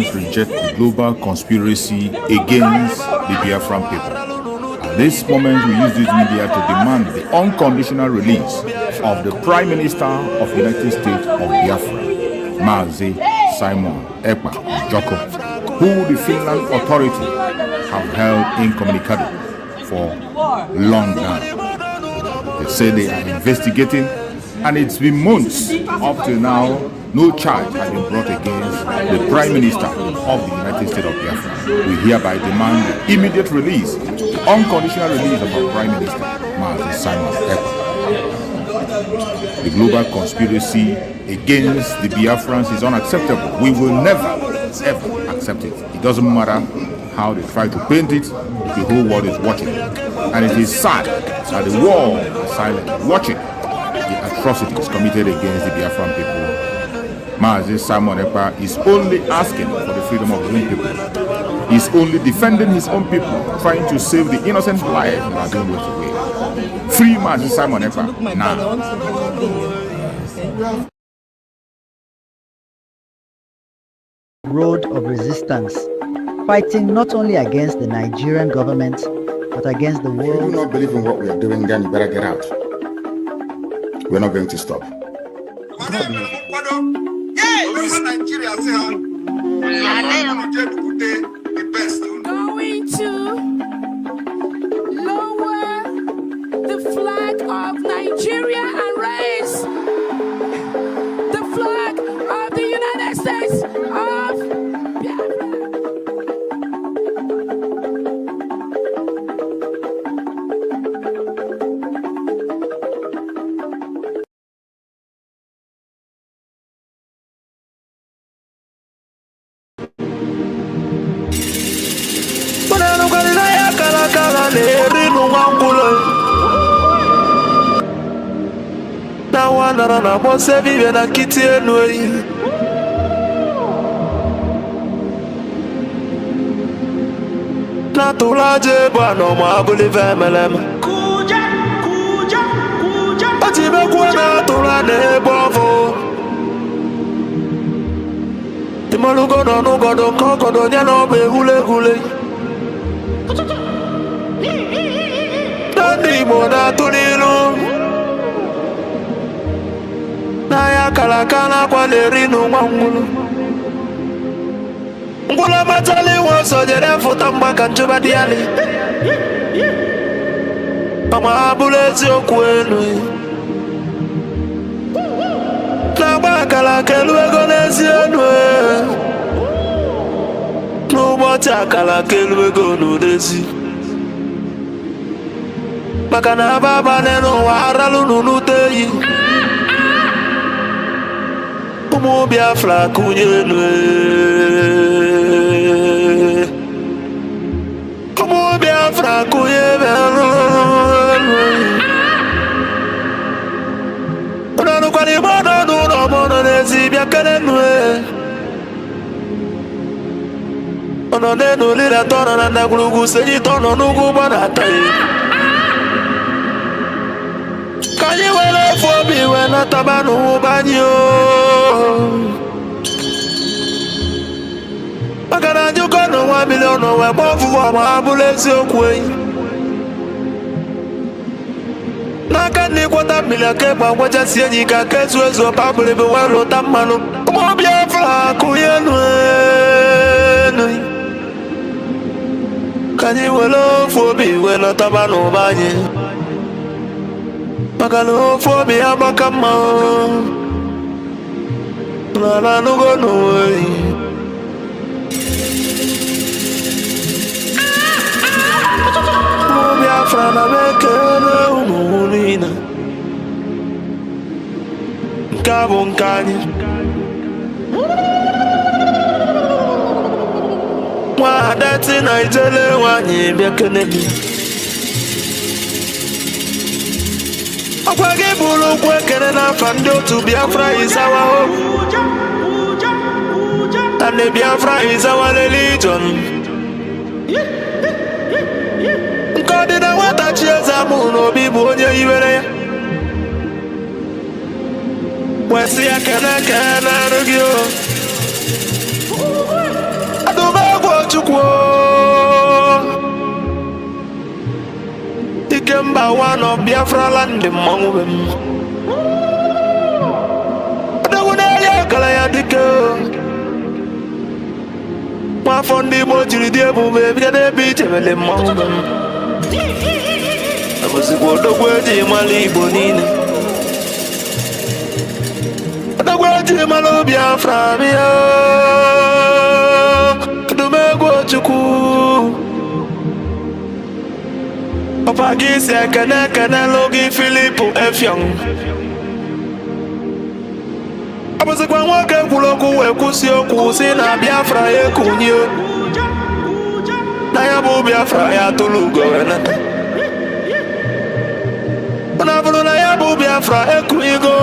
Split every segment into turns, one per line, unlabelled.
Biafrans reject the global conspiracy against the Biafran people. At this moment, we use this media to demand the unconditional release of the Prime Minister of the United States of Biafra, Mazi Simon Ekpa Joko, who the Finland authority have held incommunicado for long now. They say they are investigating, and it's been months up till now. No charge has been brought against the Prime Minister of the United States of Biafra. We hereby demand the immediate release, the unconditional release of our Prime Minister, Mazi Simon Ekpa. The global conspiracy against the Biafrans is unacceptable. We will never, ever accept it. It doesn't matter how they try to paint it, the whole world is watching. And it is sad that the world is silent, watching the atrocities committed against the Biafran people. Mazi Simon Ekpa is only asking for the freedom of his own people. He's only defending his own people, trying to save the innocent lives that are being wasted away. Free Mazi Simon Ekpa now.
Road of resistance, fighting not only against the Nigerian government, but against the world.
If you do not believe in what we are doing, then you better get out. We're not going to stop.
Going to lower the flag of Nigeria and raise the flag of the United States of Biafra.
Na wana na bose vive na kiti enui na tulaje bwana mwabuli vemelem Otibe kuwana tulane bovo Timolugo no nugodo kokodo nyano be hule hule Nani mona tulilu na ya kalakana kwa lerinu mwangulu Ngula matali woso jere futa mbaka nchuba diali Mama abulezi okwenu Na baka la keluego nezi enwe Nubote akala keluego nudezi Baka na baba neno wa aralu nunuteyi Umu Biafra kunyenwe Umu Biafra kunyenwe Unanu kwa ni mono nuno mono nezi biakenenwe Ono nenu lila tono na ndagulugu seji tono nugu banatayi Kanyi wele fobi wena tabanu banyo Makana njuko no 1 million no we bofu wa mabulezi okwe Naka ni kwata milia keba waja sienyi ka kezu ezo pabule bewelo tamano Umo Biafra kuyenwe Kanyi wele fobi wena tabanu banyo Makalo fobi abakama Nana nugo noe Biafra na bekele umulina Nkabo nkanye Mwadati na ijele wanyi bekeneli Akwage bulu kwekere na fandi otu Biafra is our hope And the Biafra is our religion Nkodi na wata chieza muno bibu onye iwere ya Wesi ya kene kene rugio Chukwu Ikemba one of Biafra land mmanwụ m Odogwunele kala ya dike Nwafọ ndị Igbo jiri dị ebube bịa n'ebe ichebele mmanwụ m Abụzikwa odogwu eji mara Igbo niile Odogwu eji mara Biafra bịa Kedumegwu Chukwu Papa gị si ekene logi Philip Effiong Abụzikwa nwoke kwuru okwu wee kwụsị okwu si na Biafra ekunye na ya bụ Biafra ya tụrụ ugo wenata na bụrụ na ya bụ Biafra ekuigo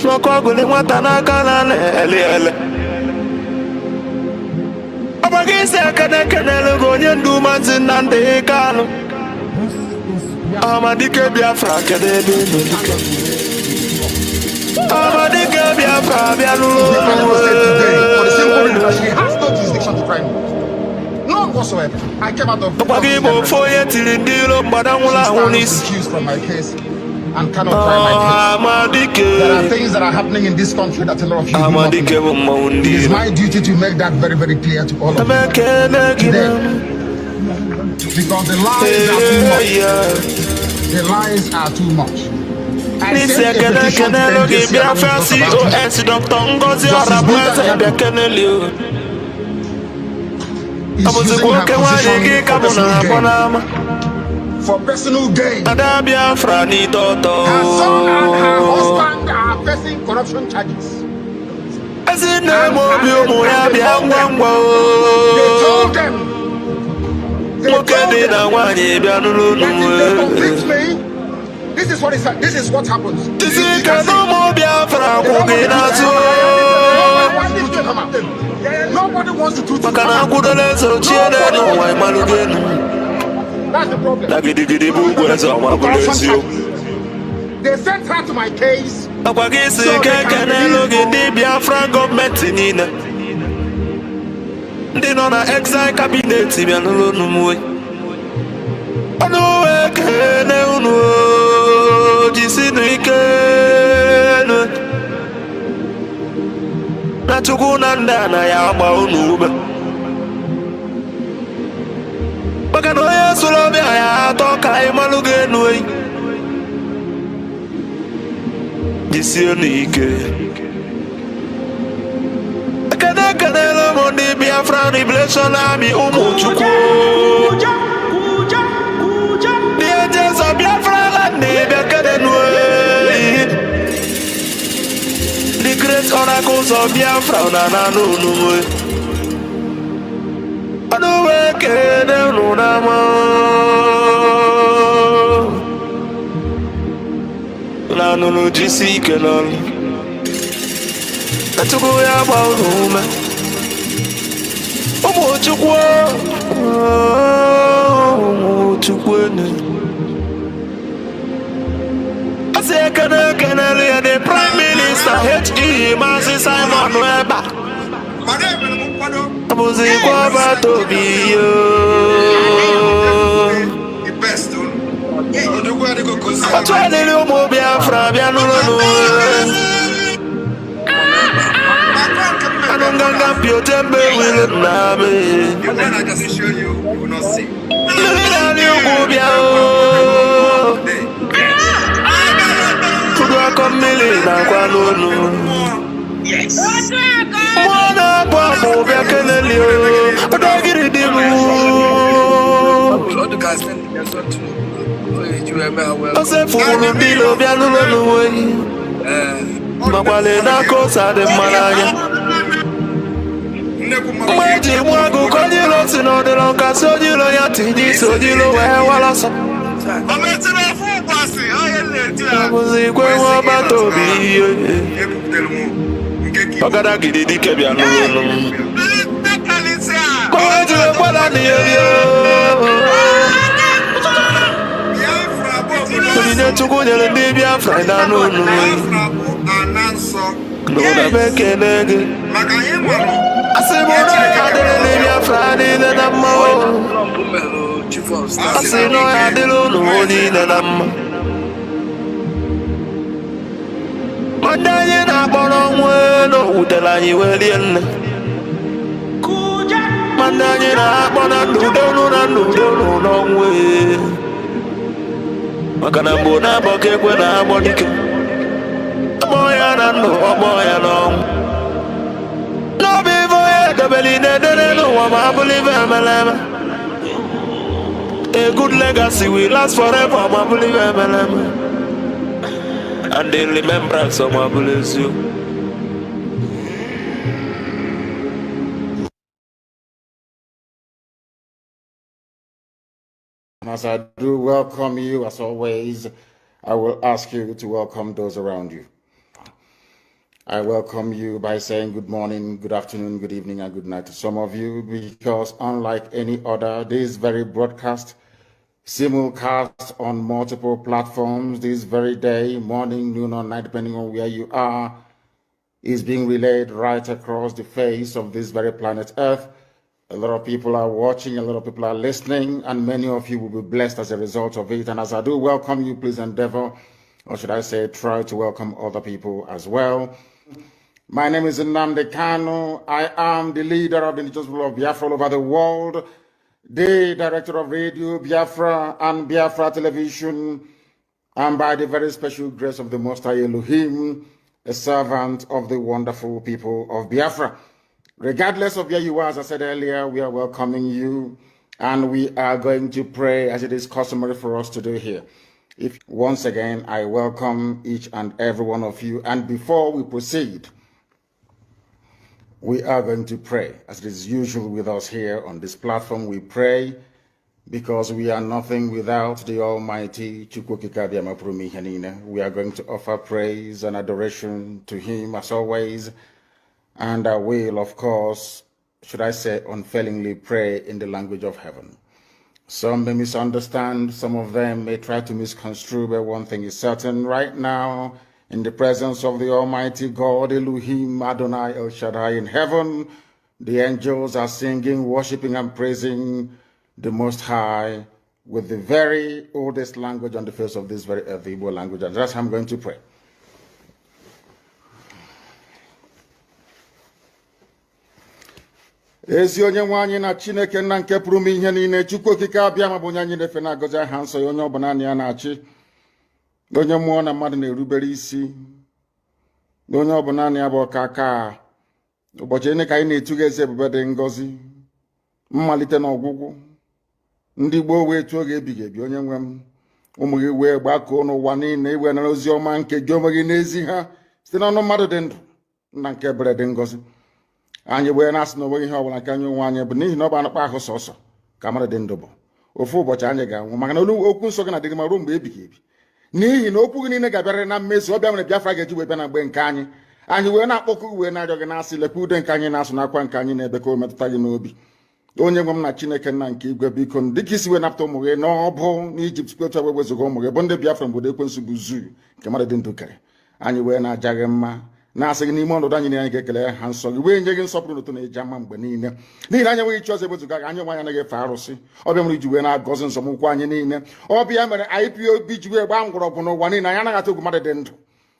n'ọkụ ọgụli nwata n'aka na ele Papa gị si ekene logo onye ndu Maazị Nnamdi Kanu Amadike Biafra kede ebe ebe dike Amadike Biafra bịanụrụ
For the simple reason that she has no jurisdiction to try me. None whatsoever. I came out of
Papa gị bụ ofe onye tiri ndị iro mgbada nwụrụ ahụ n'isi
accused from my case and cannot try my case.
Amadike
There are things that are happening in this country that a lot of you do not
Amadike bụ
know.
mmanwụ ndị
It is
iro
my duty to make that very, very clear to all of you.
Emekene gị na
Because the lies are too much. The lies are too much. I
N'isi
sent a
ekene
petition to
ekene gị
NJC
Biafra COS DPMDrNgoziOrabueze bịa keneli o Abụzikwa oke nwaanyị gị ka mụ na-akpọ n'ama
for personal gain.
Ada Biafra n'ite ọtọ
Her son and her husband are facing corruption charges.
Ezi na-eme obi ụmụ ya bịa ngwa ngwa
They
o
told them.
Nwoke dị na nwaanyị bịa nụrụ
That if they convict
n'uwe
me, this is what happens.
Isi ike n'ụmụ Biafra kwụ gị n'azụ
Nobody wants to do
maka na akwụdola eze ochie n'ụwa ịmalụgo enu
That's the problem.
na gidigidi bụ ugwu eze ọma bụrụ eziokwu
They sent her to my case.
Akwa gị si ike kenelu gị ndị Biafra gọọmenti niile ndị nọ na exile cabinet bịa nụrụ unu mwe ọnụ wee kene unu jisinu ike na Chukwu na ndị a na ya agba unu ube maka na onye sụrụ ọbịa ya atọ ka anyị malụgo enu eyi jisienu ike Ekenele m ndị Biafra Liberation Army ụmụ Chukwu ndị ejezọ Biafra land bịa kenenu the great oracles of Biafra na nanụ unu ọnụ wee kene unu n'ama na nụnụ jisi ike n'ọrụ Chukwu ya gba unu ume ụmụ Chukwu ụmụ Chukwu enu asị ekene ya the Prime Minister H.E. Maazị Simon Webber abụzikwa agbata obi yo otu adịrị ụmụ Biafra bịa nụrụ anụ nganga mpiote mbe wile nna me mmiri na-arị ugwu bịa o kudu akọ mmiri na-akwa n'onu mmụọ na-abụ abụ bịa keneli o ọdọgịrị dị m ose fụrụ ndị ilo bịa n'ụlọ n'uwe makwale n'aka ose adị mma n'anya mgbe eji mụ agụ ka onye ilo si n'ọdịrọ nka si onye ilo ya tinye isi onye ilo wee wara ọsọ abụzi ikwe nwe ọgbata obi ihe ọgada gidi dike bịa n'ụlọ ka o jiri kwada n'ihe onyinye Chukwu nyere ndị Biafra na n'ụlọ Nuda bekenege Asimuno ya dele Biafra ni na nama Asino ya dele ni na nama Mandanye na bono mweno Utelanyi welien Mandanye na bono Nudono no mwe Makana mbona boke kwe na bonike Moya na no, moya long. No before the belly dead, no one I believe a good legacy will last forever, I believe and the remembrance of my bless you.
As I do welcome you, as always, I will ask you to welcome those around you. I welcome you by saying good morning, good afternoon, good evening, and good night to some of you, because unlike any other, this very broadcast, simulcast on multiple platforms this very day, morning, noon, or night, depending on where you are, is being relayed right across the face of this very planet Earth. A lot of people are watching, a lot of people are listening, and many of you will be blessed as a result of it. And as I do welcome you, please endeavor, or should I say, try to welcome other people as well. My name is Nnamdi Kanu. I am the leader of the indigenous people of Biafra all over the world, the director of Radio Biafra and Biafra Television, and by the very special grace of the Most High Elohim, a servant of the wonderful people of Biafra. Regardless of where you are, as I said earlier, we are welcoming you, and we are going to pray as it is customary for us to do here. Once again, I welcome each and every one of you, and before we proceed, we are going to pray. As it is usual with us here on this platform, we pray because we are nothing without the Almighty. We are going to offer praise and adoration to Him as always, and I will, of course, should I say, unfailingly pray in the language of heaven. Some may misunderstand, some of them may try to misconstrue, but one thing is certain right now, in the presence of the Almighty God, Elohim, Adonai, El Shaddai in heaven, the angels are singing, worshiping, and praising the Most High with the very oldest language on the face of this very earth, the Igbo language. And that's how I'm going to pray. Ezi onye nwe anyị na Chineke nna nke pụrụ ime ihe niile, Chukwu okike abịa ma bụ onye anyị na-efe na-agọzi aha nsọ ya, onye ọbụla anyị ya na-achị, onye mmụọ na mmadụ na-erubere isi, onye ọbụla anyị ya bụ ọkaka ụbọchị ene ka anyị na-etuga eze ebube dị ngọzi, mmalite na ọgwụgwụ, ndị gboo wee tuo oge ebighị ebi, onye nwe m, ụmụ gị wee gbakọọ n'ụwa niile iwe nara ozi ọma nke gị onwe gị n'ezi ha site n'ọnụ mmadụ dị ndụ nna nke ebere dị ngọzi. Anyị wee na-asị na onweghị ihe ọbụla nke anyị onwe anyị bụ n'ihi na ọ bụ anụkpa ahụ sọsọ ka mmadụ dị ndụ bụ ofu ụbọchị anyị ga-anwụ, maka na okwu nsọ gị na-adịghị ma ruo mgbe ebighị ebi, n'ihi na okwu gị niile ga-abịarịrị na mmezu. Ọ bịa mere Biafra ga-eji wee bịa na mgbe nke anyị wee na-akpọkụ wee na-arịọ gị na-asị lekwa ude nke anyị na-asụ n'akwa nke anyị na-ebe ka o metụta gị n'obi. Onye nwe m na Chineke nna nke igwe, biko dịka isi wee napụta ụmụ gị n'ọbụ n'Ijipt kwetu wee wezuga ụmụ gị bụ ndị Biafra mgbodo ekwensu bụ zuu nke mmadụ dị ndụ kere, anyị wee na-aja gị mma, na-asị gị n'ime ọnọdụ anyị anyị ga-ekele ha nsọ gị, wee nye gị nsọpụrụ n'ụtọ na-eji ama mgbe niile, n'ihi na anyị enweghị chi ọzọ ewezuga gị, anyị onwe anyị anaghị efe arụsị. Ọbịa mere iji wee na-agọzi nzọmụkwụ anyị niile, ọbịa mere IPOB ji wee gbaa mgbọrọgwụ n'ụwa niile, anyị anaghị atụ egwu mmadụ dị ndụ,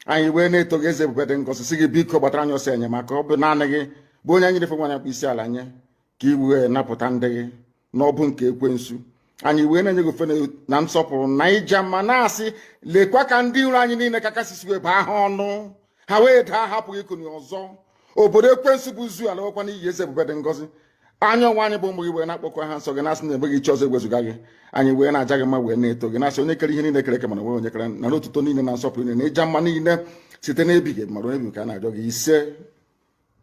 anyị wee na-eto gị eze ebube dị ngọzi, sị gị biko gbatara anyị ọsọ enyemaka. Ọ bụ naanị gị bụ onye anyị na-efe nwanyị akpa isi ala nye ka i wee napụta ndị gị n'ọbụ nke ekwensu. Anyị wee na-enye gị ofe na nsọpụrụ na ija mma, na-asị lekwa ka ndị iro anyị niile ka kasisi wee baa ha ọnụ, ha wee daa hapụghị ikuni ọzọ. Obodo ekwensu bụ zu ala nwekwa n'iyi eze ebube dị ngọzi. Anya ọnwa anyị bụ ụmụ gị wee na-akpọkwa ha nsọ gị, na-asị na enweghị chi ọzọ ewezuga gị. Anyị wee na-aja gị mma wee na-eto gị, na-asị onye kere ihe niile kere eke mana nwee onye kere na n'otuto niile na nsọpụrụ niile na ịja mma niile site n'ebighị ebi mara onye bi ka a na-arịọ gị. Ise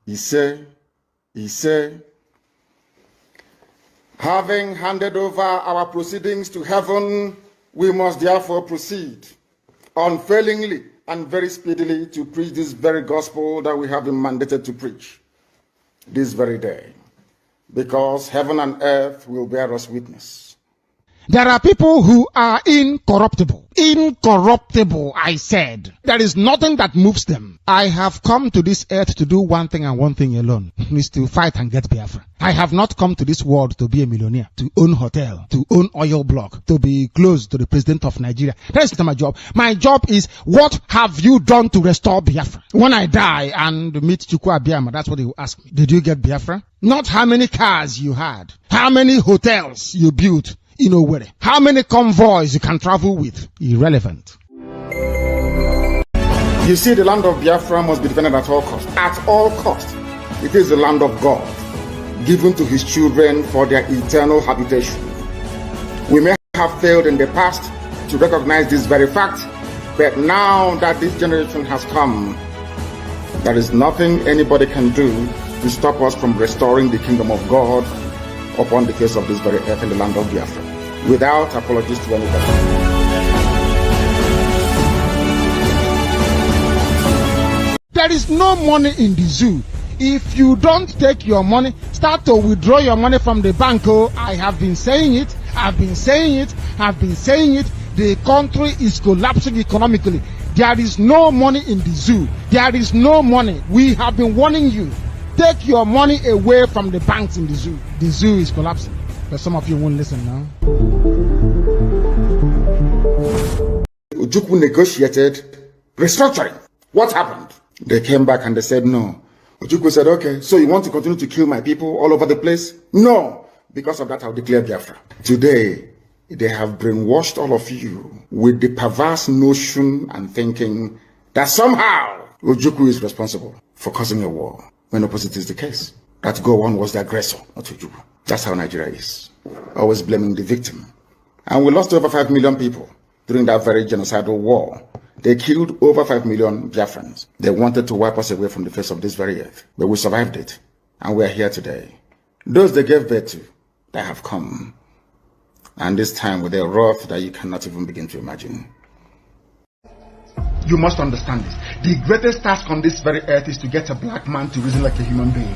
ise ise. Having handed over our proceedings to heaven, we must therefore proceed unfailingly and very speedily to preach this very gospel that we have been mandated to preach this very day, because heaven and earth will bear us witness.
There are people who are incorruptible. Incorruptible, I said. There is nothing that moves them. I have come to this earth to do one thing and one thing alone, is to fight and get Biafra. I have not come to this world to be a millionaire, to own hotel, to own oil block, to be close to the president of Nigeria. That is not my job. My job is, what have you done to restore Biafra? When I die and meet Chukwu Abiyama, that's what they will ask me. Did you get Biafra? Not how many cars you had, how many hotels you built, how many convoys you can travel with. Irrelevant.
You see, the land of Biafra must be defended at all costs. At all costs. It is the land of God, given to his children for their eternal habitation. We may have failed in the past to recognize this very fact, but now that this generation has come, there is nothing anybody can do to stop us from restoring the kingdom of God upon the face of this very earth in the land of Biafra, without apologies to anybody.
There is no money in the zoo. If you don't take your money, start to withdraw your money from the bank. Oh, I have been saying it. The country is collapsing economically. There is no money in the zoo. There is no money. We have been warning you. Take your money away from the banks in the zoo. The zoo is collapsing. But some of you won't listen now.
Ojukwu negotiated restructuring. What happened? They came back and they said no. Ojukwu said, okay, so you want to continue to kill my people all over the place? No. Because of that, I'll declare Biafra. Today, they have brainwashed all of you with the perverse notion and thinking that somehow Ojukwu is responsible for causing a war, when opposite is the case. That Gowon was the aggressor, not Ojukwu. That's how Nigeria is. Always blaming the victim. And we lost over 5 million people during that very genocidal war. They killed over 5 million Biafrans. They wanted to wipe us away from the face of this very earth. But we survived it. And we are here today. Those they gave birth to, they have come. And this time with a wrath that you cannot even begin to imagine. You must understand this. The greatest task on this very earth is to get a black man to reason like a human being.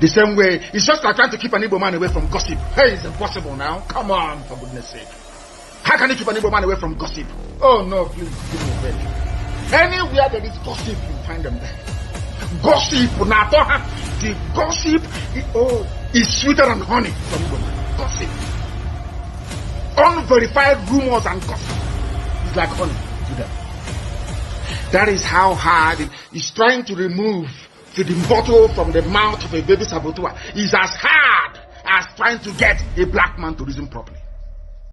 The same way, it's just like trying to keep an Igbo man away from gossip. Hey, it's impossible now. Come on, for goodness sake. How can you keep an Igbo man away from gossip? Oh no, please give me a break. Anywhere there is gossip, you find them there. Gossip, the gossip is sweeter than honey from Igbo man. Gossip. Unverified rumors and gossip is like honey to them. That is how hard it is. Trying to remove the bottle from the mouth of a baby saboteur is as hard as trying to get a black man to reason properly.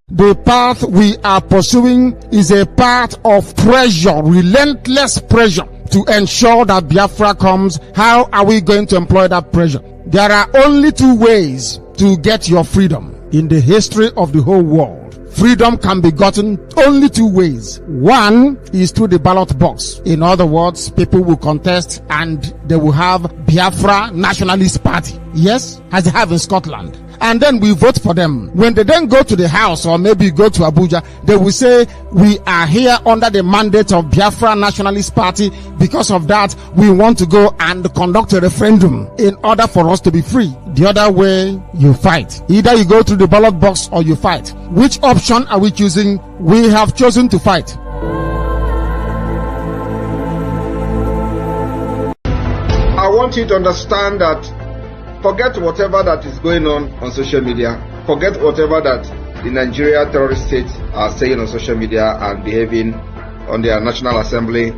The path we are pursuing is a path of pressure, relentless pressure, to ensure that Biafra comes. How are we going to employ that pressure? There are only two ways to get your freedom in the history of the whole world. Freedom can be gotten only two ways. One is through the ballot box. In other words, people will contest and they will have Biafra Nationalist Party. Yes, as they have in Scotland. And then we vote for them. When they then go to the house or maybe go to Abuja, they will say, we are here under the mandate of Biafra Nationalist Party. Because of that, we want to go and conduct a referendum in order for us to be free. The other way, you fight. Either you go to the ballot box or you fight. Which option are we choosing? We have chosen to fight.
I want you to understand that forget whatever that is going on social media. Forget whatever that the Nigeria terrorist states are saying on social media and behaving on their National Assembly.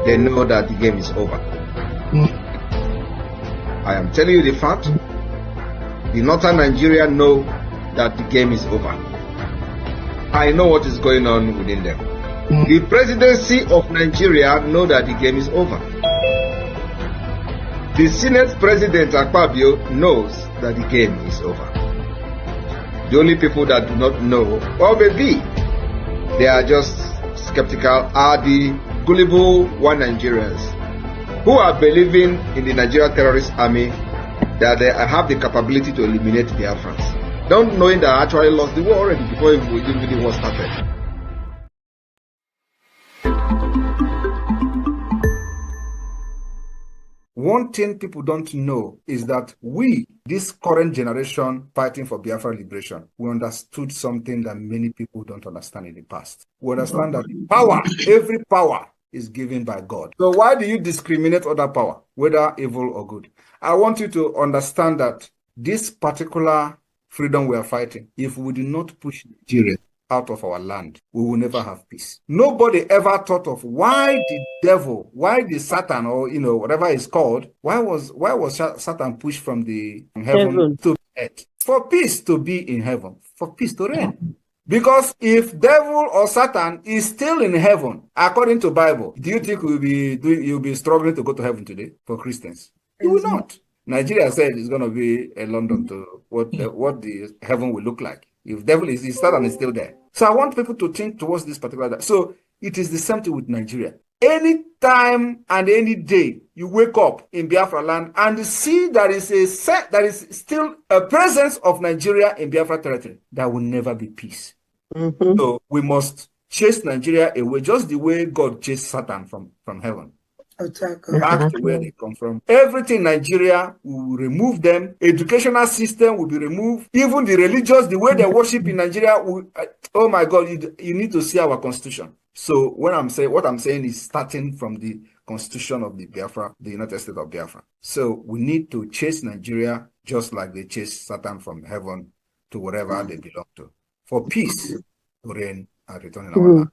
They know that the game is over. I am telling you the fact. The northern Nigeria know that the game is over. I know what is going on within them. The presidency of Nigeria know that the game is over. The Senate President Akpabio knows that the game is over. The only people that do not know, or maybe they are just skeptical, are the gullible one Nigerians who are believing in the Nigeria terrorist army that they have the capability to eliminate the Biafrans, don't knowing that I actually lost the war already before even the war started.
One thing people don't know is that we, this current generation fighting for Biafra liberation, we understood something that many people don't understand in the past. We understand that power, every power, is given by God. So why do you discriminate other power, whether evil or good? I want you to understand that this particular freedom we are fighting, if we do not push Nigeria out of our land, we will never have peace. Nobody ever thought of why the devil, why the Satan, or whatever it's called, why was Satan pushed from the heaven to earth? For peace to be in heaven, for peace to reign. Because if devil or Satan is still in heaven, according to Bible, do you think you'll be struggling to go to heaven today for Christians? You will not. Nigeria said it's going to be a London to what the heaven will look like. If devil is Satan is still there. So I want people to think towards this particular. So it is the same thing with Nigeria. Any time and any day you wake up in Biafra land and see there is still a presence of Nigeria in Biafra territory, there will never be peace. So we must chase Nigeria away, just the way God chased Satan from heaven. Back to where they come from. Everything in Nigeria, we will remove them. Educational system will be removed. Even the religious, the way they worship in Nigeria, oh my God, you need to see our constitution. So what I'm saying is starting from the constitution of the Biafra, the United States of Biafra. So we need to chase Nigeria just like they chase Satan from heaven to wherever they belong to, for peace to reign and return in our land.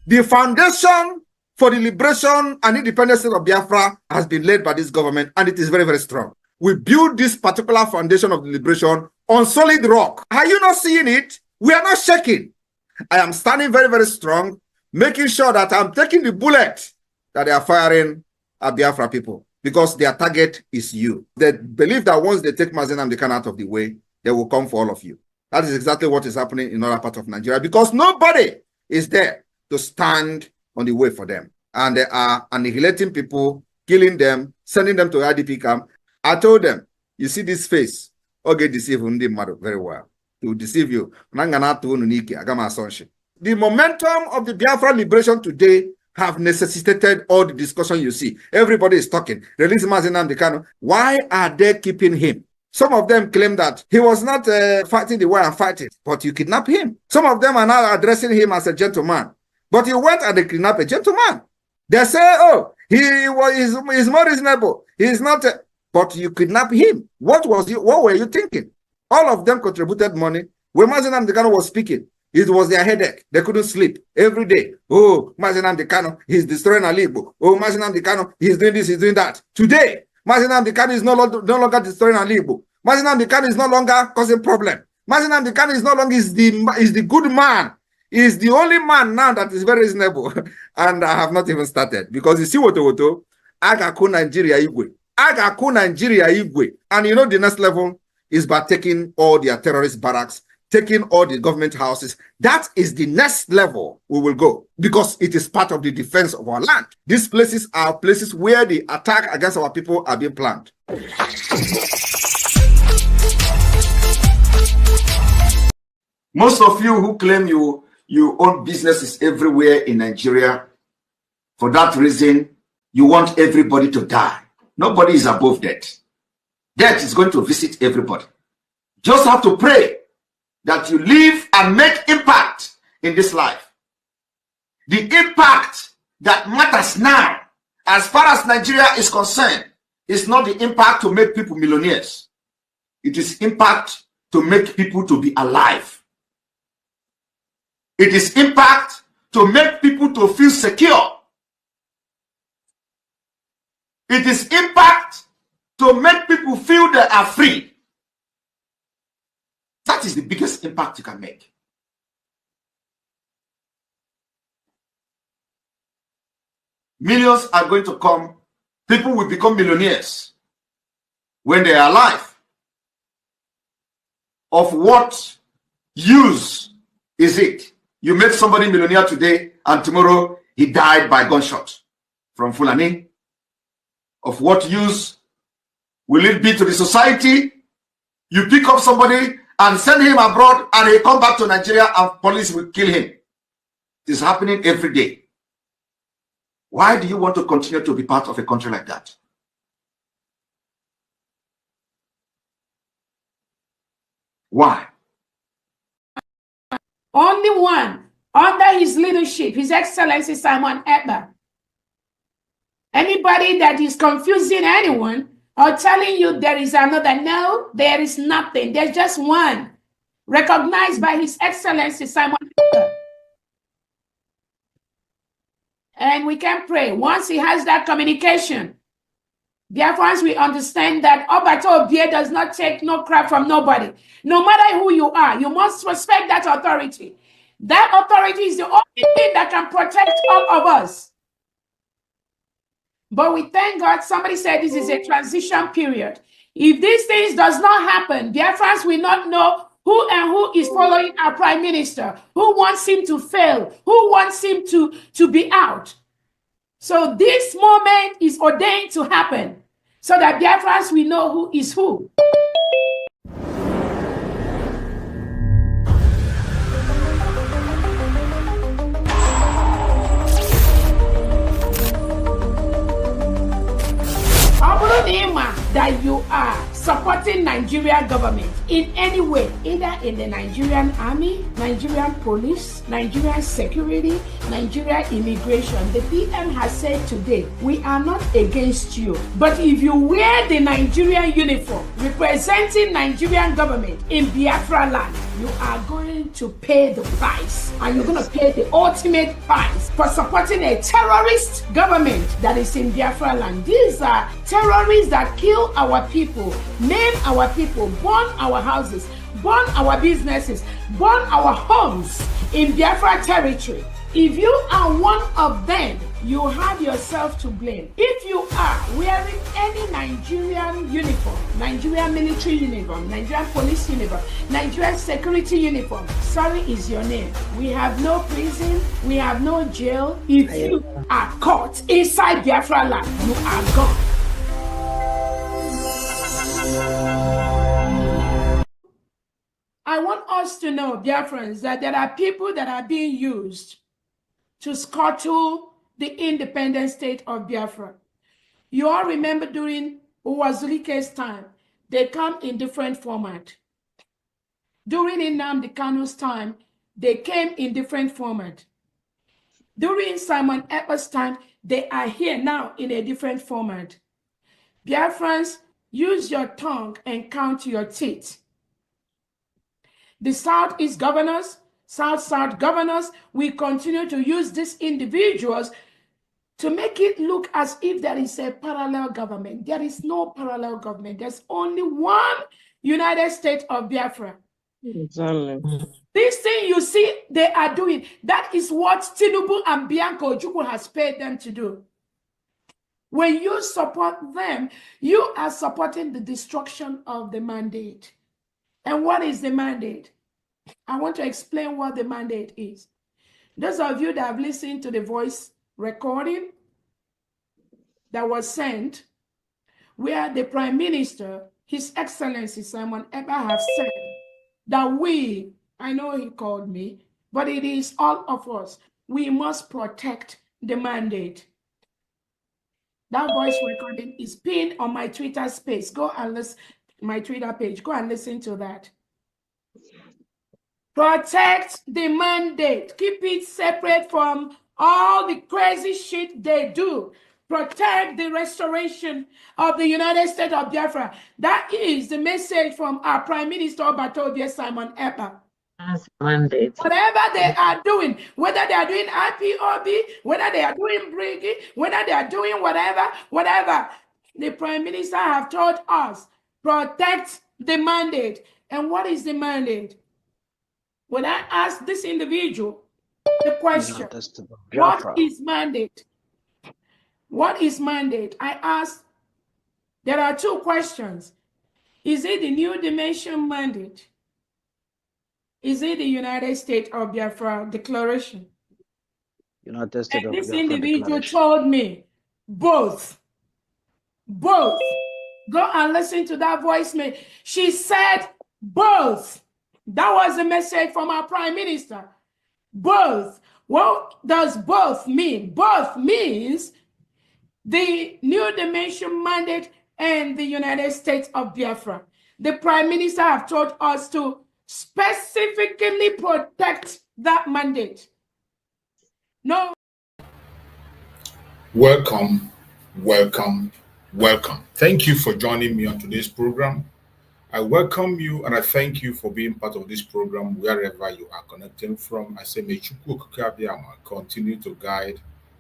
The foundation for the liberation and independence of Biafra has been laid by this government, and it is very, very strong. We build this particular foundation of the liberation on solid rock. Are you not seeing it? We are not shaking. I am standing very, very strong, making sure that I'm taking the bullet that they are firing at Biafra people, because their target is you. They believe that once they take Mazi Nnamdi Kanu out of the way, they will come for all of you. That is exactly what is happening in other parts of Nigeria, because nobody is there to stand on the way for them. And they are annihilating people, killing them, sending them to IDP camp. I told them, you see this face, okay, deceive very well. To deceive you. The momentum of the Biafra liberation today have necessitated all the discussion you see. Everybody is talking. Release Mazi Nnamdi Kanu. Why are they keeping him? Some of them claim that he was not fighting the way I'm fighting, but you kidnap him. Some of them are now addressing him as a gentleman. But you went and kidnapped a gentleman. They say, oh, he's more reasonable. He's not, but you kidnapped him. What were you thinking? All of them contributed money. When Mazi Nnamdi Kanu was speaking, it was their headache. They couldn't sleep every day. Oh, Mazi Nnamdi Kanu, he's destroying Ali Igbo. Oh, Mazi Nnamdi Kanu, he's doing this, he's doing that. Today, Mazi Nnamdi Kanu is no longer destroying Ali Igbo. Mazi Nnamdi Kanu is no longer causing problem. Mazi Nnamdi Kanu is no longer is the good man. Is the only man now that is very reasonable. And I have not even started. Because you see what Agaku Nigeria Igwe. Agaku Nigeria Igwe. And you know the next level is by taking all their terrorist barracks, taking all the government houses. That is the next level we will go. Because it is part of the defense of our land. These places are places where the attack against our people are being planned. Most of you who claim you own businesses everywhere in Nigeria, for that reason, you want everybody to die. Nobody is above death. Death is going to visit everybody. Just have to pray that you live and make impact in this life. The impact that matters now, as far as Nigeria is concerned, is not the impact to make people millionaires. It is impact to make people to be alive. It is impact to make people to feel secure. It is impact to make people feel they are free. That is the biggest impact you can make. Millions are going to come. People will become millionaires when they are alive. Of what use is it? You make somebody millionaire today and tomorrow he died by gunshot from Fulani. Of what use will it be to the society? You pick up somebody and send him abroad, and he come back to Nigeria and police will kill him. It's happening every day. Why do you want to continue to be part of a country like that? Why?
Only one under his leadership, His Excellency Simon Ekpa. Anybody that is confusing anyone or telling you there is another, no, there is nothing. There's just one, recognized by His Excellency Simon Ekpa. And we can pray. Once he has that communication, Biafrans, we understand that Obato Obie does not take no crap from nobody. No matter who you are, you must respect that authority. That authority is the only thing that can protect all of us. But we thank God, somebody said this is a transition period. If these things does not happen, Biafrans will not know who is following our prime minister, who wants him to fail, who wants him to be out. So this moment is ordained to happen so that Biafrans will know who is who. That you are supporting Nigerian government in any way, either in the Nigerian army, Nigerian police, Nigerian security, Nigerian immigration. The PM has said today, we are not against you. But if you wear the Nigerian uniform representing Nigerian government in Biafra land, you are going to pay the price. And you're going to pay the ultimate price for supporting a terrorist government that is in Biafra land. These are terrorists that kill our people, maim our people, burn our houses, burn our businesses, burn our homes in Biafra territory. If you are one of them, you have yourself to blame. If you are wearing any Nigerian uniform, Nigerian military uniform, Nigerian police uniform, Nigerian security uniform, sorry is your name. We have no prison, we have no jail. If you are caught inside Biafra land, you are gone. I want us to know, Biafrans, that there are people that are being used to scuttle the independent state of Biafra. You all remember during Uwazulike's time, they come in different format. During Nnamdi Kanu's time, they came in different format. During Simon Ekpa's time, they are here now in a different format. Biafrans, use your tongue and count your teeth. The Southeast governors, South governors, we continue to use these individuals to make it look as if there is a parallel government. There is no parallel government. There's only one United States of Biafra.
Exactly.
This thing you see they are doing, that is what Tinubu and Bianco Ojukwu has paid them to do. When you support them, you are supporting the destruction of the mandate. And what is the mandate? I want to explain what the mandate is. Those of you that have listened to the voice recording that was sent, where the Prime Minister, His Excellency Simon Ekpa, have said that we, I know he called me, but it is all of us, we must protect the mandate. That voice recording is pinned on my Twitter space. Go and listen, my Twitter page. Go and listen to that. Protect the mandate. Keep it separate from all the crazy shit they do. Protect the restoration of the United States of Biafra. That is the message from our Prime Minister Obato Simon Ekpa.
Mandate.
Whatever they are doing, whether they are doing IPOB, whether they are doing Briggy, whether they are doing whatever, the Prime Minister have told us, protect the mandate. And what is the mandate? When I ask this individual the question, what is mandate? What is mandate? I ask, there are two questions. Is it the New Dimension mandate? Is it the United States of Biafra Declaration?
United States of
This
Biafra
individual
Declaration.
told me both. Both. Go and listen to that voicemail. She said both. That was a message from our Prime Minister. Both. What does both mean? Both means the New Dimension mandate and the United States of Biafra. The Prime Minister have told us to specifically protect that mandate. No.
Welcome, welcome, welcome. Thank you for joining me on today's program. I welcome you and I thank you for being part of this program wherever you are connecting from. I say, may Chukwu Okike Abiama continue to guide,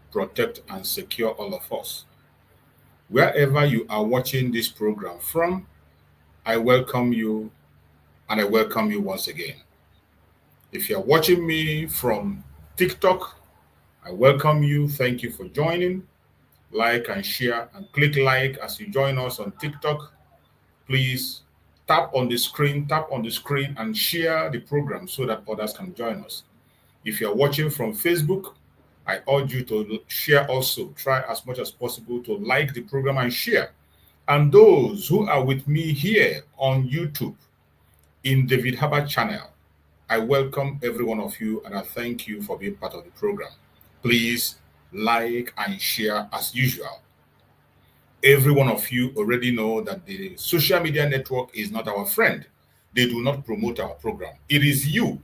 protect, and secure all of us. Wherever you are watching this program from, I welcome you and I welcome you once again. If you're watching me from TikTok, I welcome you. Thank you for joining. Like and share and click like as you join us on TikTok. Please tap on the screen and share the program so that others can join us. If you're watching from Facebook, I urge you to share also. Try as much as possible to like the program and share. And those who are with me here on YouTube in David Harbour channel, I welcome every one of you and I thank you for being part of the program. Please like and share as usual. Every one of you already know that the social media network is not our friend. They do not promote our program. It is you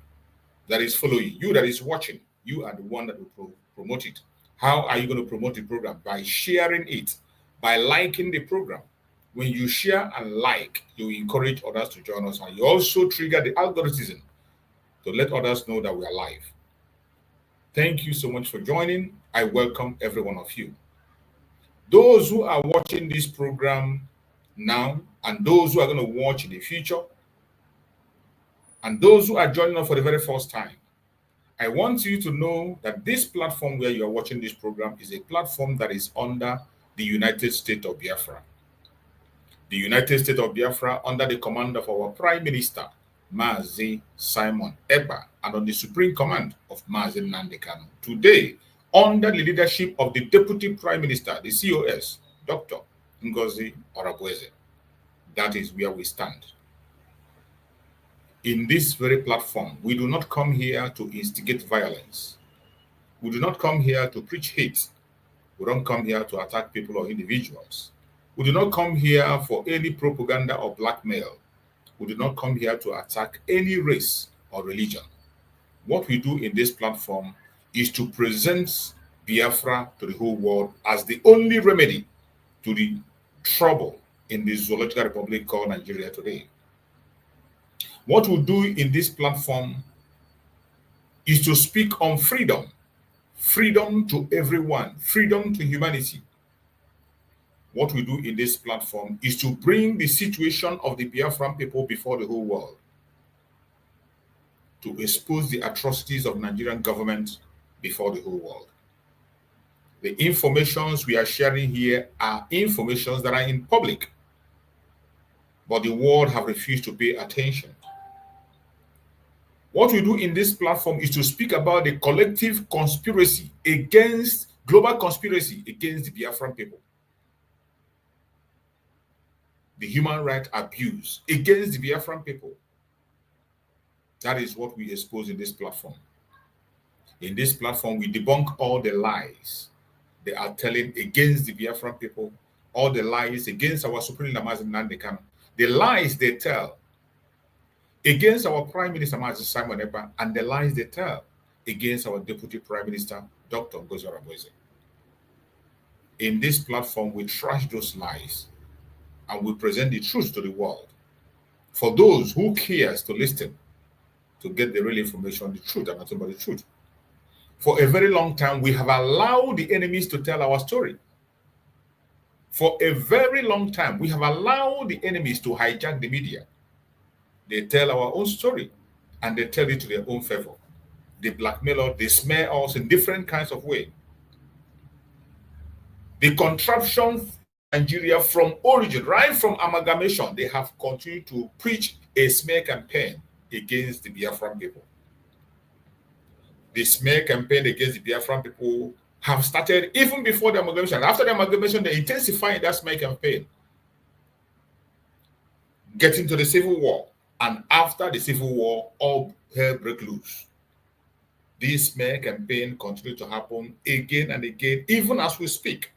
that is following, you that is watching. You are the one that will promote it. How are you going to promote the program? By sharing it, by liking the program. When you share and like, you encourage others to join us, and you also trigger the algorithm to let others know that we are live. Thank you so much for joining. I welcome every one of you. Those who are watching this program now, and those who are going to watch in the future, and those who are joining us for the very first time, I want you to know that this platform where you are watching this program is a platform that is under the United States of Biafra. The United States of Biafra under the command of our Prime Minister, Mazi Simon Ekpa, and on the supreme command of Mazi Nnamdi Kanu. Today, under the leadership of the Deputy Prime Minister, the COS, Dr. NgoziOrabueze. That is where we stand. In this very platform, we do not come here to instigate violence. We do not come here to preach hate. We don't come here to attack people or individuals. We do not come here for any propaganda or blackmail. We do not come here to attack any race or religion. What we do in this platform is to present Biafra to the whole world as the only remedy to the trouble in the zoological republic called Nigeria today. What we do in this platform is to speak on freedom, freedom to everyone, freedom to humanity. What we do in this platform is to bring the situation of the Biafran people before the whole world, to expose the atrocities of Nigerian government before the whole world. The informations we are sharing here are informations that are in public, but the world have refused to pay attention. What we do in this platform is to speak about the collective conspiracy against, global conspiracy against the Biafran people. The human rights abuse against the Biafran people. That is what we expose in this platform. In this platform, we debunk all the lies they are telling against the Biafran people, all the lies against our Supreme Leader Mazi Nnamdi Kanu, the lies they tell against our Prime Minister Mazi Simon Ekpa, and the lies they tell against our Deputy Prime Minister Dr. NgoziOrabueze. In this platform, we trash those lies and we present the truth to the world. For those who cares to listen, to get the real information, the truth, and nothing but the truth. For a very long time, we have allowed the enemies to tell our story. For a very long time, we have allowed the enemies to hijack the media. They tell our own story, and they tell it to their own favor. They blackmail us, they smear us in different kinds of ways. The contraption Nigeria from origin, right from amalgamation, they have continued to preach a smear campaign against the Biafran people. The smear campaign against the Biafran people have started even before the amalgamation. After the amalgamation, they intensified that smear campaign, getting to the civil war, And after the Civil War, all hell broke loose. This smear campaign continues to happen again and again, even as we speak.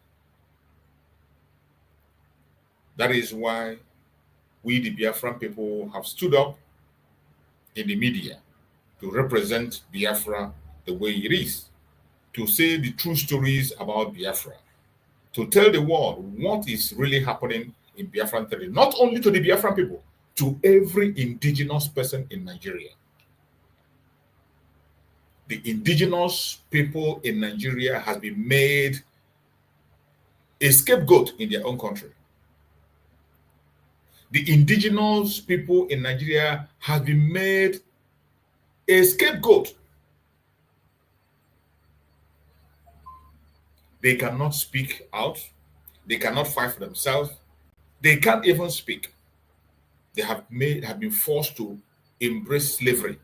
That is why we, the Biafran people, have stood up in the media to represent Biafra the way it is, to say the true stories about Biafra, to tell the world what is really happening in Biafran territory, not only to the Biafran people, to every indigenous person in Nigeria. The indigenous people in Nigeria has been made a scapegoat in their own country. The indigenous people in Nigeria have been made a scapegoat. They cannot speak out. They cannot fight for themselves. They can't even speak. They have been forced to embrace slavery.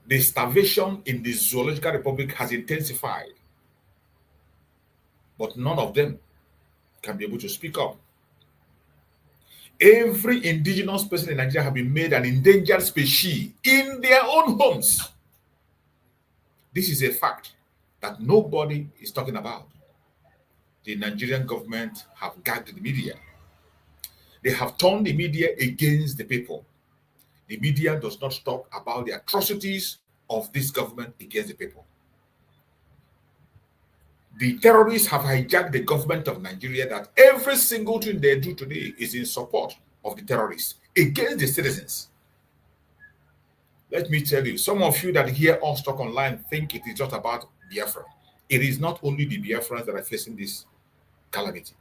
The starvation in the Zoological Republic has intensified, but none of them can be able to speak up. Every indigenous person in Nigeria has been made an endangered species in their own homes. This is a fact that nobody is talking about. The Nigerian government have gagged the media. They have turned the media against the people. The media does not talk about the atrocities of this government against the people. The terrorists have hijacked the government of Nigeria, that every single thing they do today is in support of the terrorists against the citizens. Let me tell you, some of you that hear us talk online think it is just about Biafra. It is not only the Biafrans that are facing this calamity,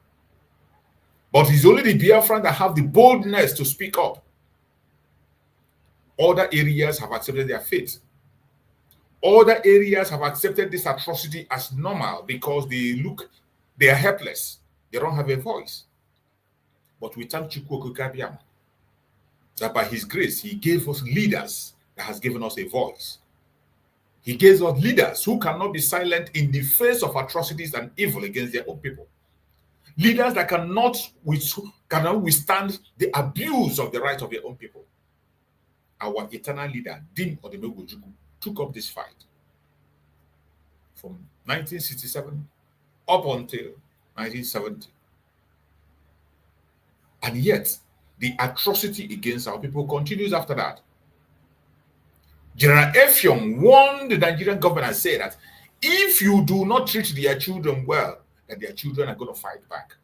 but it's only the Biafrans that have the boldness to speak up. Other areas have accepted their fate. Other areas have accepted this atrocity as normal because they are helpless. They don't have a voice. But we thank Chukwu Okike that by his grace, he gave us leaders that has given us a voice. He gave us leaders who cannot be silent in the face of atrocities and evil against their own people. Leaders that cannot withstand the abuse of the rights of their own people. Our eternal leader, Dim Odemegwu, took up this fight from 1967 up until 1970. And yet, the atrocity against our people continues after that. General Effiong warned the Nigerian government and said that if you do not treat their children well, that their children are going to fight back.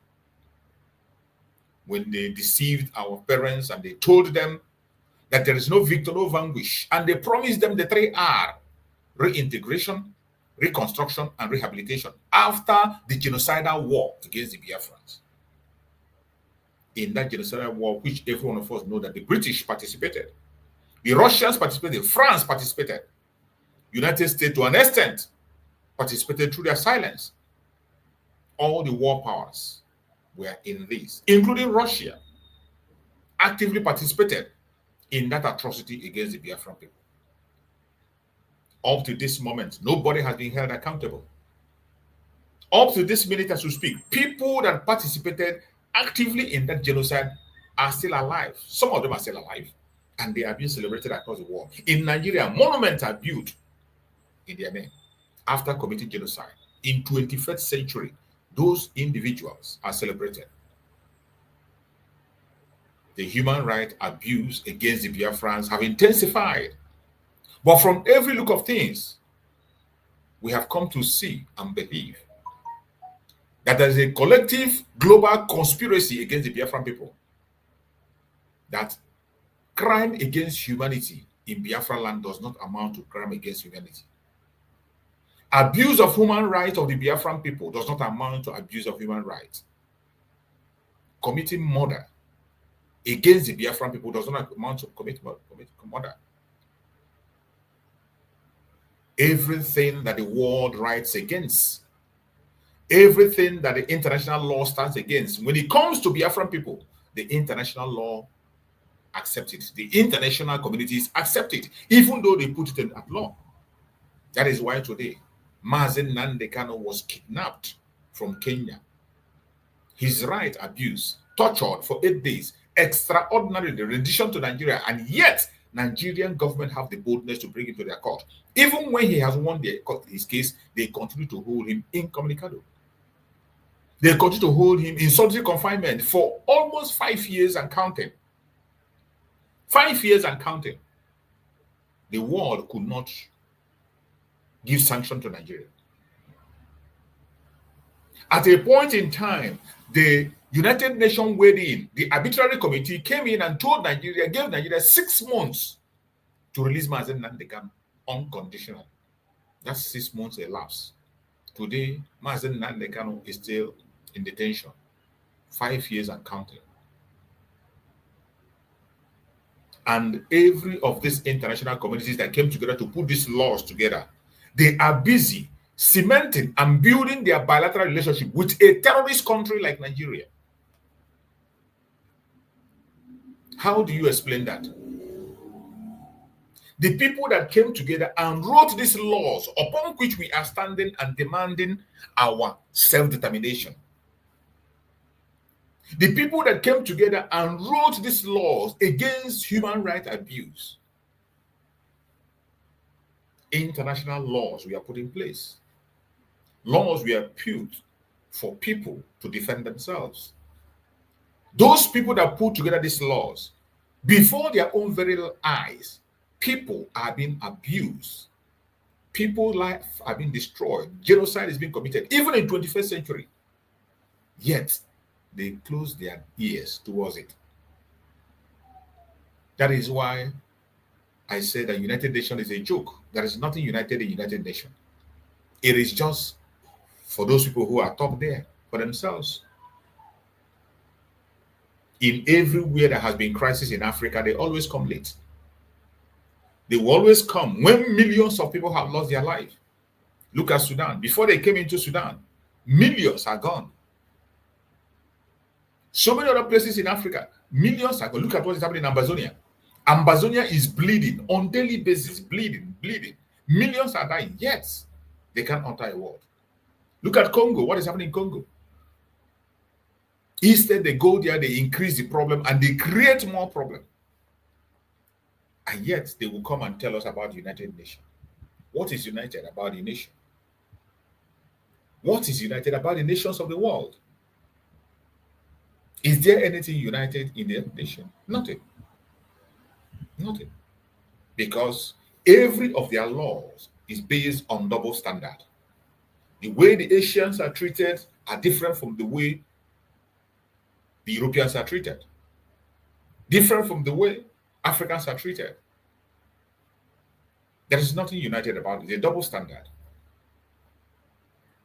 When they deceived our parents and they told them that there is no victor, no vanquish, and they promised them the 3R: reintegration, reconstruction, and rehabilitation after the genocidal war against the Biafrans. In that genocidal war, which every one of us know that the British participated, the Russians participated, France participated, United States to an extent participated through their silence. All the war powers were in this, including Russia, actively participated in that atrocity against the Biafran people. Up to this moment, nobody has been held accountable. Up to this minute as we speak, people that participated actively in that genocide are still alive. Some of them are still alive, and they are being celebrated across the world. In Nigeria, monuments are built in their name after committing genocide. In 21st century, those individuals are celebrated. The human rights abuse against the Biafrans have intensified. But from every look of things, we have come to see and believe that there is a collective global conspiracy against the Biafran people. That crime against humanity in Biafra land does not amount to crime against humanity. Abuse of human rights of the Biafran people does not amount to abuse of human rights. Committing murder against the Biafran people does not amount to commit murder. Everything that the world writes against, everything that the international law stands against, when it comes to Biafran people, the international law accepts it. The international communities accept it, even though they put it at law. That is why today, Mazen Nnamdi Kanu was kidnapped from Kenya. His right abused, tortured for 8 days, extraordinary rendition to Nigeria, and yet Nigerian government have the boldness to bring him to their court. Even when he has won his case, they continue to hold him incommunicado. They continue to hold him in solitary confinement for almost 5 years and counting. 5 years and counting. The world could not give sanction to Nigeria. At a point in time, the United Nations weighed in. The arbitrary committee came in and told Nigeria, gave Nigeria 6 months to release Mazen Nnamdi Kanu unconditionally. That's 6 months elapsed. Today, Mazen Nnamdi Kanu is still in detention. 5 years and counting. And every of these international communities that came together to put these laws together, they are busy cementing and building their bilateral relationship with a terrorist country like Nigeria. How do you explain that? The people that came together and wrote these laws upon which we are standing and demanding our self-determination. The people that came together and wrote these laws against human rights abuse. International laws we are put in place. Laws we have put for people to defend themselves. Those people that put together these laws, before their own very eyes, people are being abused. People's lives are being destroyed. Genocide is being committed, even in the 21st century. Yet, they close their ears towards it. That is why I say that United Nations is a joke. There is nothing united in United Nations. It is just for those people who are top there for themselves. In everywhere there has been crisis in Africa, they always come late. They will always come when millions of people have lost their life. Look at Sudan. Before they came into Sudan, millions are gone. So many other places in Africa, millions are gone. Look at what is happening in Amazonia. Amazonia is bleeding on daily basis, bleeding. Millions are dying, yet they can't utter a word. Look at Congo. What is happening in Congo? Instead, they go there, they increase the problem, and they create more problem. And yet, they will come and tell us about the United Nations. What is united about the nation? What is united about the nations of the world? Is there anything united in the nation? Nothing. Nothing. Because every of their laws is based on double standard. The way the Asians are treated are different from the way the Europeans are treated. Different from the way Africans are treated. There is nothing united about it. It's a double standard.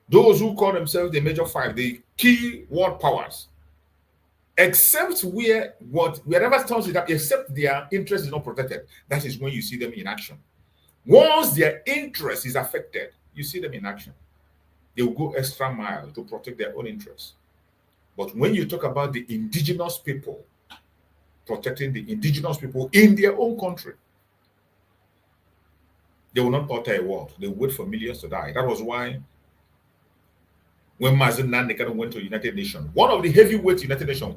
Those who call themselves the major five, the key world powers, except wherever stands with that, except their interest is not protected, that is when you see them in action. Once their interest is affected, you see them in action. They will go extra mile to protect their own interests. But when you talk about the indigenous people, protecting the indigenous people in their own country, they will not utter a word. They will wait for millions to die. That was why when Mazen Nnamdi Kanu went to the United Nations, one of the heavyweight United Nations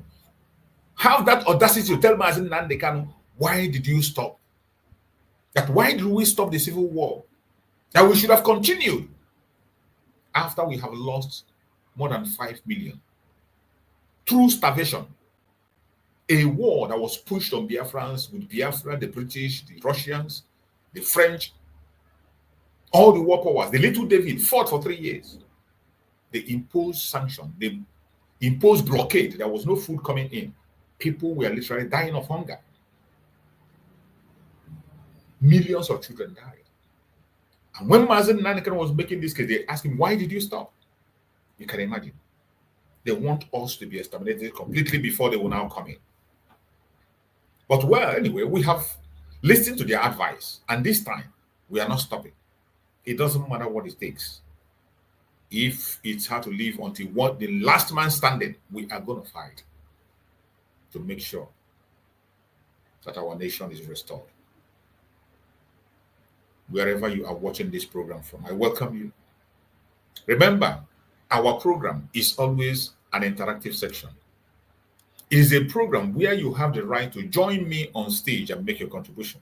have that audacity to tell Mazen Nnamdi Kanu, why did you stop? That why did we stop the civil war? That we should have continued after we have lost more than 5 million through starvation. A war that was pushed on Biafrans with Biafra, the British, the Russians, the French, all the war powers. The little David fought for 3 years. They imposed sanctions. They imposed blockade. There was no food coming in. People were literally dying of hunger. Millions of children died. And when Mazen Nnamdi Kanu was making this case, they asked him, why did you stop? You can imagine. They want us to be exterminated completely before they will now come in. But well, anyway, we have listened to their advice. And this time, we are not stopping. It doesn't matter what it takes. If it's hard to live until what the last man standing, we are going to fight to make sure that our nation is restored. Wherever you are watching this program from, I welcome you. Remember, our program is always an interactive section. It is a program where you have the right to join me on stage and make your contribution.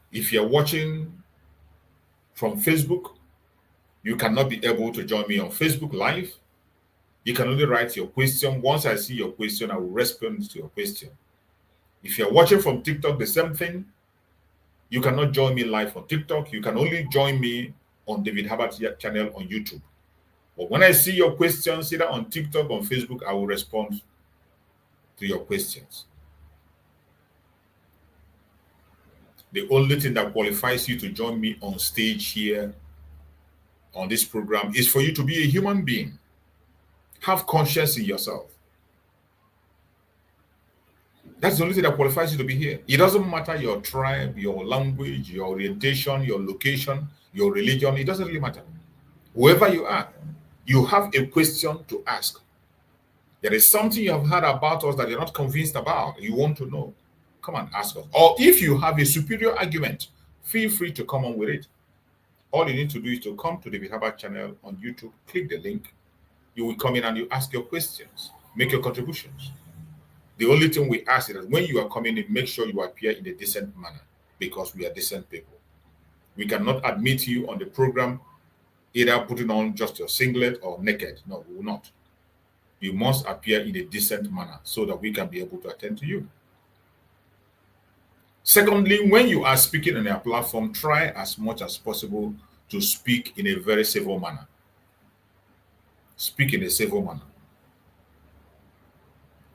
If you're watching from Facebook, you cannot be able to join me on Facebook Live. You can only write your question. Once I see your question, I will respond to your question. If you're watching from TikTok, the same thing. You cannot join me live on TikTok. You can only join me on David Herbert's channel on YouTube. But when I see your questions, either on TikTok or on Facebook, I will respond to your questions. The only thing that qualifies you to join me on stage here on this program is for you to be a human being. Have conscience in yourself. That's the only thing that qualifies you to be here. It doesn't matter your tribe, your language, your orientation, your location, your religion. It doesn't really matter. Whoever you are, you have a question to ask. There is something you have heard about us that you're not convinced about. You want to know. Come and ask us. Or if you have a superior argument, feel free to come on with it. All you need to do is to come to the David Herbert channel on YouTube, click the link. You will come in and you ask your questions, make your contributions. The only thing we ask is that when you are coming in, make sure you appear in a decent manner, because we are decent people. We cannot admit you on the program either putting on just your singlet or naked. No, we will not. You must appear in a decent manner so that we can be able to attend to you. Secondly, when you are speaking on our platform, try as much as possible to speak in a very civil manner. Speak in a civil manner.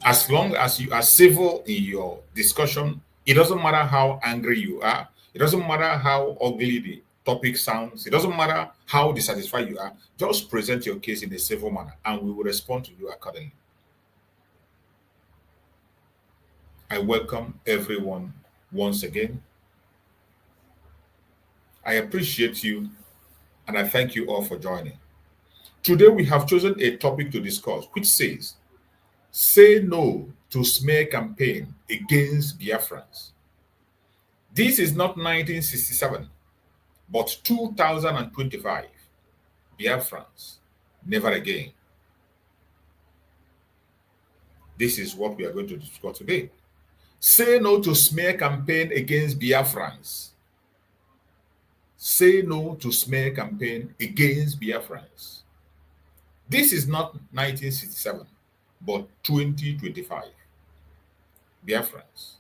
As long as you are civil in your discussion, it doesn't matter how angry you are. It doesn't matter how ugly the topic sounds. It doesn't matter how dissatisfied you are. Just present your case in a civil manner and we will respond to you accordingly. I welcome everyone once again. I appreciate you and I thank you all for joining. Today we have chosen a topic to discuss which says, say no to smear campaign against Biafrans. This is not 1967, but 2025. Biafrans, never again. This is what we are going to discuss today. Say no to smear campaign against Biafrans. Say no to smear campaign against Biafrans. This is not 1967, but 2025. Biafrans,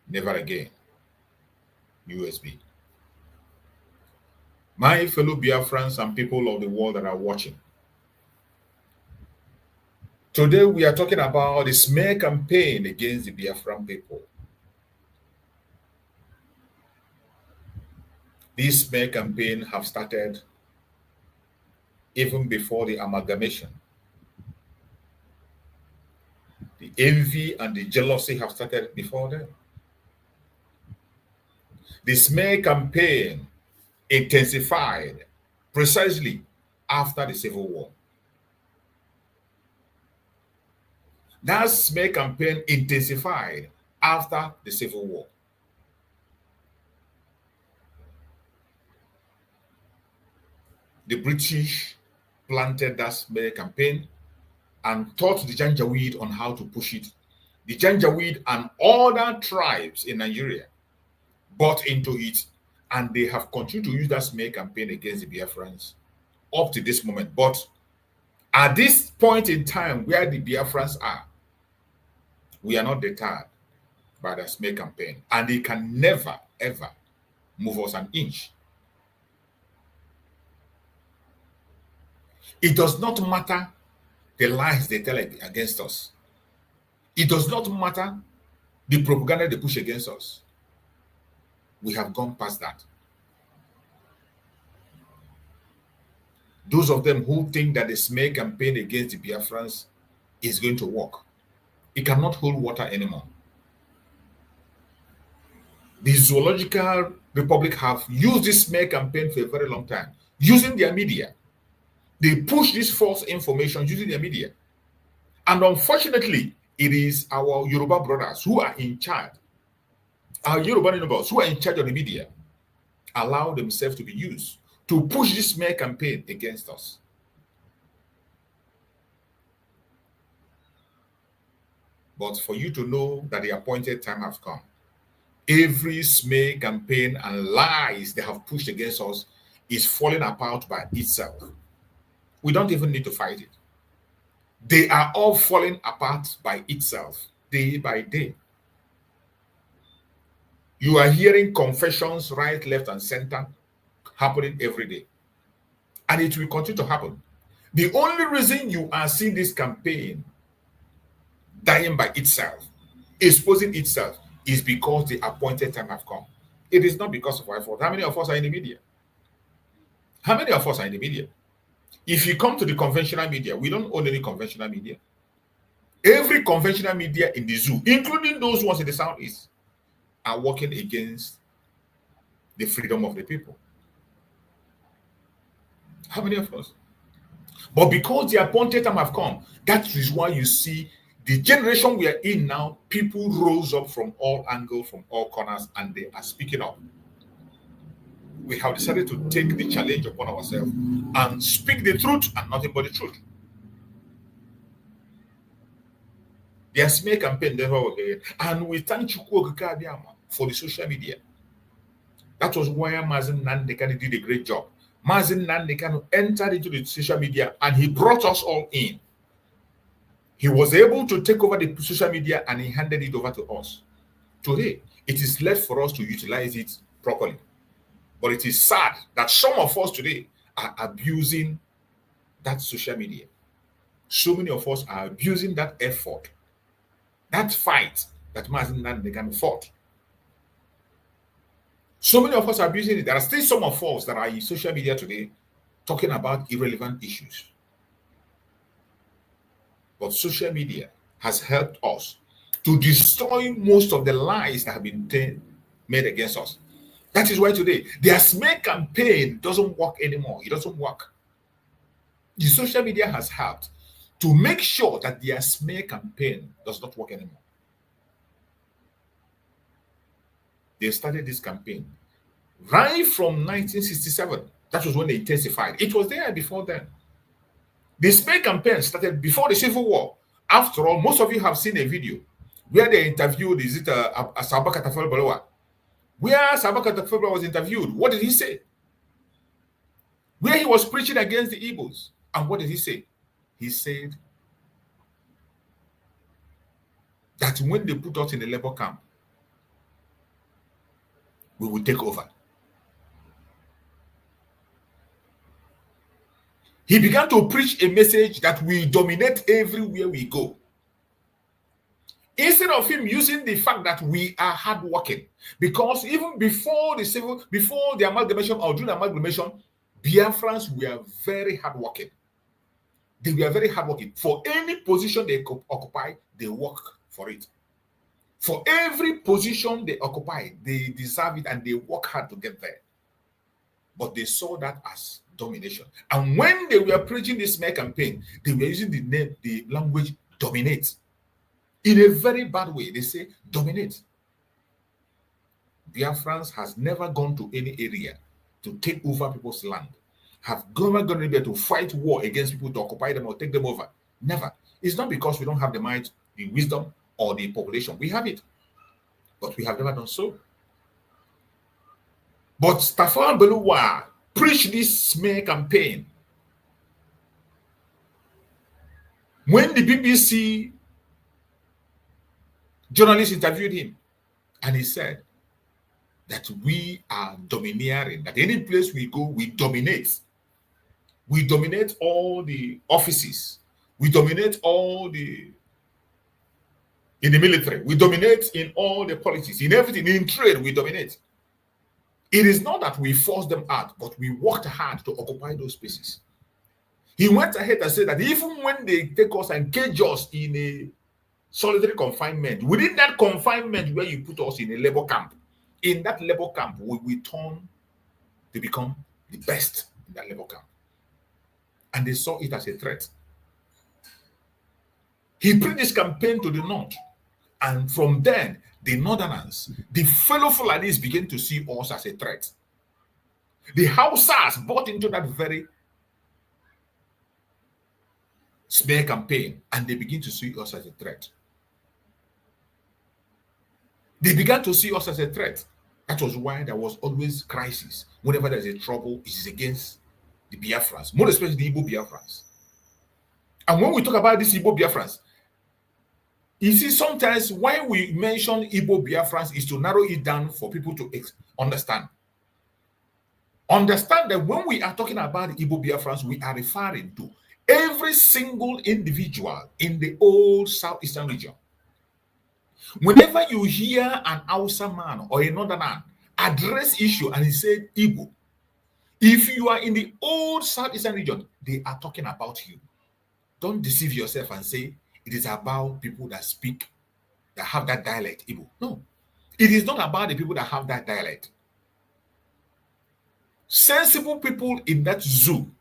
never again. USB. My fellow Biafrans and people of the world that are watching, today we are talking about the smear campaign against the Biafran people. This smear campaign have started even before the amalgamation. The envy and the jealousy have started before then. The smear campaign intensified precisely after the Civil War. That smear campaign intensified after the Civil War. The British planted that smear campaign and taught the Janjaweed on how to push it. The Janjaweed and other tribes in Nigeria bought into it, and they have continued to use that smear campaign against the Biafrans up to this moment. But at this point in time where the Biafrans are, we are not deterred by the smear campaign, and they can never, ever move us an inch. It does not matter the lies they tell against us. It does not matter the propaganda they push against us. We have gone past that. Those of them who think that the smear campaign against the Biafrans is going to work, it cannot hold water anymore. The Zoological Republic have used this smear campaign for a very long time, using their media. They push this false information using their media. And unfortunately, it is our Yoruba brothers who are in charge, our Yoruba neighbors who are in charge of the media, allow themselves to be used to push this smear campaign against us. But for you to know that the appointed time has come, every smear campaign and lies they have pushed against us is falling apart by itself. We don't even need to fight it. They are all falling apart by itself, day by day. You are hearing confessions right, left, and center happening every day. And it will continue to happen. The only reason you are seeing this campaign dying by itself, exposing itself, is because the appointed time has come. It is not because of our fault. How many of us are in the media? How many of us are in the media? If you come to the conventional media, we don't own any conventional media. Every conventional media in the zoo, including those ones in the southeast, are working against the freedom of the people. How many of us? But because the appointed time have come, that is why you see the generation we are in now, people rose up from all angles, from all corners, and they are speaking up. We have decided to take the challenge upon ourselves and speak the truth and nothing but the truth. The smear campaign never worked again. And we thank Chukwu Abiyama for the social media. That was why Mazen Nandekano did a great job. Mazen Nandekano entered into the social media and he brought us all in. He was able to take over the social media and he handed it over to us. Today, it is left for us to utilize it properly. But it is sad that some of us today are abusing that social media. So many of us are abusing that effort, that fight that Mazen Nandekano fought. So many of us are abusing it. There are still some of us that are in social media today talking about irrelevant issues. But social media has helped us to destroy most of the lies that have been made against us. That is why today, the smear campaign doesn't work anymore. It doesn't work. The social media has helped to make sure that the smear campaign does not work anymore. They started this campaign right from 1967. That was when they intensified. It was there before then. The smear campaign started before the Civil War. After all, most of you have seen a video where they interviewed, is it Sabaka Tafel Baloa? Where Sabaka Tafel Baloa was interviewed, what did he say? Where he was preaching against the Igbos. And what did he say? He said that when they put us in the labor camp, we will take over. He began to preach a message that we dominate everywhere we go. Instead of him using the fact that we are hardworking, because even before the amalgamation or during the amalgamation, Biafrans were very hardworking. They were very hardworking. For any position they occupy, they work for it. For every position they occupy, they deserve it and they work hard to get there. But they saw that as domination. And when they were preaching this smear campaign, they were using the language dominate. In a very bad way, they say dominate. Biafrans has never gone to any area to take over people's land. Have never gone anywhere to fight war against people to occupy them or take them over. Never. It's not because we don't have the might, the wisdom, or the population. We have it. But we have never done so. But Tafawa Balewa preached this smear campaign. When the BBC journalist interviewed him, and he said that we are domineering, that any place we go, we dominate. We dominate all the offices. We dominate in the military. We dominate in all the politics, in everything, in trade, we dominate. It is not that we forced them out, but we worked hard to occupy those spaces. He went ahead and said that even when they take us and cage us in a solitary confinement, within that confinement where you put us in a labor camp, in that labor camp, we turn to become the best in that labor camp. And they saw it as a threat. He brought this campaign to the north. And from then, the northerners, the fellow Fulanis began to see us as a threat. The Hausas bought into that very smear campaign and they begin to see us as a threat. They began to see us as a threat. That was why there was always crisis. Whenever there's a trouble, it is against the Biafrans, more especially the Igbo Biafrans. And when we talk about these Igbo Biafrans, you see, sometimes why we mention Igbo Biafrans is to narrow it down for people to understand. Understand that when we are talking about the Igbo Biafrans, we are referring to every single individual in the old southeastern region. Whenever you hear an Hausa man or another man address issue and he said Igbo, if you are in the old southeastern region, they are talking about you. Don't deceive yourself and say it is about people that speak, that have that dialect, Igbo. No, it is not about the people that have that dialect. Sensible people in that zoo,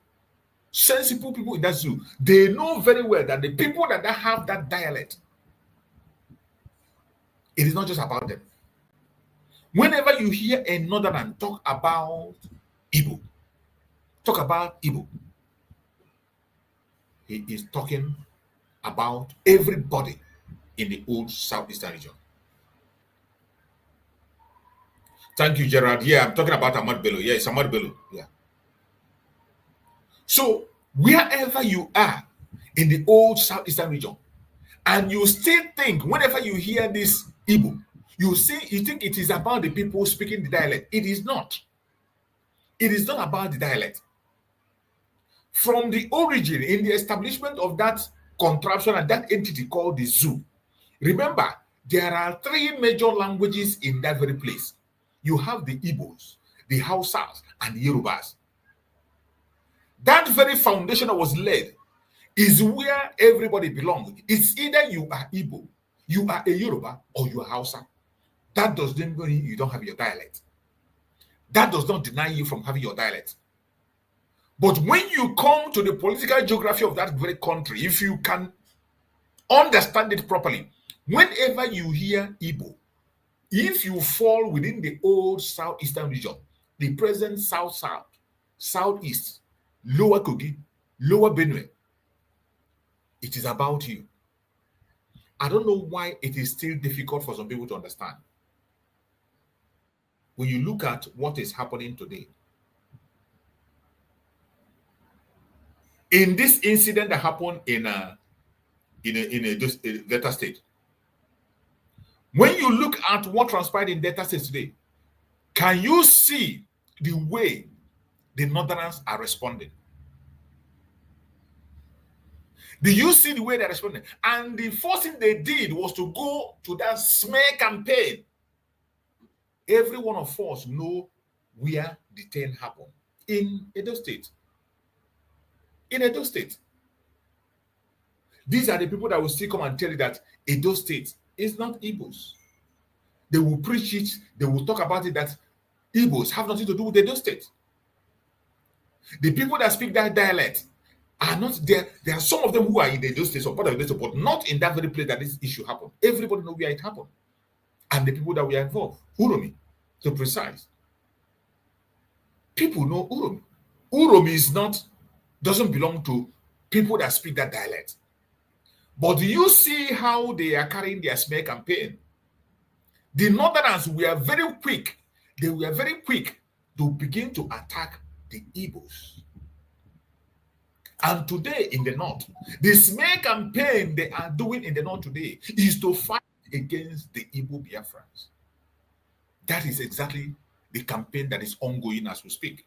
they know very well that the people that have that dialect, it is not just about them. Whenever you hear a northerner talk about Igbo, he is talking about everybody in the old southeastern region. Thank you, Gerard. Yeah, I'm talking about Ahmad Bello. Yeah, it's Ahmad Bello. Yeah. So wherever you are in the old southeastern region, and you still think, whenever you hear this Igbo, you think it is about the people speaking the dialect. It is not. It is not about the dialect. From the origin, in the establishment of that contraption and that entity called the zoo, remember, there are 3 major languages in that very place. You have the Igbos, the Hausas, and the Yorubas. That very foundation that was laid is where everybody belongs. It's either you are Igbo, you are a Yoruba, or you are Hausa. That does not mean you don't have your dialect. That does not deny you from having your dialect. But when you come to the political geography of that very country, if you can understand it properly, whenever you hear Igbo, if you fall within the old southeastern region, the present south-south, southeast, lower Kogi, lower Benue, it is about you. I don't know why it is still difficult for some people to understand. When you look at what is happening today, in this incident that happened in a Delta State, when you look at what transpired in Delta State today, can you see the way the Northerners are responding? Do you see the way they're responding? And the first thing they did was to go to that smear campaign. Every one of us know where the thing happened. In Edo State. In Edo State. These are the people that will still come and tell you that Edo State is not Igbos. They will preach it. They will talk about it that Igbos have nothing to do with Edo State. The people that speak that dialect are not there. There are some of them who are in Edo State or part of Edo State, but not in that very place that this issue happened. Everybody knows where it happened. And the people that were involved, Uromi, to be precise. People know Uromi. Uromi doesn't belong to people that speak that dialect. But do you see how they are carrying their smear campaign? The Northerners were very quick. They were very quick to begin to attack the Igbos. And today in the North, the smear campaign they are doing in the North today is to fight against the Igbo Biafrans. That is exactly the campaign that is ongoing as we speak.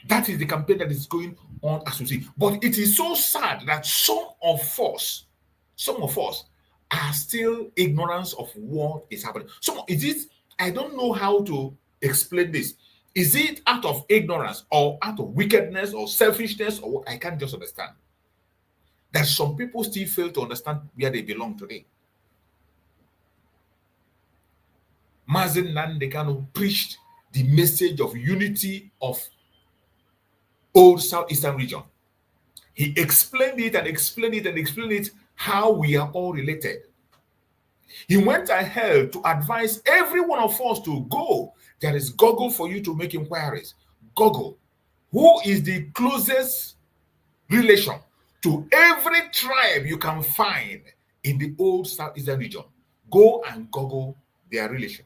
That is the campaign that is going on as we speak. But it is so sad that some of us are still ignorant of what is happening. I don't know how to explain this. Is it out of ignorance or out of wickedness or selfishness or what? I can't just understand. That some people still fail to understand where they belong today. Mazen Nandekano preached the message of unity of old southeastern region. He explained it and explained it and explained it how we are all related. He went ahead to advise every one of us to go. There is Google for you to make inquiries. Google, who is the closest relation to every tribe you can find in the old Southeastern region, go and Google their relation.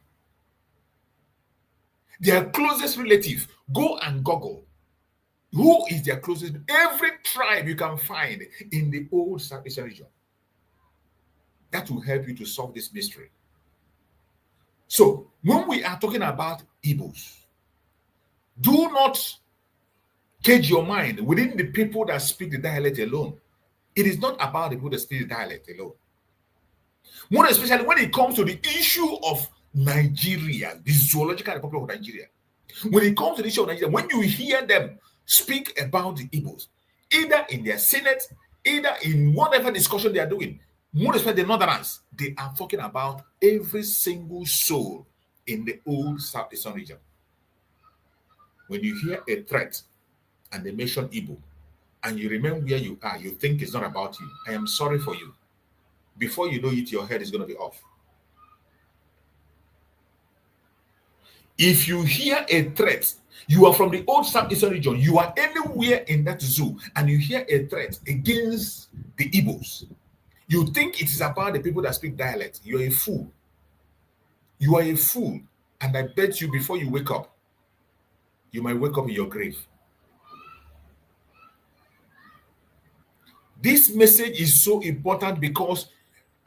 Their closest relative, go and Google who is their closest. Every tribe you can find in the old Southeastern region. That will help you to solve this mystery. So when we are talking about Igbos, do not cage your mind within the people that speak the dialect alone. It is not about the people that speak the dialect alone. More especially when it comes to the issue of Nigeria, the zoological republic of Nigeria. When it comes to the issue of Nigeria, when you hear them speak about the Igbos, either in their Senate, either in whatever discussion they are doing, more especially the Northerners, they are talking about every single soul in the old Southeastern region. When you hear a threat and they mention Igbo, and you remember where you are, you think it's not about you. I am sorry for you. Before you know it, your head is going to be off. If you hear a threat, you are from the old Southeastern region, you are anywhere in that zoo, and you hear a threat against the Igbos, you think it is about the people that speak dialect. You are a fool. You are a fool. And I bet you before you wake up, you might wake up in your grave. This message is so important because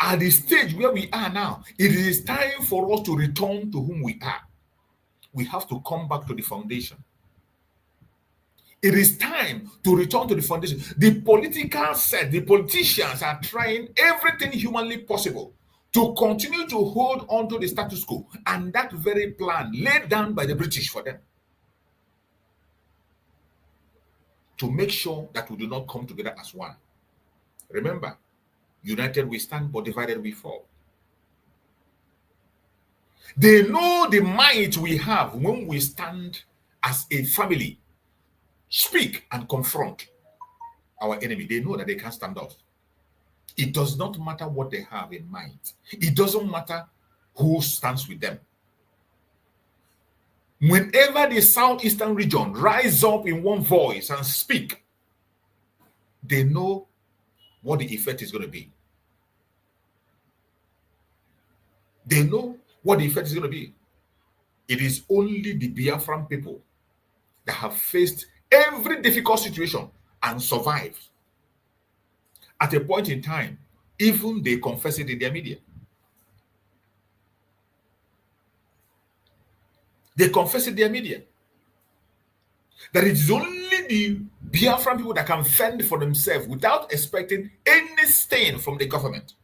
at the stage where we are now, it is time for us to return to whom we are. We have to come back to the foundation. It is time to return to the foundation. The political set, the politicians are trying everything humanly possible to continue to hold on to the status quo and that very plan laid down by the British for them, to make sure that we do not come together as one. Remember, united we stand, but divided we fall. They know the might we have when we stand as a family, speak and confront our enemy. They know that they can't stand us. It does not matter what they have in mind. It doesn't matter who stands with them. Whenever the Southeastern region rise up in one voice and speak, they know what the effect is going to be. They know what the effect is going to be. It is only the Biafran people that have faced every difficult situation and survived. At a point in time, even they confess it in their media. They confess it in their media. That it is only the Biafran people that can fend for themselves without expecting any stain from the government.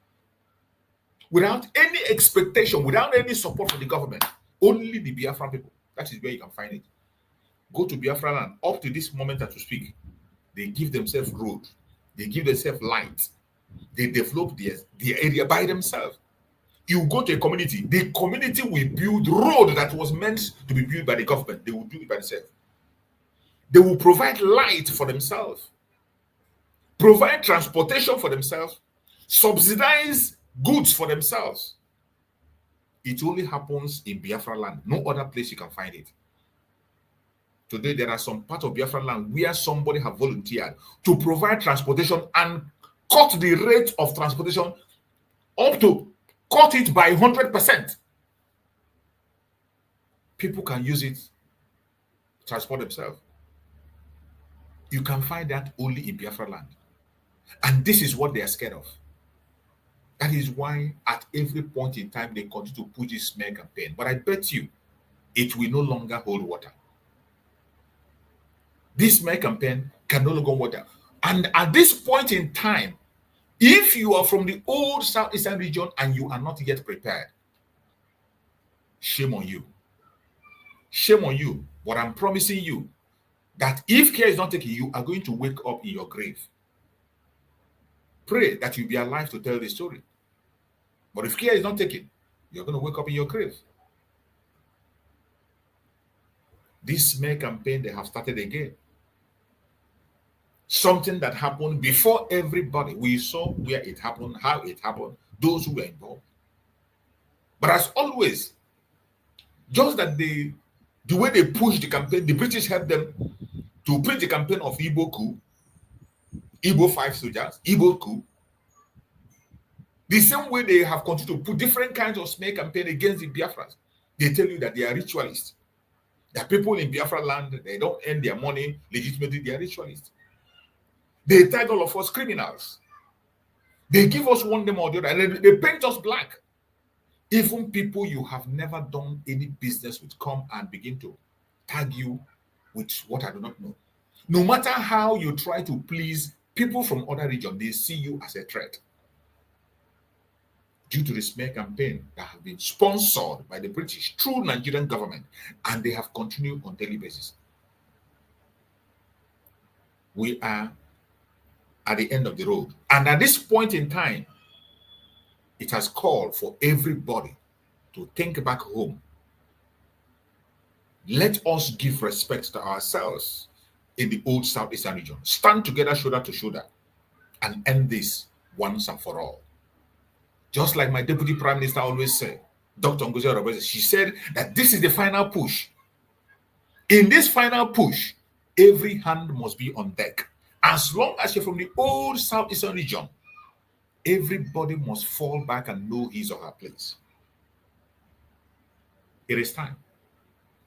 Without any expectation, without any support from the government. Only the Biafran people. That is where you can find it. Go to Biafra land. Up to this moment that you speak, they give themselves road. They give themselves light. They develop the area by themselves. You go to a community, the community will build road that was meant to be built by the government. They will do it by themselves. They will provide light for themselves, provide transportation for themselves, subsidize goods for themselves. It only happens in Biafra land. No other place you can find it. Today, there are some parts of Biafra land where somebody have volunteered to provide transportation and cut the rate of transportation up to cut it by 100%. People can use it to transport themselves. You can find that only in Biafra land. And this is what they are scared of. That is why at every point in time, they continue to push this smear campaign. But I bet you, it will no longer hold water. This smear campaign can no longer hold water. And at this point in time, if you are from the old Southeastern region and you are not yet prepared, shame on you. Shame on you. But I'm promising you that if care is not taken, you are going to wake up in your grave. Pray that you'll be alive to tell the story. But if care is not taken, you're going to wake up in your grave. This smear campaign, they have started again. Something that happened before everybody. We saw where it happened, how it happened, those who were involved. But as always, just that the way they pushed the campaign, the British helped them to push the campaign of Igbo coup, Igbo 5 soldiers, Igbo coup. The same way they have continued to put different kinds of smear campaign against the Biafrans. They tell you that they are ritualists. That people in Biafra land, they don't earn their money legitimately, they are ritualists. They tag all of us criminals. They give us one name or the other, and they paint us black. Even people you have never done any business with come and begin to tag you with what I do not know. No matter how you try to please people from other regions, they see you as a threat. Due to the smear campaign that have been sponsored by the British through Nigerian government, and they have continued on daily basis. We are at the end of the road. And at this point in time, it has called for everybody to think back home. Let us give respect to ourselves in the old Southeastern region. Stand together shoulder to shoulder and end this once and for all. Just like my Deputy Prime Minister always said, Dr. NgoziOrabueze, she said that this is the final push. In this final push, every hand must be on deck. As long as you're from the old Southeastern region, everybody must fall back and know his or her place. It is time.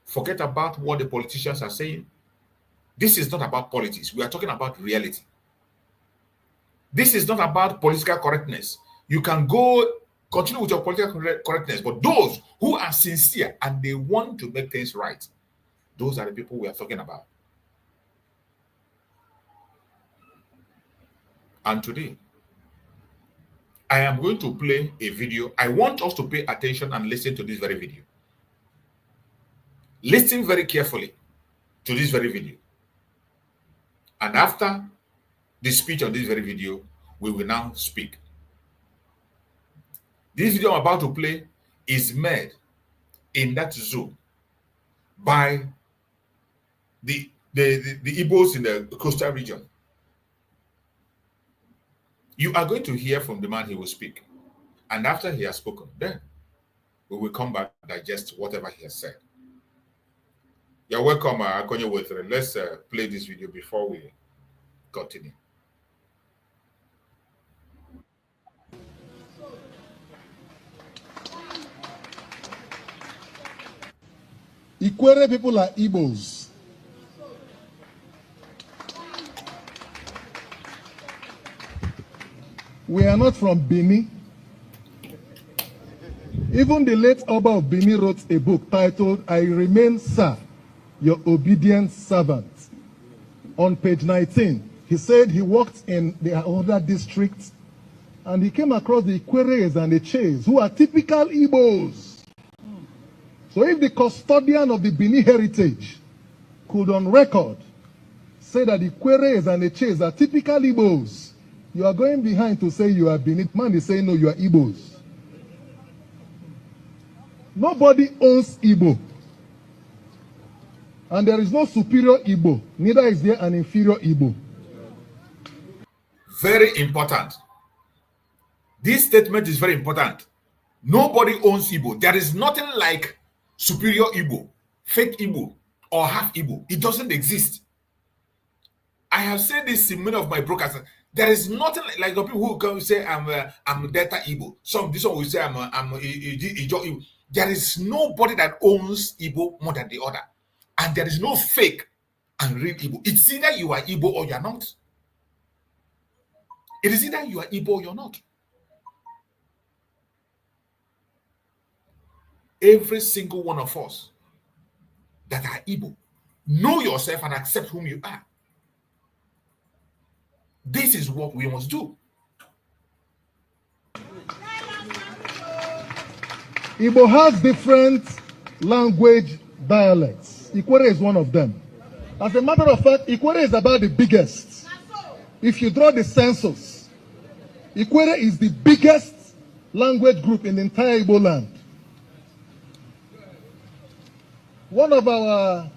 Forget about what the politicians are saying. This is not about politics. We are talking about reality. This is not about political correctness. You can go continue with your political correctness, but those who are sincere and they want to make things right, those are the people we are talking about. And today, I am going to play a video. I want us to pay attention and listen to this very video. Listen very carefully to this very video. And after the speech on this very video, we will now speak. This video I'm about to play is made in that zoo by the Igbos in the coastal region. You are going to hear from the man he will speak. And after he has spoken, then we will come back and digest whatever he has said. You're welcome, Akonye Wetere. Let's play this video before we continue.
Ikwere people are Igbos. We are not from Benin. Even the late Oba of Benin wrote a book titled, I Remain, Sir, Your Obedient Servant. On page 19, he said he worked in the other districts and he came across the Ikweres and the Ches, who are typical Igbos. So if the custodian of the Benin heritage could on record say that the Ikweres and the Ches are typical Igbos, you are going behind to say you are Benin. Man is saying no, you are Igbos. Nobody owns Igbo. And there is no superior Igbo. Neither is there an inferior Igbo.
Very important. This statement is very important. Nobody owns Igbo. There is nothing like superior Igbo, fake Igbo, or half Igbo. It doesn't exist. I have said this in many of my broadcasts. There is nothing like the people who come say I'm Delta Igbo. This one will say I'm Ijo Igbo. There is nobody that owns Igbo more than the other. And there is no fake and real Igbo. It's either you are Igbo or you are not. It is either you are Igbo or you're not. Every single one of us that are Igbo, know yourself and accept whom you are. This is what we must do.
Igbo has different language dialects. Ikwere is one of them. As a matter of fact, Ikwere is about the biggest. If you draw the census, Ikwere is the biggest language group in the entire Igbo land. One of our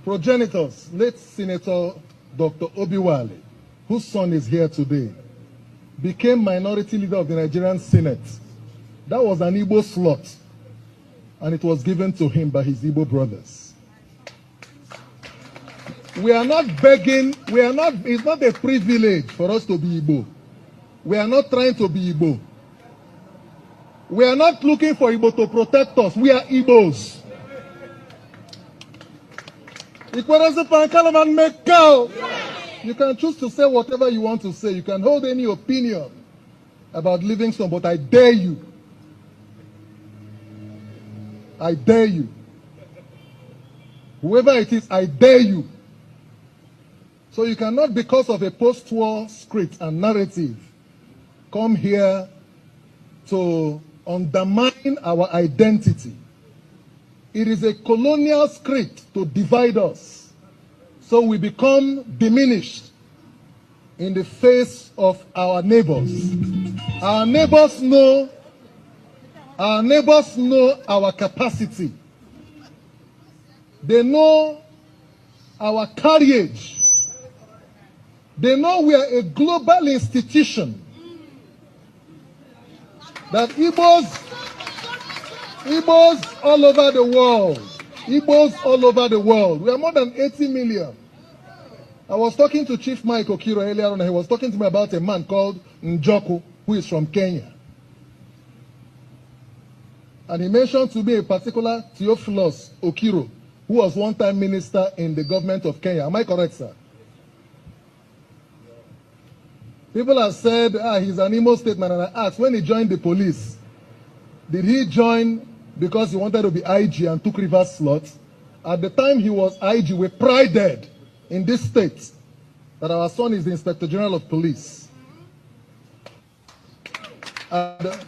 progenitors, late Senator Dr. Obiwale, whose son is here today, became minority leader of the Nigerian Senate. That was an Igbo slot, and it was given to him by his Igbo brothers. We are not begging, it's not a privilege for us to be Igbo. We are not trying to be Igbo. We are not looking for Igbo to protect us. We are Igbos. You can choose to say whatever you want to say. You can hold any opinion about Livingstone, but I dare you. I dare you. Whoever it is, I dare you. So you cannot, because of a post-war script and narrative, come here to undermine our identity. It is a colonial script to divide us, so we become diminished in the face of our neighbors. Our neighbors know our capacity. They know our courage. They know we are a global institution. That Igbos all over the world, Igbos all over the world. We are more than 80 million. I was talking to Chief Mike Okiro earlier on, and he was talking to me about a man called Njoku, who is from Kenya. And he mentioned to me a particular Theophilus Okiro, who was one-time minister in the government of Kenya. Am I correct, sir? People have said, he's an Imo State man, and I asked, when he joined the police, did he join because he wanted to be IG and took reverse slots? At the time he was IG, we prided in this state that our son is the Inspector General of Police. And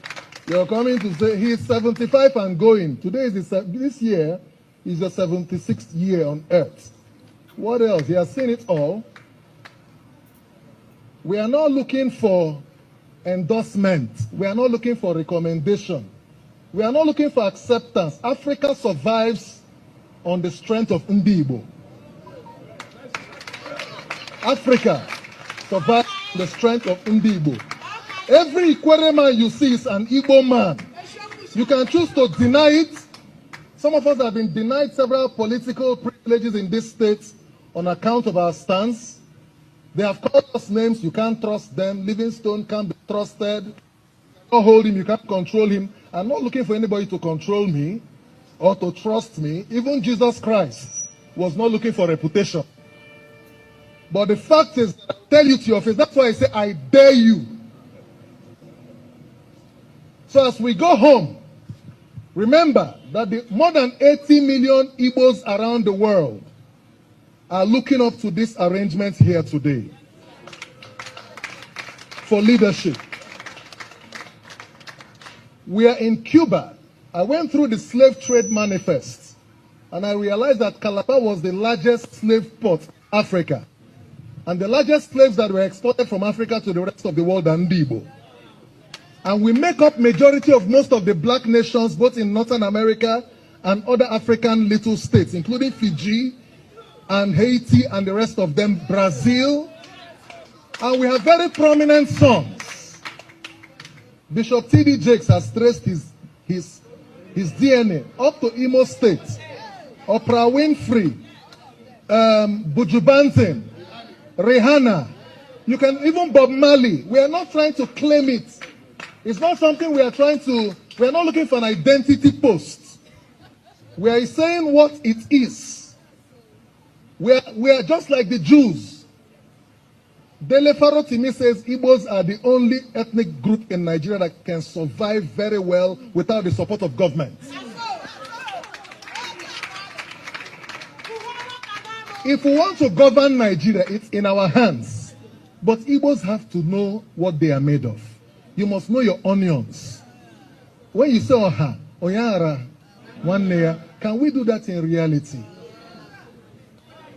you're coming to say he's 75 and going. Today is this year is the 76th year on earth. What else? He has seen it all. We are not looking for endorsement. We are not looking for recommendation. We are not looking for acceptance. Africa survives on the strength of Ndibo. Africa survives on the strength of Ndibo. Every Ikwere man you see is an Igbo man. You can choose to deny it. Some of us have been denied several political privileges in this state on account of our stance. They have called us names. You can't trust them. Livingstone can't be trusted. You can't hold him. You can't control him. I'm not looking for anybody to control me or to trust me. Even Jesus Christ was not looking for reputation. But the fact is, I tell you to your face, that's why I say, I dare you. So as we go home, remember that the more than 80 million Igbos around the world are looking up to this arrangement here today for leadership. We are in Cuba. I went through the slave trade manifest, and I realized that Calabar was the largest slave port in Africa. And the largest slaves that were exported from Africa to the rest of the world are Ndibo. And we make up majority of most of the black nations, both in Northern America and other African little states, including Fiji and Haiti and the rest of them, Brazil. And we have very prominent sons. Bishop T.D. Jakes has traced his DNA up to Imo State. Oprah Winfrey, Buju Banton, Rihanna, you can even Bob Marley. We are not trying to claim it. It's not something we are not looking for an identity post. We are saying what it is. We are just like the Jews. Dele Farotimi says Igbos are the only ethnic group in Nigeria that can survive very well without the support of government. If we want to govern Nigeria, it's in our hands. But Igbos have to know what they are made of. You must know your onions. When you say Oha, Oyara, one layer, can we do that in reality?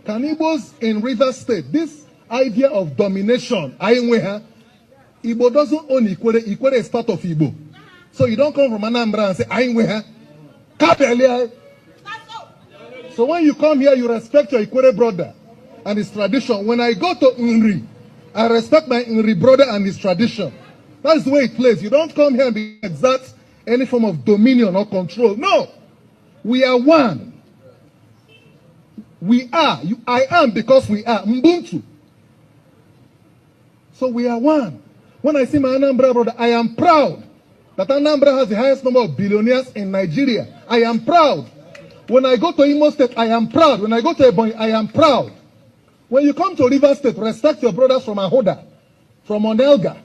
Can Igbos in River State, this idea of domination, Igbo doesn't own Ikwere. Ikwere is part of Igbo. So you don't come from Anambra and say, Ainweha, Kabelia. So when you come here, you respect your Ikwere brother and his tradition. When I go to Nri, I respect my Nri brother and his tradition. That's the way it plays. You don't come here and exert any form of dominion or control. No. We are one. We are. I am because we are. Mbuntu. So we are one. When I see my Anambra brother, I am proud that Anambra has the highest number of billionaires in Nigeria. I am proud. When I go to Imo State, I am proud. When I go to Ebonyi, I am proud. When you come to River State, respect your brothers from Ahoda, from Onelga,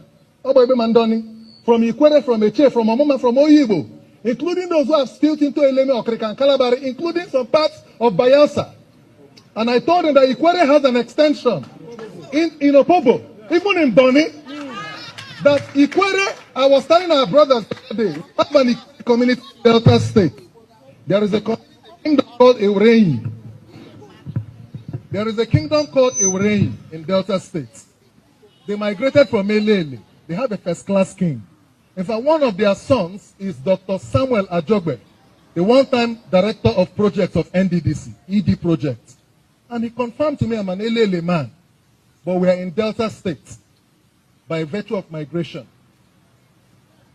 Oboebe Mandoni, from Ikwere, from Eche, from Omoma, from Oyibo, including those who have spilled into Eleme, Okrika, and Kalabari, including some parts of Bayelsa. And I told them that Ikwere has an extension in Opobo, even in Boni, that Ikwere, I was telling our brothers today, Urban Community Delta State, there is a kingdom called Eurei. There is a kingdom called Eurei in Delta State. They migrated from Elele. They have a first-class king. In fact, one of their sons is Dr. Samuel Ajogbe, the one-time director of projects of NDDC, ED project. And he confirmed to me I'm an Elele man, but we are in Delta State by virtue of migration.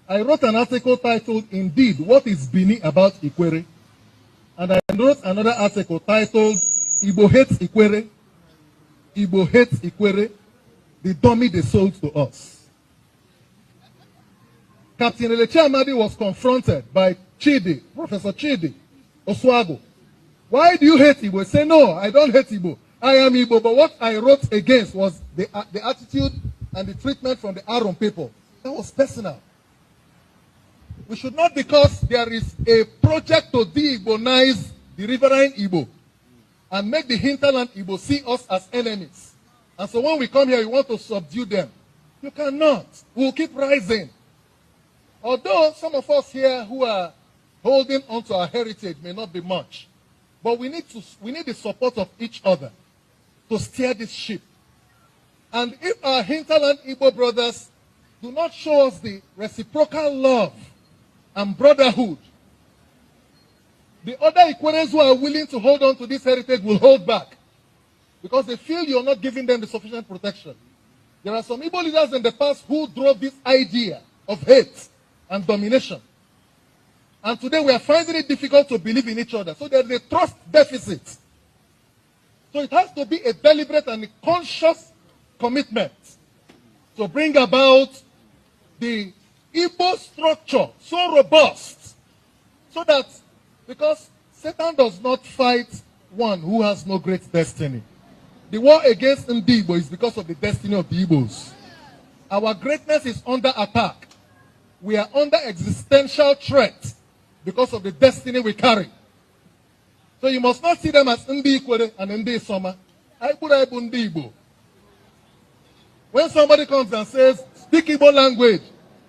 I wrote an article titled, Indeed, What is Bini About Ikwere? And I wrote another article titled, Igbo Hates Ikwere. Igbo Hates Ikwere, the dummy they sold to us. Captain Elechi Amadi was confronted by Chidi, Professor Chidi Oswago. Why do you hate Igbo? Say, no, I don't hate Igbo. I am Igbo, but what I wrote against was the attitude and the treatment from the Aron people. That was personal. We should not, because there is a project to de-Igbonize the riverine Igbo and make the hinterland Igbo see us as enemies. And so when we come here, we want to subdue them. You cannot. We'll keep rising. Although some of us here who are holding on to our heritage may not be much, but we need the support of each other to steer this ship. And if our hinterland Igbo brothers do not show us the reciprocal love and brotherhood, the other Ikweres who are willing to hold on to this heritage will hold back because they feel you're not giving them the sufficient protection. There are some Igbo leaders in the past who drove this idea of hate and domination. And today we are finding it difficult to believe in each other. So there's a trust deficit. So it has to be a deliberate and a conscious commitment to bring about the Igbo structure so robust, so that, because Satan does not fight one who has no great destiny. The war against Ndi Igbo is because of the destiny of the Igbos. Our greatness is under attack. We are under existential threat because of the destiny we carry. So you must not see them as Ndi Ikwere and Ndi Soma. Ndi Igbo. When somebody comes and says, speak Igbo language,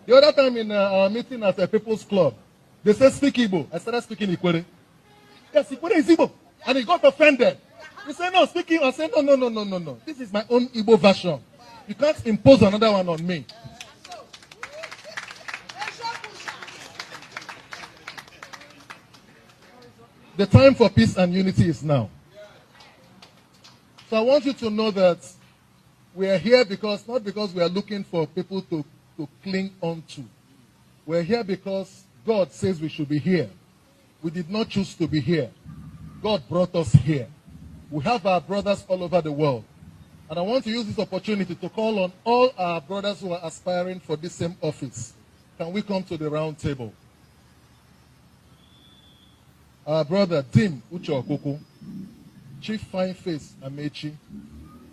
the other time in our meeting at a People's Club, they said, speak Igbo. I started speaking Ikwere. Yes, Ikwere is Igbo. And he got offended. He said, no, speak Igbo. I said, no. This is my own Igbo version. You can't impose another one on me. The time for peace and unity is now. So I want you to know that we are here not because we are looking for people to cling on to. We're here because God says we should be here. We did not choose to be here. God brought us here. We have our brothers all over the world. And I want to use this opportunity to call on all our brothers who are aspiring for this same office. Can we come to the round table? Our brother Tim Uche Okoko, Chief Fine Face Amechi,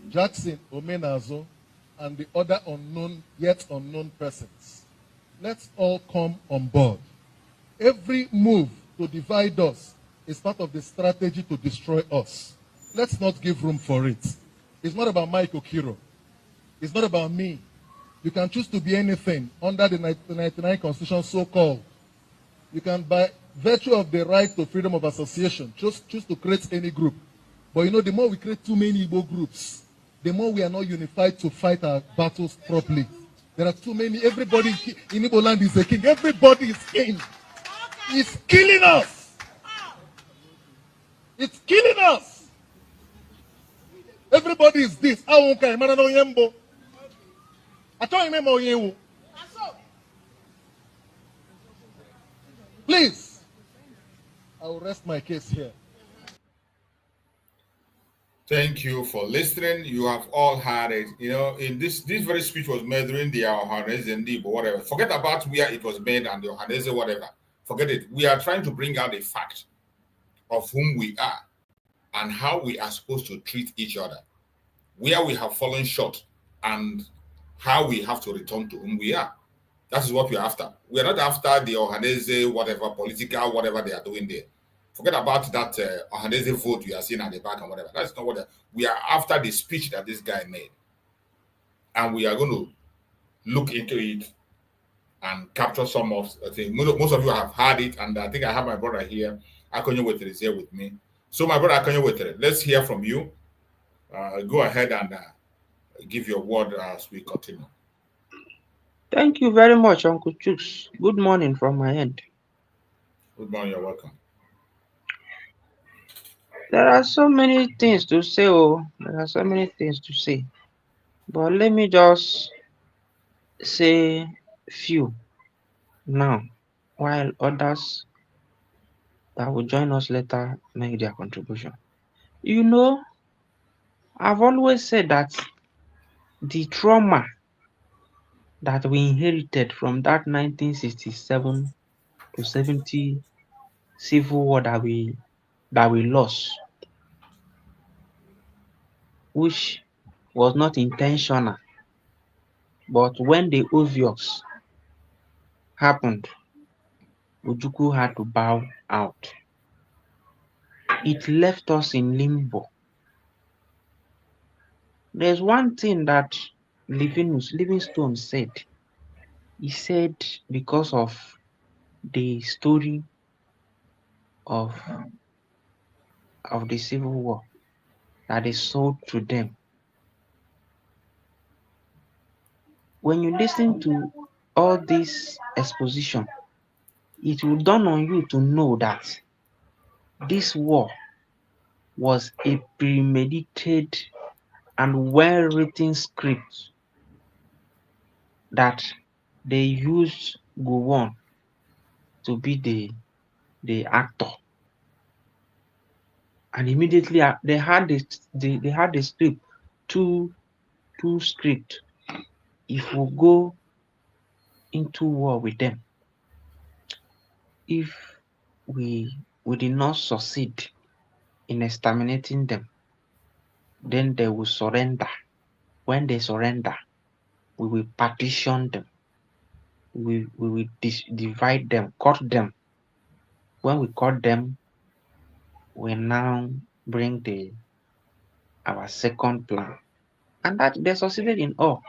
Jackson Omenazo, and the other unknown, yet unknown persons. Let's all come on board. Every move to divide us is part of the strategy to destroy us. Let's not give room for it. It's not about Mike Okiro. It's not about me. You can choose to be anything under the 1999 Constitution, so-called. You can, by virtue of the right to freedom of association, choose to create any group. But you know, the more we create too many Igbo groups, the more we are not unified to fight our battles properly. There are too many. Everybody in Igbo land is a king. Everybody is king. It's killing us. It's killing us. Everybody is this. Please, I will rest my case here.
Thank you for listening. You have all had it. You know, in this very speech was made during the Ohanese and whatever. Forget about where it was made and the Ohanese whatever. Forget it. We are trying to bring out the fact of whom we are and how we are supposed to treat each other, where we have fallen short, and how we have to return to whom we are. That is what we are after. We are not after the Ohanese, whatever, political, whatever they are doing there. Forget about that Ohanese vote you are seeing at the back and whatever. That's not what we are after. The speech that this guy made. And we are going to look into it and capture some of the things. Most of you have heard it, and I think I have my brother here. Akonyo Wetere is here with me. So my brother Akonyo Wetere, let's hear from you. Go ahead and give your word as we continue.
Thank you very much, Uncle Chooks. Good morning from my end.
Good morning, you're welcome.
There are so many things to say, there are so many things to say. But let me just say few now, while others that will join us later make their contribution. You know, I've always said that the trauma that we inherited from that 1967 to 70 civil war that we lost, which was not intentional, but when the obvious happened, Ojukwu had to bow out. It left us in limbo. There's one thing that Livingstone said. He said because of the story of the Civil War that is sold to them. When you listen to all this exposition, it will dawn on you to know that this war was a premeditated and well-written script that they used Gowon to be the actor, and immediately they had the script, two script. If we go into war with them, if we did not succeed in exterminating them, then they will surrender. When they surrender, we will partition them. We will divide them, cut them. When we cut them, we now bring our second plan, and that they succeeded in all.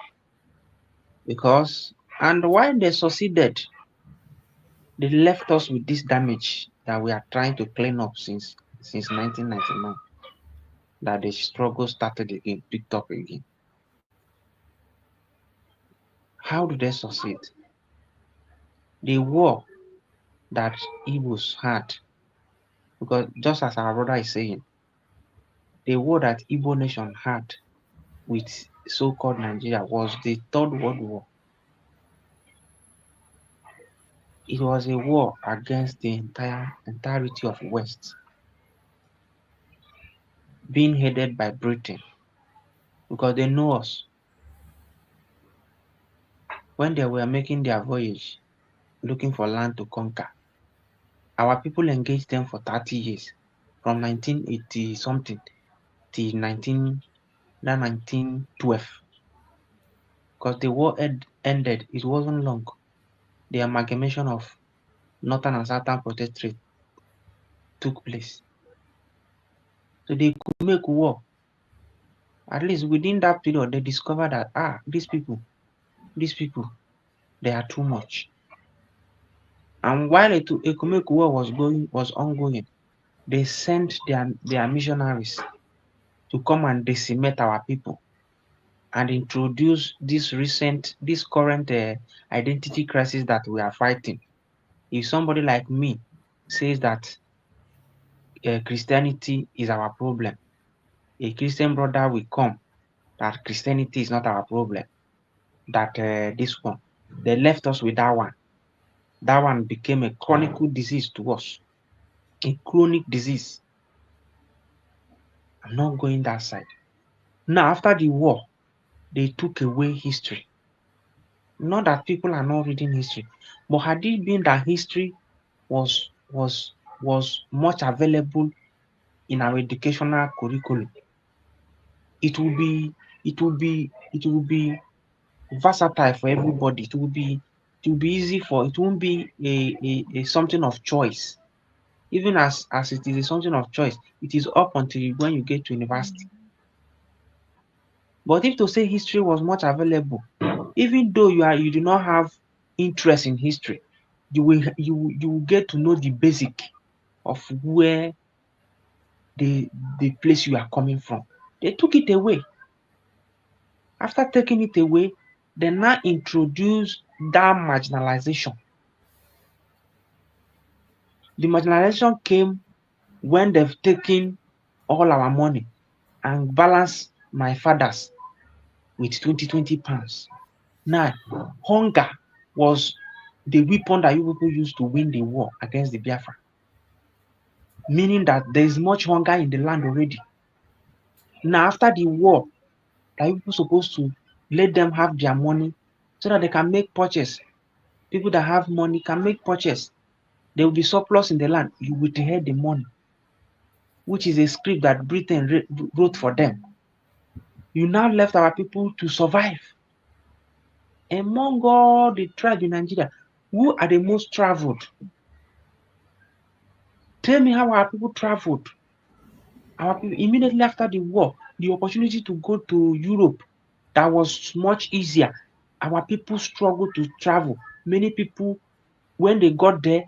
And while they succeeded, they left us with this damage that we are trying to clean up since 1999. That the struggle started again, picked up again. How do they succeed? The war that Igbos had, because just as our brother is saying, the war that Igbo nation had with so-called Nigeria was the Third World War. It was a war against the entirety of West, being headed by Britain, because they know us. When they were making their voyage, looking for land to conquer, our people engaged them for 30 years, from 1980 something till 1912. Because the war ended, it wasn't long. The amalgamation of Northern and Southern Protectorate took place. So they could make war. At least within that period, they discovered that these people, they are too much. And while a Kumeku war was ongoing, they sent their missionaries to come and decimate our people and introduce this current identity crisis that we are fighting. If somebody like me says that Christianity is our problem, a Christian brother will come that Christianity is not our problem, that this one, they left us with that one. That one became a chronic disease to us, a chronic disease. I'm not going that side. Now, after the war, they took away history. Not that people are not reading history, but had it been that history was much available in our educational curriculum, it will be versatile for everybody. It will be easy for, it won't be a something of choice. Even as it is a something of choice, it is up until when you get to university. But if to say history was much available, even though you do not have interest in history, you will get to know the basic of where the place you are coming from. They took it away. After taking it away, they now introduce that marginalization. The marginalization came when they've taken all our money and balanced my fathers with 20 pounds. Now, hunger was the weapon that you people used to win the war against the Biafra. Meaning that there is much hunger in the land already. Now, after the war, that people supposed to let them have their money so that they can make purchase. People that have money can make purchase. There will be surplus in the land. You will inherit the money, which is a script that Britain wrote for them. You now left our people to survive. Among all the tribes in Nigeria, who are the most traveled? Tell me how our people traveled. Our people, immediately after the war, the opportunity to go to Europe, that was much easier. Our people struggled to travel. Many people, when they got there,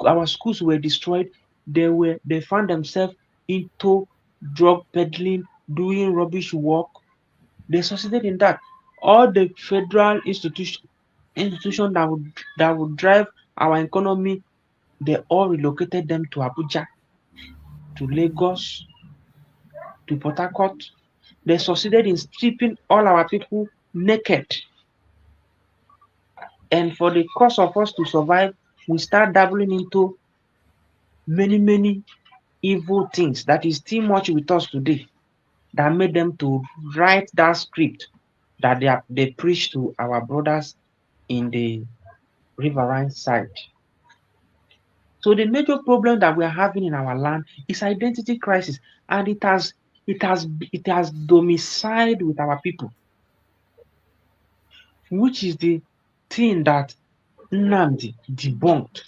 our schools were destroyed. They found themselves into drug peddling, doing rubbish work. They succeeded in that. All the federal institution that would drive our economy, they all relocated them to Abuja, to Lagos, to Port Harcourt. They succeeded in stripping all our people naked. And for the cost of us to survive, we start dabbling into many evil things that is still much with us today, that made them to write that script that they preach to our brothers in the riverine side. So the major problem that we are having in our land is identity crisis, and it has domiciled with our people, which is the thing that Nnamdi debunked,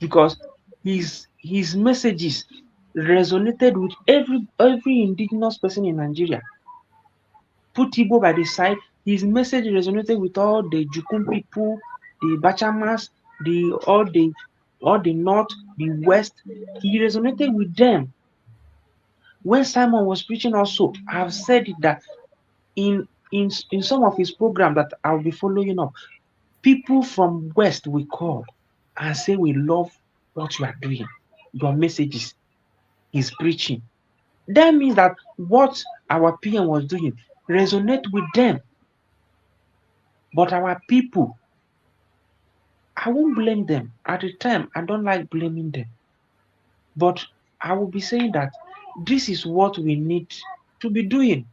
because his messages resonated with every indigenous person in Nigeria. Put Igbo by the side, his message resonated with all the Jukun people, the Bachamas, all the North, the West. He resonated with them. When Simon was preaching also, I have said it that in some of his programs that I'll be following up, people from West will call and say, we love what you are doing, your messages, his preaching. That means that what our PM was doing resonate with them. But our people, I won't blame them. At the time, I don't like blaming them. But I will be saying that this is what we need to be doing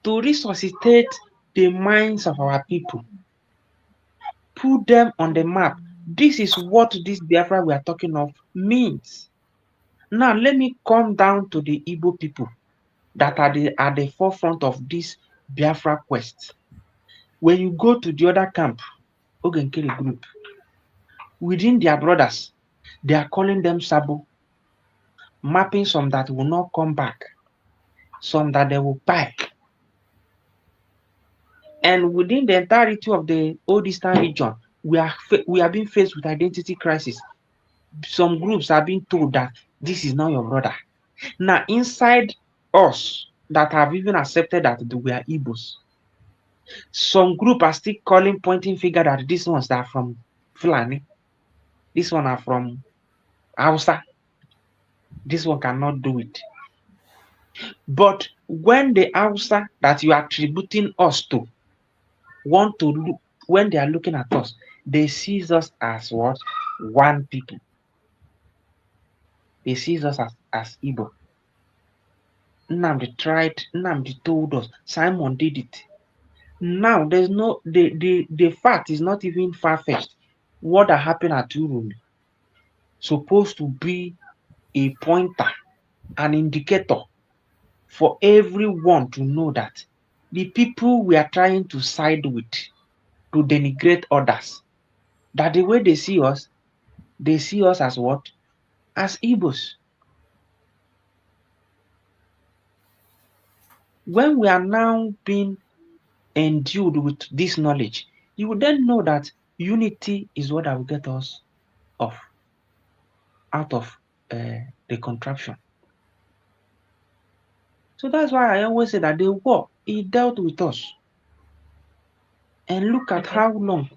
to resuscitate the minds of our people, put them on the map. This is what this Biafra we are talking of means. Now, let me come down to the Igbo people that are at the forefront of this Biafra quest. When you go to the other camp, Ogenkele group, within their brothers, they are calling them Sabo, mapping some that will not come back, some that they will pack. And within the entirety of the Old Eastern region, we are being faced with identity crisis. Some groups are being told that this is not your brother. Now, inside us that have even accepted that we are Igbos, some group are still pointing finger that these ones that are from Fulani, this one are from Hausa, this one cannot do it. But when the Hausa that you are attributing us to want to look, when they are looking at us, they see us as what? One people. They see us as Igbo. Nnamdi told us, Simon did it. Now there's no the fact is not even far-fetched. What that happened at Urumi supposed to be a pointer, an indicator for everyone to know that the people we are trying to side with, to denigrate others, that the way they see us as what? As Igbos. When we are now being endued with this knowledge, you will then know that unity is what will get us out of the contraption. So that's why I always say that the war, it dealt with us. And look at how long,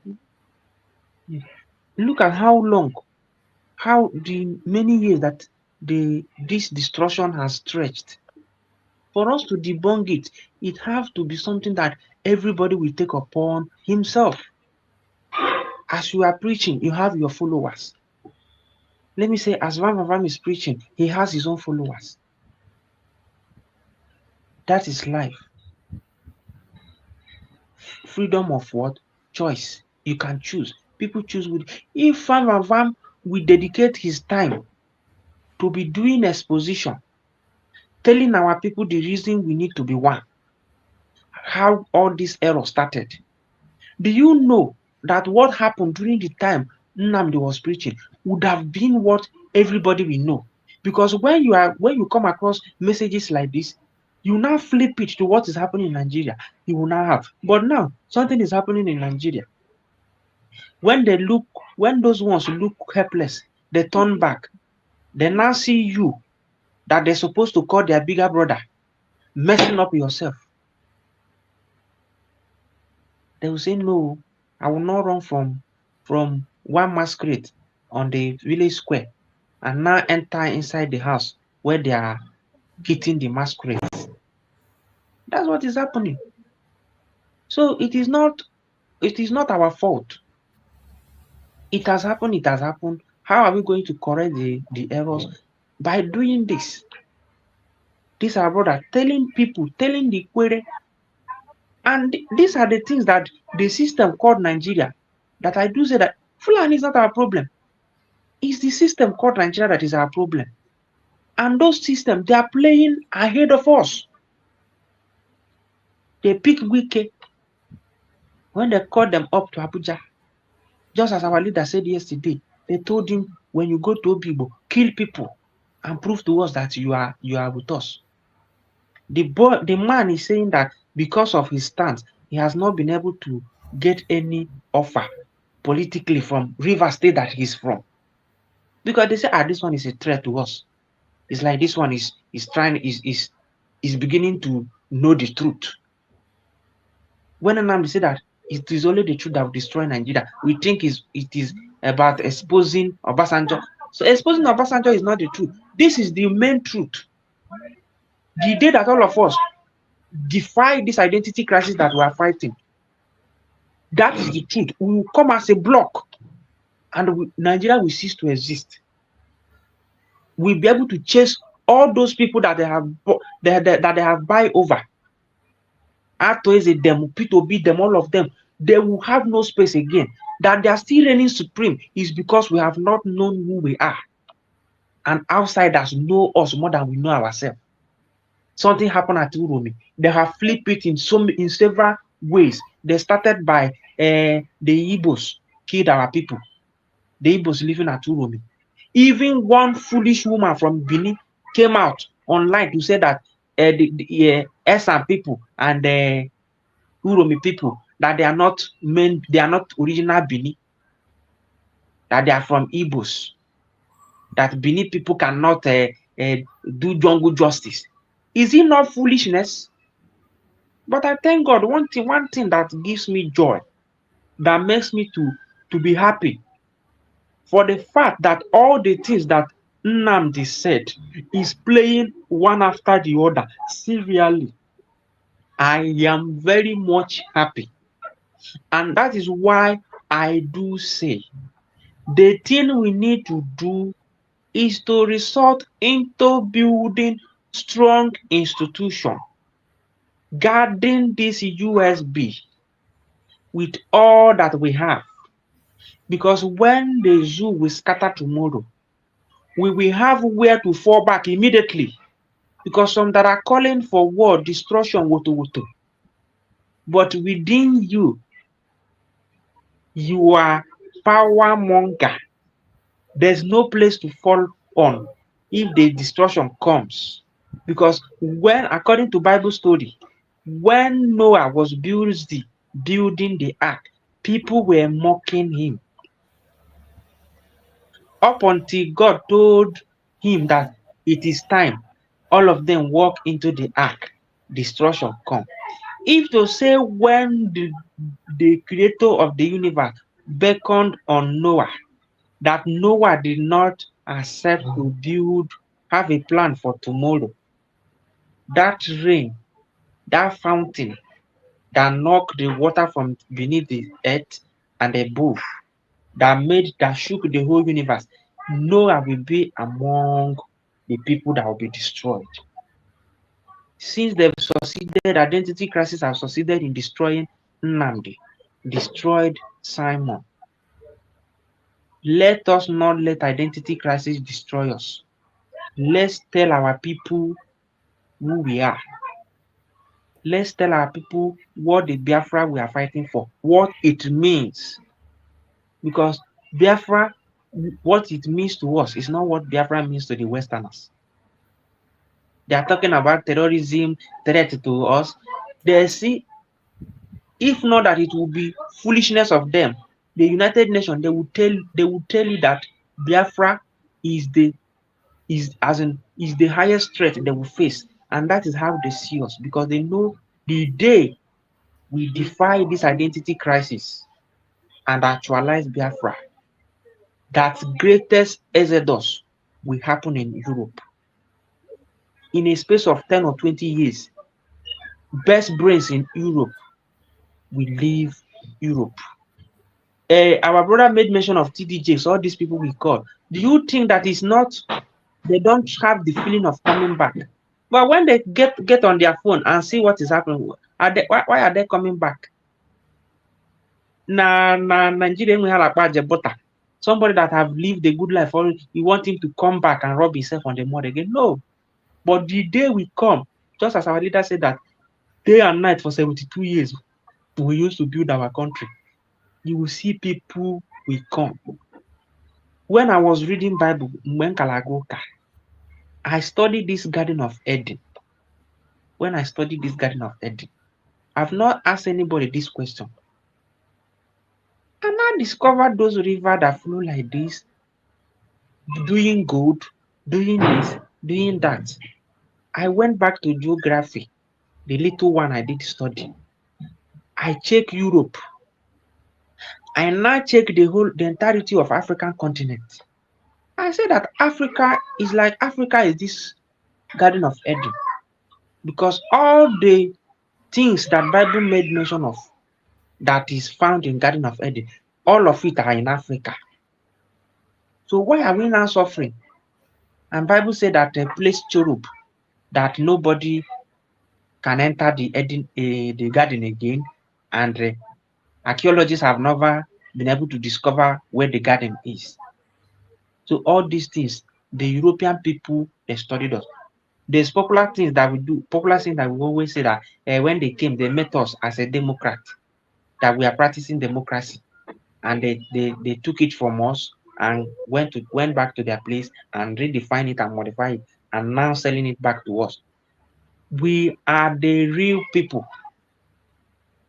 how the many years that this destruction has stretched. For us to debunk it, it has to be something that everybody will take upon himself. As you are preaching, you have your followers. Let me say, as Van is preaching, he has his own followers. That is life. Freedom of what? Choice. You can choose. People choose with. If Van will dedicate his time to be doing exposition, telling our people the reason we need to be one, how all this error started. Do you know that what happened during the time Nnamdi was preaching would have been what everybody will know? Because when you come across messages like this, you now flip it to what is happening in Nigeria. You will now have. But now something is happening in Nigeria. When those ones look helpless, they turn back. They now see you that they're supposed to call their bigger brother, messing up yourself. They will say, no, I will not run from one masquerade on the village square and now enter inside the house where they are hitting the masquerades. That's what is happening. So it is not our fault. It has happened. How are we going to correct the errors? By doing this. These are brother telling people, telling the query. And these are the things that the system called Nigeria, that I do say that Fulani is not our problem. It's the system called Nigeria that is our problem. And those systems, they are playing ahead of us. They pick Wike when they called them up to Abuja. Just as our leader said yesterday, they told him, when you go to Obibo, kill people and prove to us that you are with us. The man is saying that because of his stance, he has not been able to get any offer politically from River State that he's from. Because they say, this one is a threat to us. It's like this one is beginning to know the truth. When Nnamdi said that it is only the truth that will destroy Nigeria, we think it is about exposing Obasanjo. So exposing Obasanjo is not the truth. This is the main truth. The day that all of us defy this identity crisis that we are fighting, that is the truth. We will come as a block, and Nigeria will cease to exist. We'll be able to chase all those people that they have buy over. Atoeze them, P2B them, all of them, they will have no space again. That they are still reigning supreme is because we have not known who we are. And outsiders know us more than we know ourselves. Something happened at Urumi. They have flipped it in several ways. They started by the Igbos killed our people. The Igbos living at Urumi. Even one foolish woman from Benin came out online to say that the Esan people and the Urumi people, that they are not original Benin, that they are from Igbos, that Benin people cannot do jungle justice. Is it not foolishness? But I thank God, one thing that gives me joy, that makes me to be happy, for the fact that all the things that Nnamdi said is playing one after the other serially. I am very much happy. And that is why I do say the thing we need to do is to resort into building strong institution guarding this USB with all that we have. Because when the zoo will scatter tomorrow, we will have where to fall back immediately. Because some that are calling for war, destruction, woto. But within you, you are power monger. There's no place to fall on if the destruction comes. Because when, according to Bible story, when Noah was building the ark, people were mocking him. Up until God told him that it is time, all of them walk into the ark, destruction come. If to say when the creator of the universe beckoned on Noah, that Noah did not accept to have a plan for tomorrow, that rain, that fountain that knocked the water from beneath the earth and above, that shook the whole universe, Noah will be among the people that will be destroyed. Since they've succeeded, identity crisis have succeeded in destroying Nnamdi, destroyed Simon. Let us not let identity crisis destroy us. Let's tell our people who we are. Let's tell our people what the Biafra we are fighting for, what it means. Because Biafra, what it means to us is not what Biafra means to the Westerners. They are talking about terrorism, threat to us. They see, if not that it will be foolishness of them, the United Nations, they will tell you that Biafra is the highest threat they will face, and that is how they see us, because they know the day we defy this identity crisis and actualize Biafra, that greatest exodus will happen in Europe. In a space of 10 or 20 years, best brains in Europe will leave Europe. Our brother made mention of TDJs, all these people we call. Do you think that it's not, they don't have the feeling of coming back? But when they get on their phone and see what is happening, why are they coming back? Nigeria, somebody that have lived a good life, or you want him to come back and rub himself on the mud again? No. But the day we come, just as our leader said that day and night for 72 years, we used to build our country. You will see people will come. When I was reading Bible, I studied this Garden of Eden. When I studied this Garden of Eden, I've not asked anybody this question. And I discovered those rivers that flow like this, doing good, doing this, doing that. I went back to geography, the little one I did study. I check Europe. I now check the entirety of African continent. I say that Africa is this Garden of Eden, because all the things that Bible made mention of that is found in Garden of Eden, all of it are in Africa. So why are we now suffering? And Bible said that a place cherub, that nobody can enter the garden again, and archaeologists have never been able to discover where the garden is. So all these things, the European people, they studied us. There's popular things that we do, popular things that we always say that when they came, they met us as a Democrat, that we are practicing democracy, and they took it from us and went back to their place and redefined it and modified it, and now selling it back to us. We are the real people.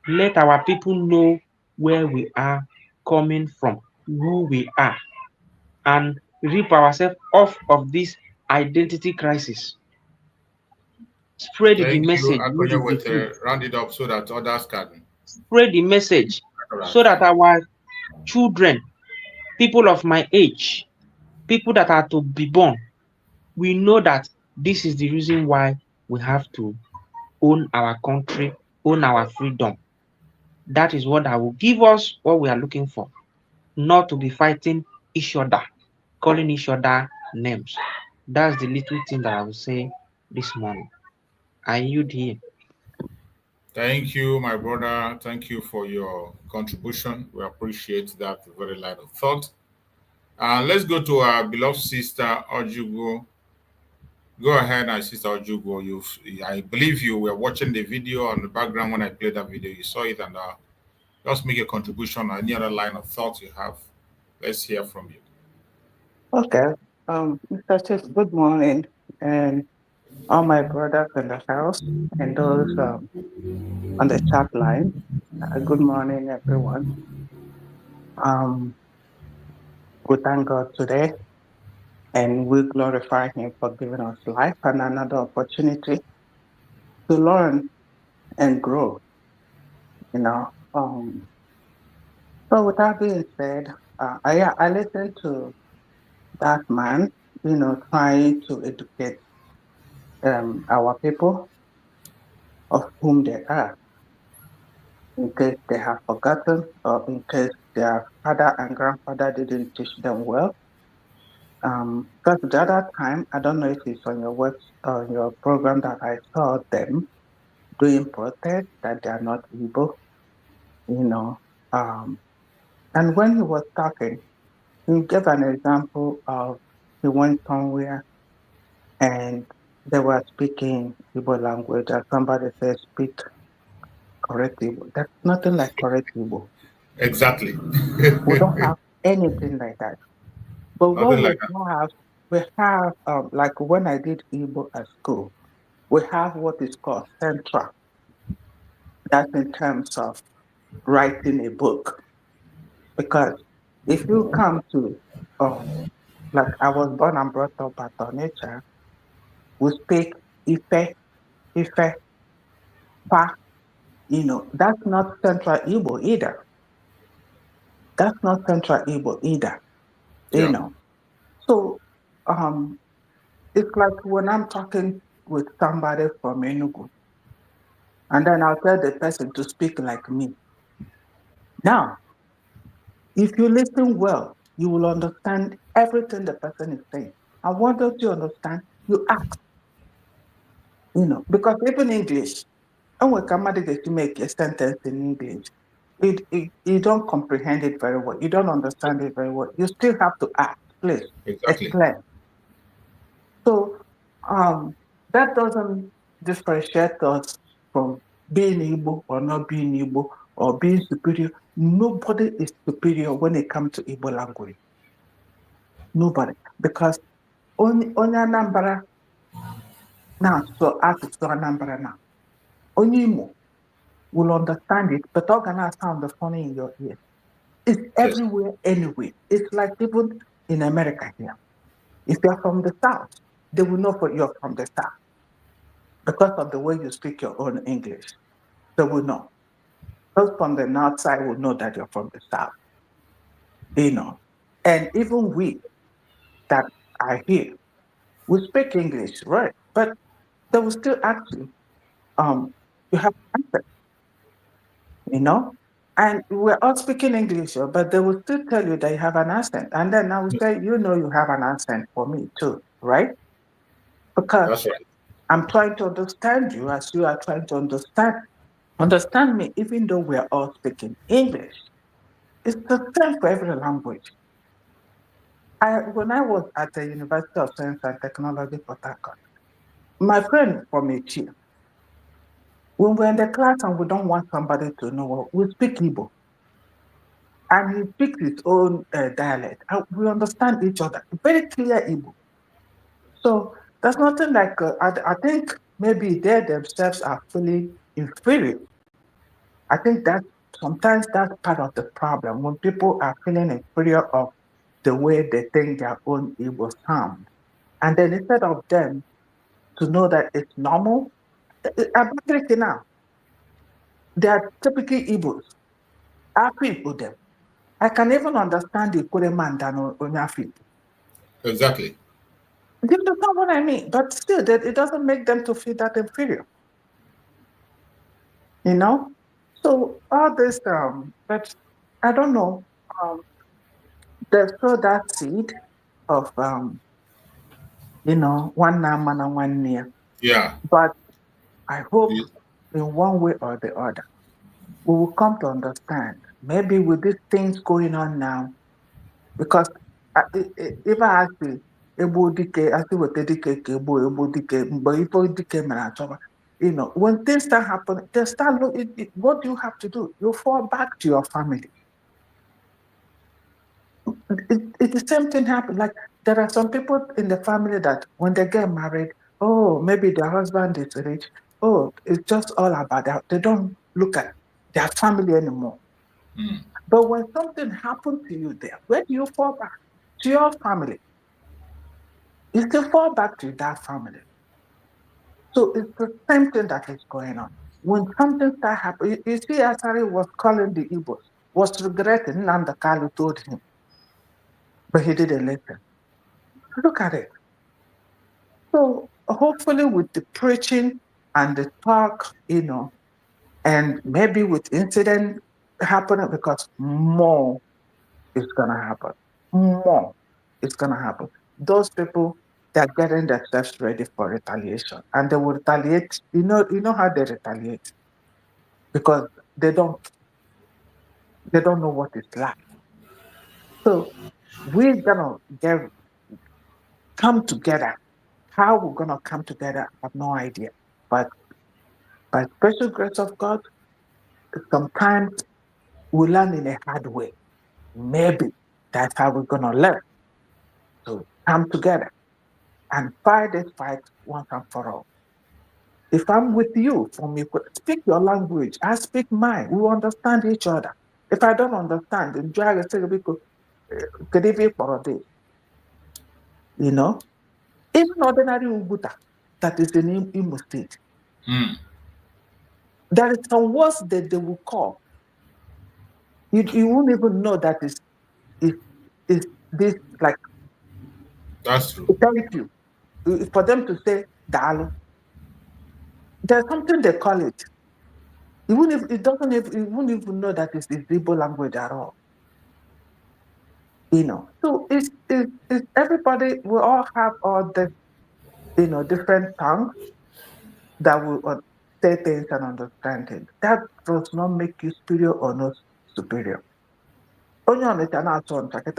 Let our people know where we are coming from, who we are, and rip ourselves off of this identity crisis. Spread the message.
Round it up so that others can.
Spread the message so that our children, people of my age, people that are to be born, we know that this is the reason why we have to own our country, own our freedom. That is what will give us what we are looking for, not to be fighting each other, calling each other names. That's the little thing that I will say this morning. I yield here.
Thank you, my brother. Thank you for your contribution. We appreciate that very line of thought. Let's go to our beloved sister Ojugo. Go ahead, our sister Ojugo. I believe you were watching the video on the background when I played that video. You saw it, and just make a contribution or any other line of thought you have. Let's hear from you.
Okay. Mr. Chief, good morning, and all my brothers in the house and those on the chat line. Good morning, everyone. We thank God today, and we glorify Him for giving us life and another opportunity to learn and grow. You know. So with that being said, I listened to that man, trying to educate our people of whom they are, in case they have forgotten or in case their father and grandfather didn't teach them well. Because the other time, I don't know if it's on your on your program, that I saw them doing protest that they are not able, you know. And when he was talking, he gave an example of he went somewhere and they were speaking Igbo language, and somebody said, speak correct Igbo. That's nothing like correct Igbo.
Exactly.
We don't have anything like that. But what
Nothing like that.
we have, like when I did Igbo at school, we have what is called central. That's in terms of writing a book. Because if you come to, like I was born and brought up at Onitsha, we speak Ife, Pa, that's not Central Igbo either. That's not Central Igbo either,
Yeah.
So, it's like when I'm talking with somebody from Enugu, and then I'll tell the person to speak like me. Now, if you listen well, you will understand everything the person is saying. And what don't you understand? You ask, because even English, and when somebody gets to make a sentence in English, you don't comprehend it very well. You don't understand it very well. You still have to ask, please,
Exactly.
explain. So that doesn't differentiate us from being Igbo or not being Igbo or being superior. Nobody is superior when it comes to Igbo language. Nobody. Because only Anambra now, so asụsụ Anambra now. Only Imo will understand it, but all gonna sound funny in your ear. It's everywhere, anyway. It's like even in America here. If you're from the South, they will know you're from the South because of the way you speak your own English. They will know. Those from the North side will know that you're from the South. And even we that are here, we speak English, right? But they will still ask you, you have an accent, And we're all speaking English, but they will still tell you that you have an accent. And then I will say, you have an accent for me too, right? Because
That's right.
I'm trying to understand you as you are trying to understand me, even though we're all speaking English. It's the same for every language. When I was at the University of Science and Technology, Port Harcourt, my friend from Echi, when we're in the class and we don't want somebody to know, we speak Igbo. And he speaks his own dialect. And we understand each other. Very clear Igbo. So there's nothing like, I think maybe they themselves are feeling inferior. I think that sometimes that's part of the problem, when people are feeling inferior of the way they think their own Igbo sound. And then instead of them to know that it's normal, I'm now. They are typically Igbos. I feel with them. I can even understand the Kureman than Onyafi.
Exactly.
This is not what I mean, but still, it doesn't make them to feel that inferior. So all this, but I don't know. They sow that seed of, one man and 1 year.
Yeah.
But I hope in one way or the other, we will come to understand, maybe with these things going on now, because if I ask you, you know, when things start happening, they start looking, what do you have to do? You fall back to your family. It's the same thing happen. Like there are some people in the family that when they get married, oh, maybe their husband is rich. Oh, it's just all about that. They don't look at their family anymore. But when something happened to you there, where do you fall back? To your family. You still fall back to that family. So it's the same thing that is going on. When something starts happening, you see, Asari was calling the Igbos, was regretting Nnamdi Kanu told him, but he didn't listen. Look at it. So hopefully with the preaching and the talk, you know, and maybe with incident happening, because more is gonna happen. More is gonna happen. Those people, they're getting themselves ready for retaliation, and they will retaliate. You know how they retaliate, because they don't know what it's like. So we're gonna come together. How we're gonna come together, I have no idea. But by special grace of God, sometimes we learn in a hard way. Maybe that's how we're gonna learn. So come together and fight this fight once and for all. If I'm with you, speak your language. I speak mine. We understand each other. If I don't understand, then you know, even ordinary Uguta that is in Imo State, there is some words that they will call. You won't even know that is this like.
That's true.
Thank you. For them to say Dalu, there's something they call it. Even if it doesn't, you won't even know that it's Igbo language at all. You know, so it's everybody. We all have all the, you know, different tongues that will say things and understand things. That does not make you superior or not superior. Only on it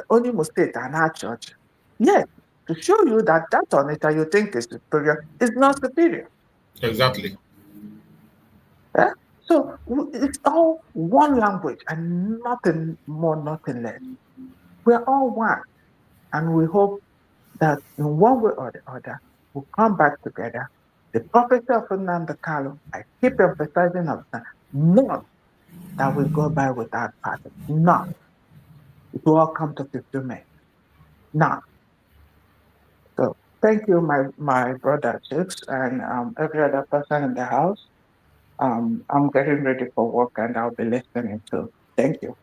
only mistake and our church. Yes, to show you that on it you think is superior is not superior.
Exactly.
Yeah? So it's all one language and nothing more, nothing less. We're all one. And we hope that in one way or the other, we'll come back together. The prophecy of Nnamdi Kanu, I keep emphasizing of that, none that will go by without pattern. None. It will all come to fulfillment. None. So thank you, my brother Chicks, and every other person in the house. I'm getting ready for work and I'll be listening too. Thank you.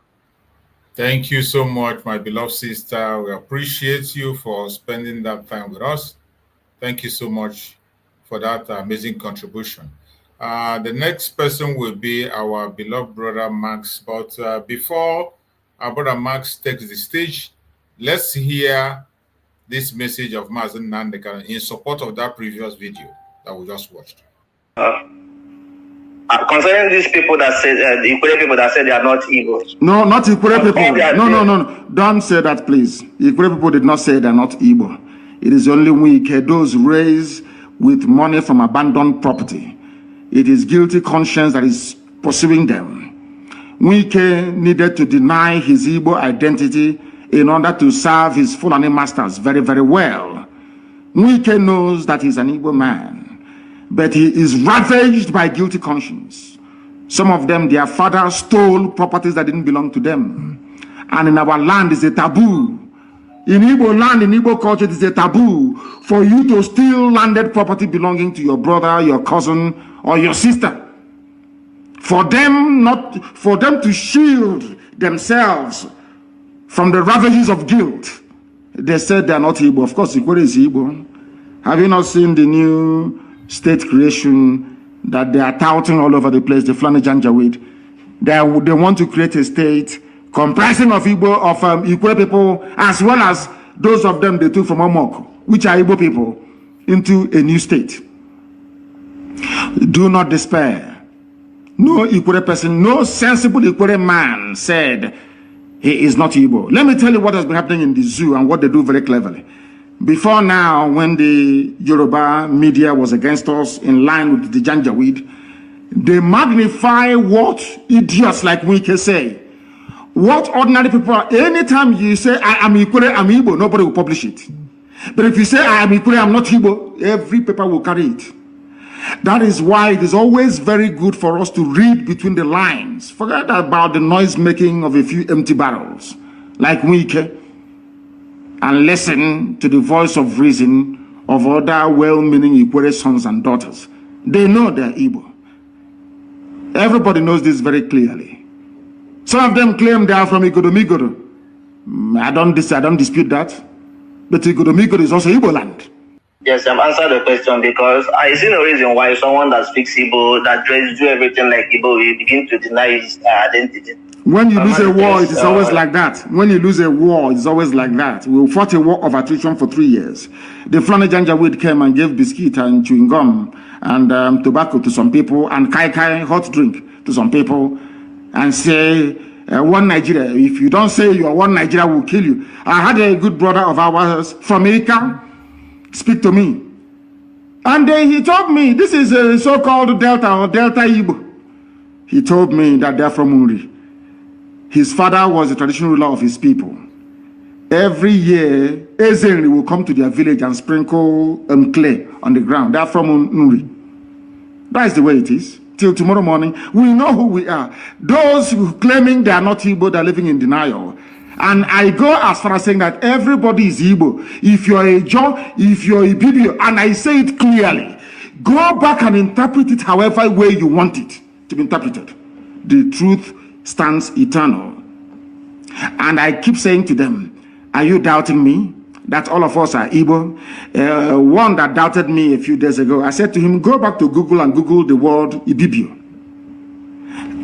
Thank you so much, my beloved sister. We appreciate you for spending that time with us. Thank you so much for that amazing contribution. The next person will be our beloved brother Max. But before our brother Max takes the stage, let's hear this message of Mazen Nandeka in support of that previous video that we just watched.
Concerning these people that say the Ikure people that say they are not evil.
No, not Ikure people. No. Don't say that, please. Ikure people did not say they're not evil. It is only Wike, those raised with money from abandoned property. It is guilty conscience that is pursuing them. Wike needed to deny his Igbo identity in order to serve his Fulani masters very, very well. Wike knows that he's an Igbo man, but he is ravaged by guilty conscience. Some of them, their father stole properties that didn't belong to them. And in our land, it's a taboo. In Igbo land, in Igbo culture, it is a taboo for you to steal landed property belonging to your brother, your cousin, or your sister. For them to shield themselves from the ravages of guilt, they said they are not Igbo. Of course, Igbo is Igbo. Have you not seen the new state creation that they are touting all over the place, the Fulani Janjaweed? They want to create a state comprising of Igbo people, as well as those of them they took from Omok, which are Igbo people, into a new state. Do not despair. No Ikwere person, no sensible Ikwere man said he is not Igbo. Let me tell you what has been happening in the zoo and what they do very cleverly. Before now, when the Yoruba media was against us in line with the Janjaweed, they magnify what idiots like we can say. What ordinary people are. Anytime you say, I am Ikwere, I'm Igbo, nobody will publish it. But if you say, I am Ikwere, I'm not Igbo, every paper will carry it. That is why it is always very good for us to read between the lines. Forget about the noise making of a few empty barrels, like Wike, and listen to the voice of reason of other well-meaning Ikwere sons and daughters. They know they're Igbo. Everybody knows this very clearly. Some of them claim they are from Igodomigodo. I don't dispute that. But Igodomigodo is also Igbo land.
Yes, answer the question, because I see no reason why someone that speaks Igbo, that tries to do everything like Igbo, will begin to deny his identity.
When you lose a war, it is always like that. When you lose a war, it's always like that. We fought a war of attrition for 3 years. The Flana Janjaweed came and gave biscuit and chewing gum and tobacco to some people and kai hot drink to some people and say, one Nigeria. If you don't say you are one Nigeria, will kill you. I had a good brother of ours from Ika speak to me. And he told me, this is a so-called Delta or Delta Igbo. He told me that they're from Uri. His father was the traditional ruler of his people. Every year, Ezenri will come to their village and sprinkle clay on the ground. They're from Uri. That is the way it is. Till tomorrow morning, we know who we are. Those who claiming they are not Igbo, they're living in denial. And I go as far as saying that everybody is Igbo. If you're a Joe, if you're a Bibio, and I say it clearly, go back and interpret it however way you want it to be interpreted. The truth stands eternal. And I keep saying to them, are you doubting me? That all of us are Igbo? One that doubted me a few days ago, I said to him, go back to Google and Google the word Ibibio.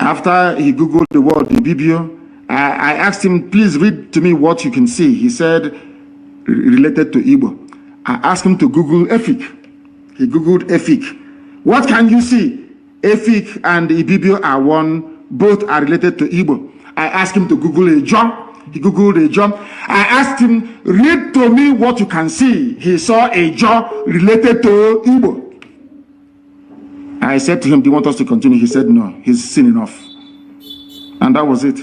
After he Googled the word Ibibio, I asked him, please read to me what you can see. He said, related to Igbo. I asked him to Google Efik. He Googled Efik. What can you see? Efik and Ibibio are one, both are related to Igbo. I asked him to Google a job. He Googled a job. I asked him, read to me what you can see. He saw a job related to Igbo. I said to him, do you want us to continue? He said, no, he's seen enough. And that was it.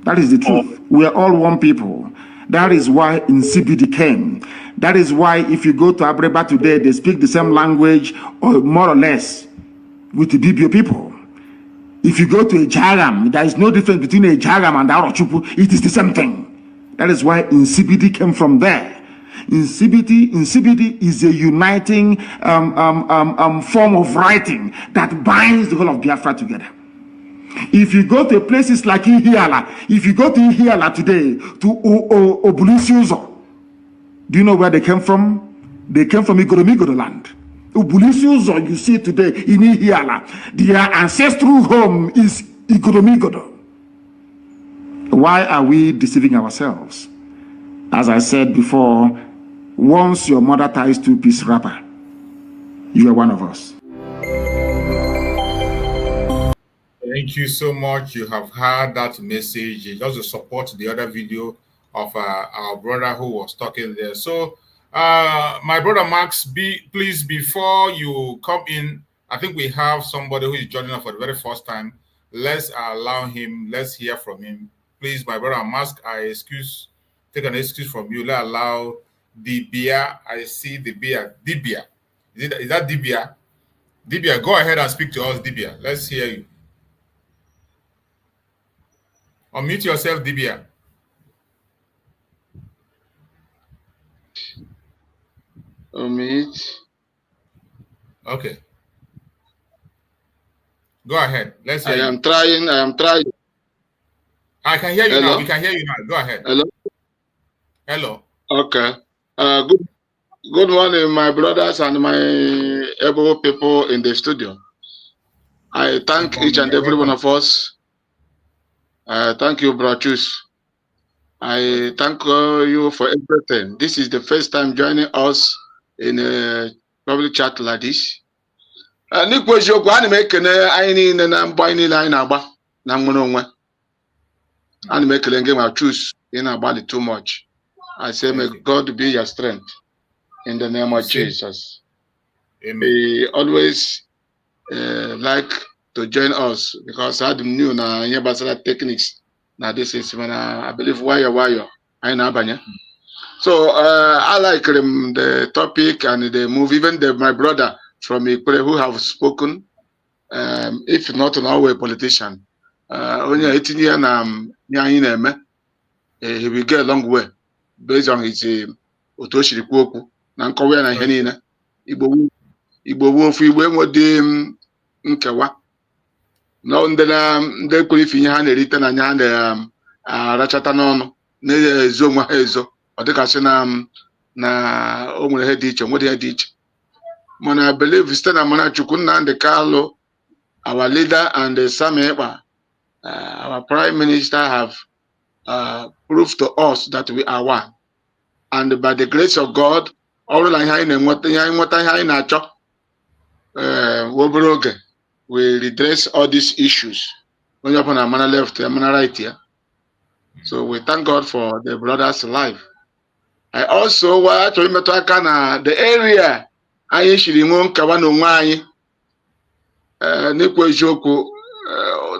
That is the truth. We are all one people. That is why insibidi came. That is why if you go to Abreba today, they speak the same language, or more or less, with the Bibio people. If you go to a Jagam, there is no difference between a Jagam and Arochupu. It is the same thing. That is why insibidi came from there. Insibidi is a uniting form of writing that binds the whole of Biafra together. If you go to places like Ihiala, if you go to Ihiala today, to Obulisuzo, do you know where they came from? They came from Igodomigodo land. Obulisuzo, you see today in Ihiala, their ancestral home is Igodomigodo. Why are we deceiving ourselves? As I said before, once your mother ties two-piece wrapper, you are one of us.
Thank you so much. You have heard that message. Just to support the other video of our brother who was talking there. So, my brother Max, please, before you come in, I think we have somebody who is joining us for the very first time. Let's allow him. Let's hear from him. Please, my brother Max, take an excuse from you. Let's allow Dibia. I see Dibia. Is that Dibia? Dibia, go ahead and speak to us, Dibia. Let's hear you. Unmute yourself, Dibia.
Unmute.
Okay. Go ahead. Let's hear
I am trying.
I can hear you
Hello?
now. We can hear you now. Go ahead.
Hello?
Hello.
Okay. Good morning, my brothers and my able people in the studio. I thank each and every one of us. Thank you, Brachus. I thank you for everything. This is the first time joining us in a public chat like this. n'ikwu eziokwu ana m ekene anyị niile na mbọ anyị niile anyị na-agba na nwere onwe. Ana m ekele gị ma choose ị na-agbalị too much. I say may God be your strength in the name of Jesus.
Amen.
We always like to join us because I don't know na ihe gbasara techniques na this is when I believe wire anyị na-abanye. So I like the topic and the move, even my brother from Ikure who have spoken, if not an always politician. Onye etinye ya na anyị na-eme, he will get a long way based on his otu o siri kwuo okwu na nkọwa ya na ihe niile. Igbo ofu Igbo enwedị nkewa. No ndị kwere ife ihe ha na-erite na anya ha na-arachata n'ọnụ na-ezo onwe ha ezo. Ọ dịkasị na o nwere ihe dị iche, nwere ihe dị iche. Mana I believe site na mana Chukwu Nnamdi Kalu, our leader, and Sam Ekpa, our prime minister have proved to us that we are one. And by the grace of God, all the we redress all these issues. When you're on a man left, a man right here. So we thank God for the brother's life. I also want to remember the area I should remove Kawano Mai Nikwe Joku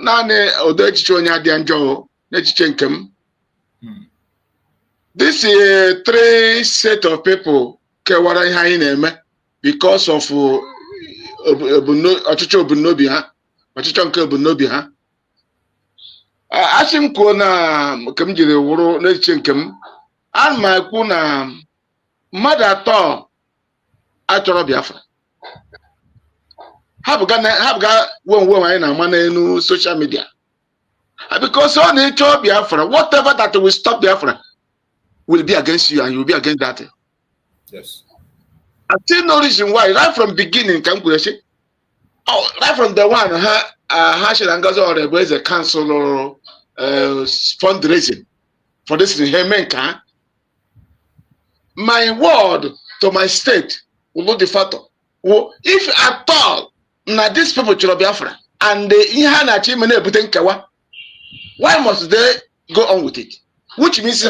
Nane Odechichonya Dianjo Nechichenkem. This is 3 set of people Kawara Haineme because of Ochicho Bunobia, Ochichonke Bunobia. Ashim Kona Kamji Woro Nechenkem. And my kuna mother to actual Biafra. Have got one woman and man in social media. Because on nature Biafra, whatever that will stop Biafra will be against you and you will be against that.
Yes.
I see no reason why, right from beginning, right from the one, DPMDrNgoziOrabueze cancel or fundraising for this Hemenka. My word to my state will not the factor. Well, if at all, now these people should Biafra and the why must they go on with it? Which means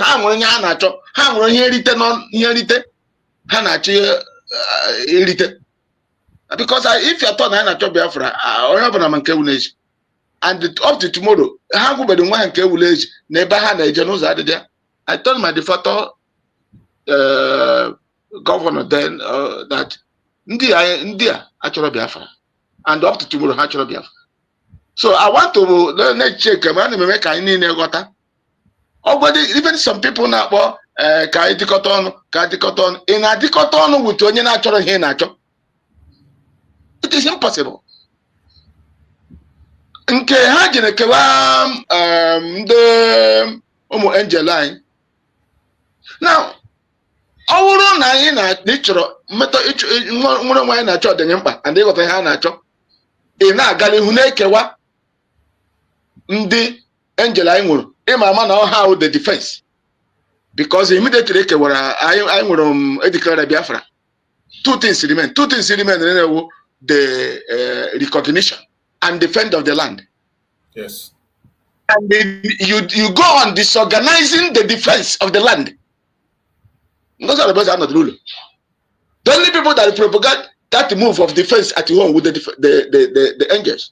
because if you thought I Biafra, and up to tomorrow, how would the one village never had a genocide there? I told my de facto governor then that India actually Biafra, and up to tomorrow actually Biafra. So I want to let check make even some people now in a dichoton with onye natural here natural. It is impossible. Nke ha jene kewa the angel line. Now, ọwụrụ na anyị na chọrọ mmetọ nwere nwaanyị na-achọ ọdịnye mkpa and ịghọta ha na-achọ ị na-agala ihu na-ekewa ndị angel anyị nwụrụ ịma ama na ọha the defense because immediately ekewara anyị nwere edeclare Biafra. Two things remain the recognition and defend of the land.
Yes.
And you go on disorganizing the defense of the land. Those are the ones that are not the ruler. The only people that propagate that move of defense at home with the angels.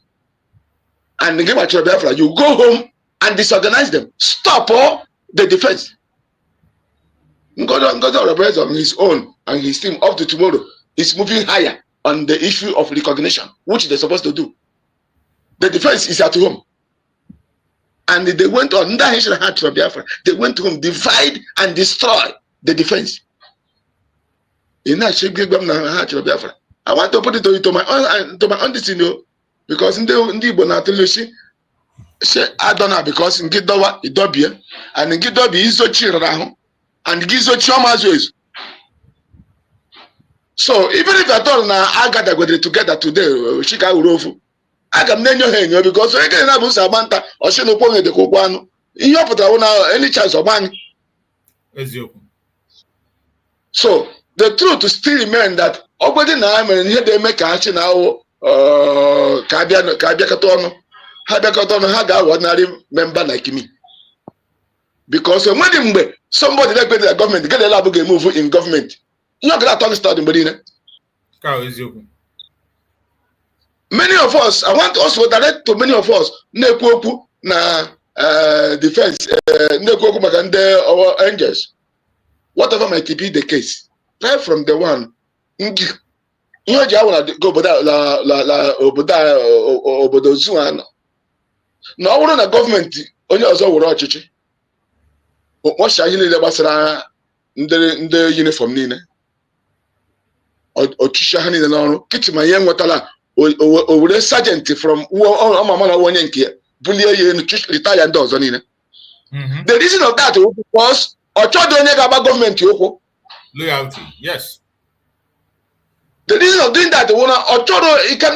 And the game at Biafra, you go home and disorganize them. Stop all the defense. God on his own and his team up to tomorrow is moving higher on the issue of recognition, which they're supposed to do. The defense is at home. And they went on, they went home, divide and destroy the defense. I want to put it to my understanding because in the I don't know because in Gidowa, Idobia, and in Gidobi is so children and Gizo Choma's. So even if I told now I got together today, Chicago Rofu, I can name your hand because I can have Samantha or Shinopone de Kukwano. You put any chance of money. So the truth still remains that nobody now and here they make action now ordinary member like me. Because when somebody like the government get a lab move in government, you're not gonna talk start in Medina. Many of us, I want also direct to many of us, Nekwoku na defense, Nekwoku Magande or angels. Whatever might be the case, right from the one. You know, go Obodozuan. Now, we're not a government, only also we're all chichi. What shall you need about the uniform Nina? Or Chisha Honey the Lord, Kitty my young Watala, or the sergeant from Mamma one Yankee, Bully and retired doors on in. The reason of that was or about government
loyalty, yes.
The reason of doing that,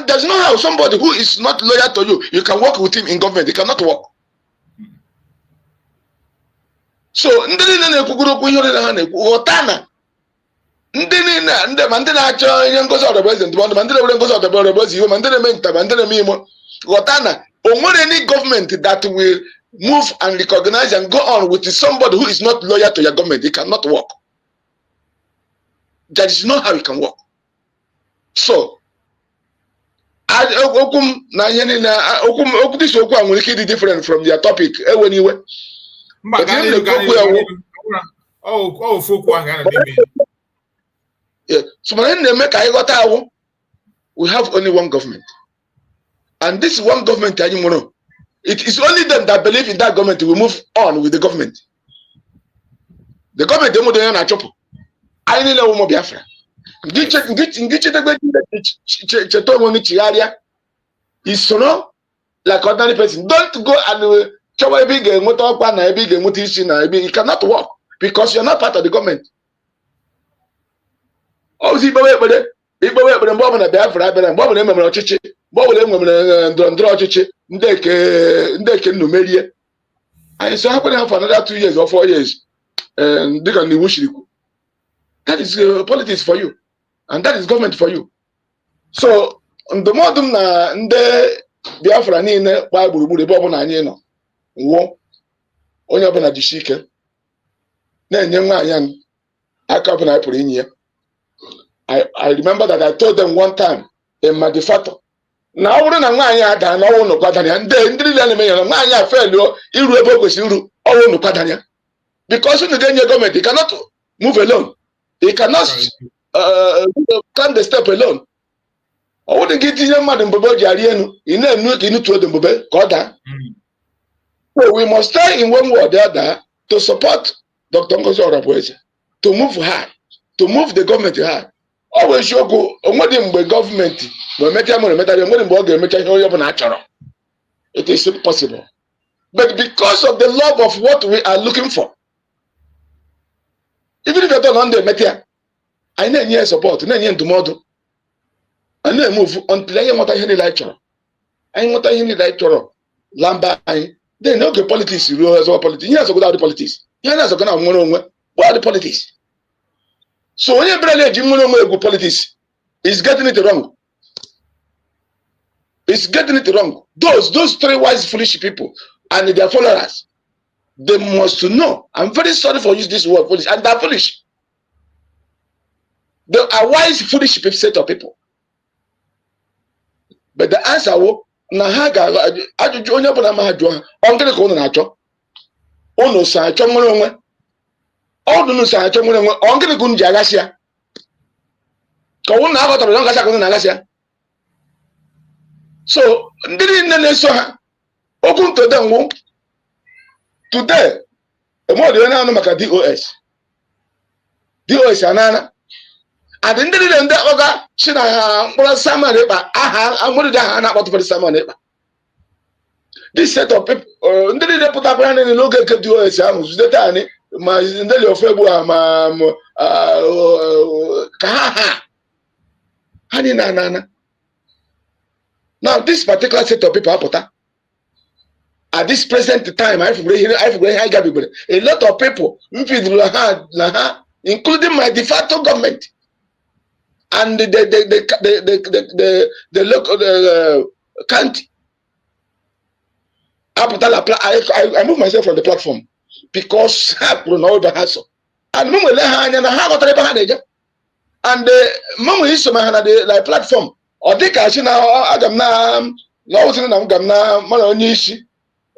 there's no how somebody who is not loyal to you, you can work with him in government. He cannot work. So, any government that will move and recognize and go on with somebody who is not loyal to your government, it cannot work. That is not how it can work. So, this is different from their topic. Anyway, so we have only one government, and this one government, it is only them that believe in that government will move on with the government. The government, I need no more Biafra. Is like ordinary person. Don't go and it cannot work because you're not part of the government. Oh, see, and so happening for another 2 years or 4 years, and they can wish you. That is politics for you, and that is government for you. So, the more the Biafra niile gba gburugburu ebe ọbụla anyị nọ nwụọ onye ọbụla jisie ike na-enye nwaanyị aka ọbụla anyị pụrụ inye ya. I remember that I told them one time in Madifato na ọ bụrụ na nwaanyị ada na ọnwụ nụkwadara ya ndị niile na-eme ya na nwaanyị a feluo iru ebe o kwesịrị iru ọnwụ nụkwadara ya because unu ga-enye gọọmenti he cannot move alone, he cannot stand the step alone. Ọ wouldn't get in your mother in Bobodiarian, in a new to the Bobe, Koda. So we must stay in one word or the other to support DPMDrNgoziOrabueze, to move hard, to move the government hard. Always show go on what the government will make it is impossible. But because of the love of what we are looking for, even if you don't understand, I need support, I need tomorrow. And then move until I want to hear the lecture. I want to hear the lecture. Lamba, then okay, politics, you as well politics. Yes, without the politics. Yes, going to what are the politics? So when you bring a politics, is getting it wrong. It's getting it wrong. Those three wise, foolish people and their followers, they must know. I'm very sorry for using this word, foolish, and they're foolish. They are wise, foolish set of people. But the answer was, Nahaga, I do join up on a mahadra, I'm going to go on a job. Oh no, sir, Chomonwe. Oh no, sir, Chomonwe, I'm going to go to Jagasia. Go on out of the Langasia. So, didn't so open to them today. The more than I know, DOS. DOS, Anana. And in the other, this set of people, they put up and look at the now, this particular set of people, at this present time, a lot of people, including my de facto government, and the local county. I moved myself from the platform because I could know the hassle. And mum will and I got a and the mum is the platform or they can see now Adam now no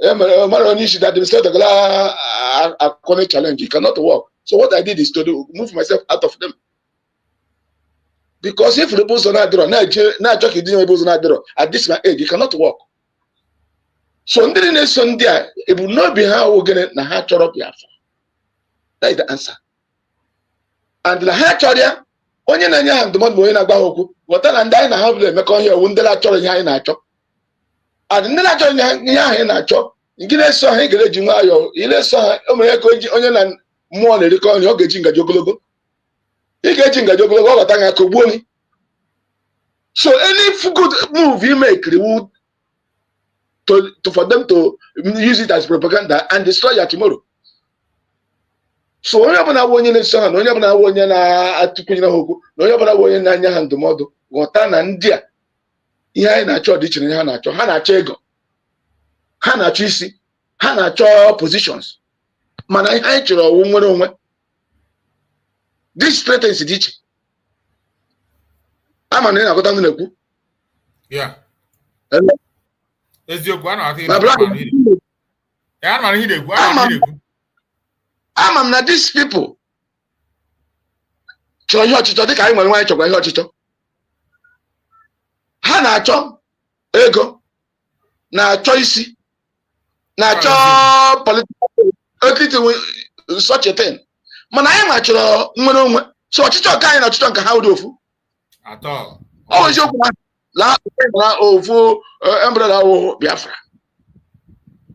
Maronishi that the state of a chronic challenge. It cannot work. So what I did is to move myself out of them. Because if the boss are not at this my age, it cannot work. So in the nation there, it will not be how we're gonna na ha choro Biafra. That is the answer. And the ha choro onye na nya hand mo onye na gba okwu, wota na ndai na ha bele meko here wundela choro nya anyị na-achọ. And ndela choro nya anyị na-achọ, ngine so ha gele ji nwa ayo, ile so ha o mere ko onye na mmụọ na-erikọ onye ọ ga-eji ngaji ogologo. Ị ga-eji ngaji ogologo ọ ghọta nga ka ogbuo ni. So any good move you make would for them to use it as propaganda and destroy you tomorrow. So onye ọbụla onye na-eso ha na onye ọbụla onye na-atụkwunye n'okwu na onye ọbụla onye na-anya ha ndụmọdụ ghọta na ndị a ihe anyị na-achọ dị iche na ha na-achọ ego, ha na-achọ isi, ha na-achọ positions, mana ihe anyị chọrọ ọwụ nwere onwe. This threatens dị iche. Ama na ị na-agụta ndị na-ekwu.
Eziokwu,
ama m na these people chọrọ ihe ọchịchọ dịka anyị nwere nwaanyị chọkwa ihe ọchịchọ. Ha na-achọ ego, na-achọ isi, na-achọ political such a thing. Mana anyị ma chọrọ nwere onwe. So ọchịchọ nke anyị na ọchịchọ nke ha ụdị ofu. Ọ bụ eziokwu na ofu umbrella Biafra.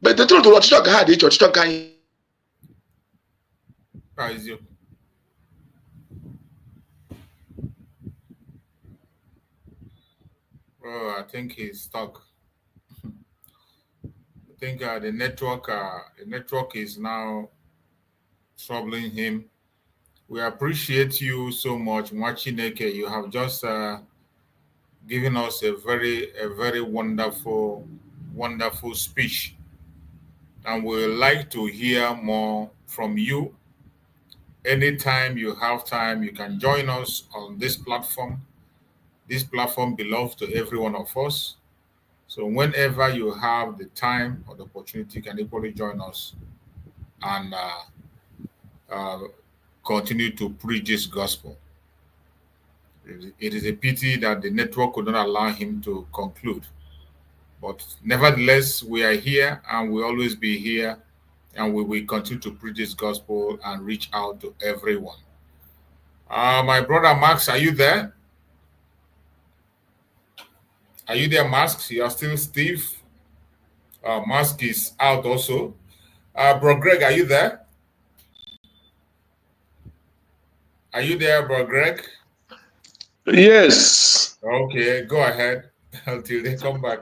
But the truth is ọchịchọ ka ha dị iche ọchịchọ ka anyị.
Oh, I think he's stuck. I think the network is now troubling him. We appreciate you so much, Mwachineke. You have just given us a very wonderful speech, and we would like to hear more from you. Anytime you have time, you can join us on this platform. This platform belongs to every one of us. So whenever you have the time or the opportunity, you can equally join us and continue to preach this gospel. It is a pity that the network could not allow him to conclude. But nevertheless, we are here and we'll always be here, and we will continue to preach this gospel and reach out to everyone. My brother Max, are you there? Are you there, Max? You are still Steve. Mask is out also. Bro Greg, are you there? Are you there, Bro Greg?
Yes.
Okay, go ahead until they come back.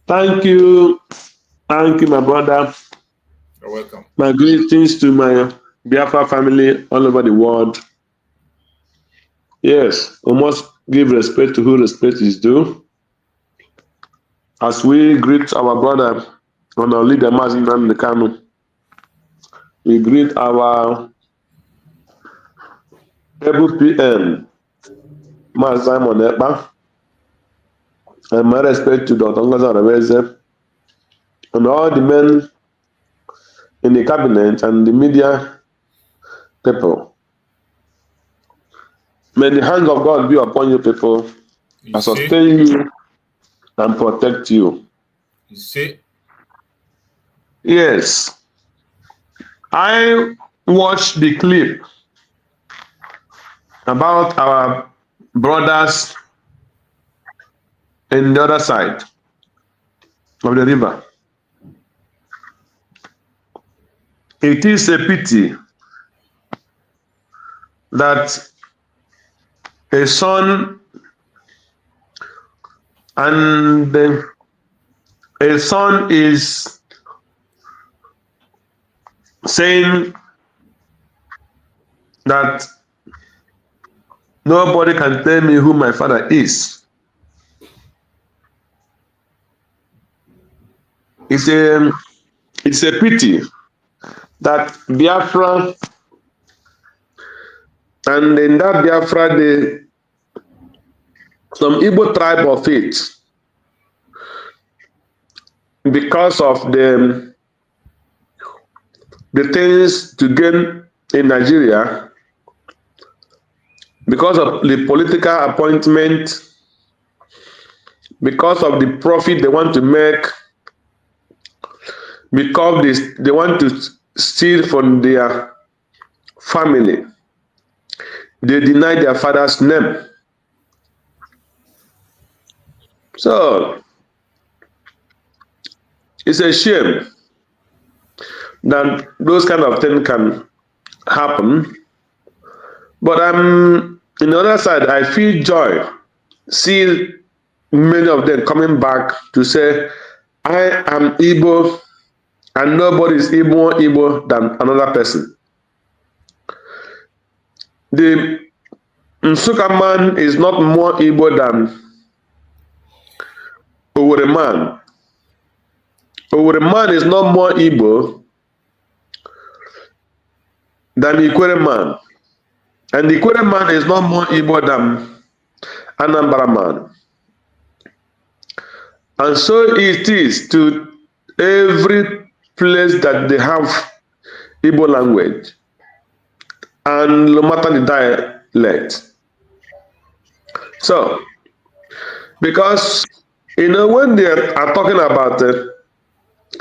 Thank you, my brother.
You're welcome.
My greetings to my Biafra family all over the world. Yes, we must give respect to who respect is due. As we greet our brother and our leader, Mazin Kanu, we greet our able PM, Simon Ekpa, and my respect to DPMDrNgoziOrabueze, and all the men in the cabinet and the media people. May the hand of God be upon you people and sustain you and protect you.
You see?
Yes. I watched the clip about our brothers in the other side of the river. It is a pity that a son is saying that Nobody can tell me who my father is. It's a pity that Biafra, and in that Biafra, some Igbo tribe of it, because of the things to gain in Nigeria, because of the political appointment, because of the profit they want to make, because they want to steal from their family, they deny their father's name. So it's a shame that those kind of things can happen. But on the other side, I feel joy, see many of them coming back to say, I am Igbo, and nobody is more Igbo than another person. The Nsukka man is not more Igbo than Owerri man. Owerri man is not more Igbo than Ikwere man. And Ikwere man is not more Igbo than Anambra man. And so it is to every place that they have Igbo language, and no matter the dialect. So, because, when they are talking about the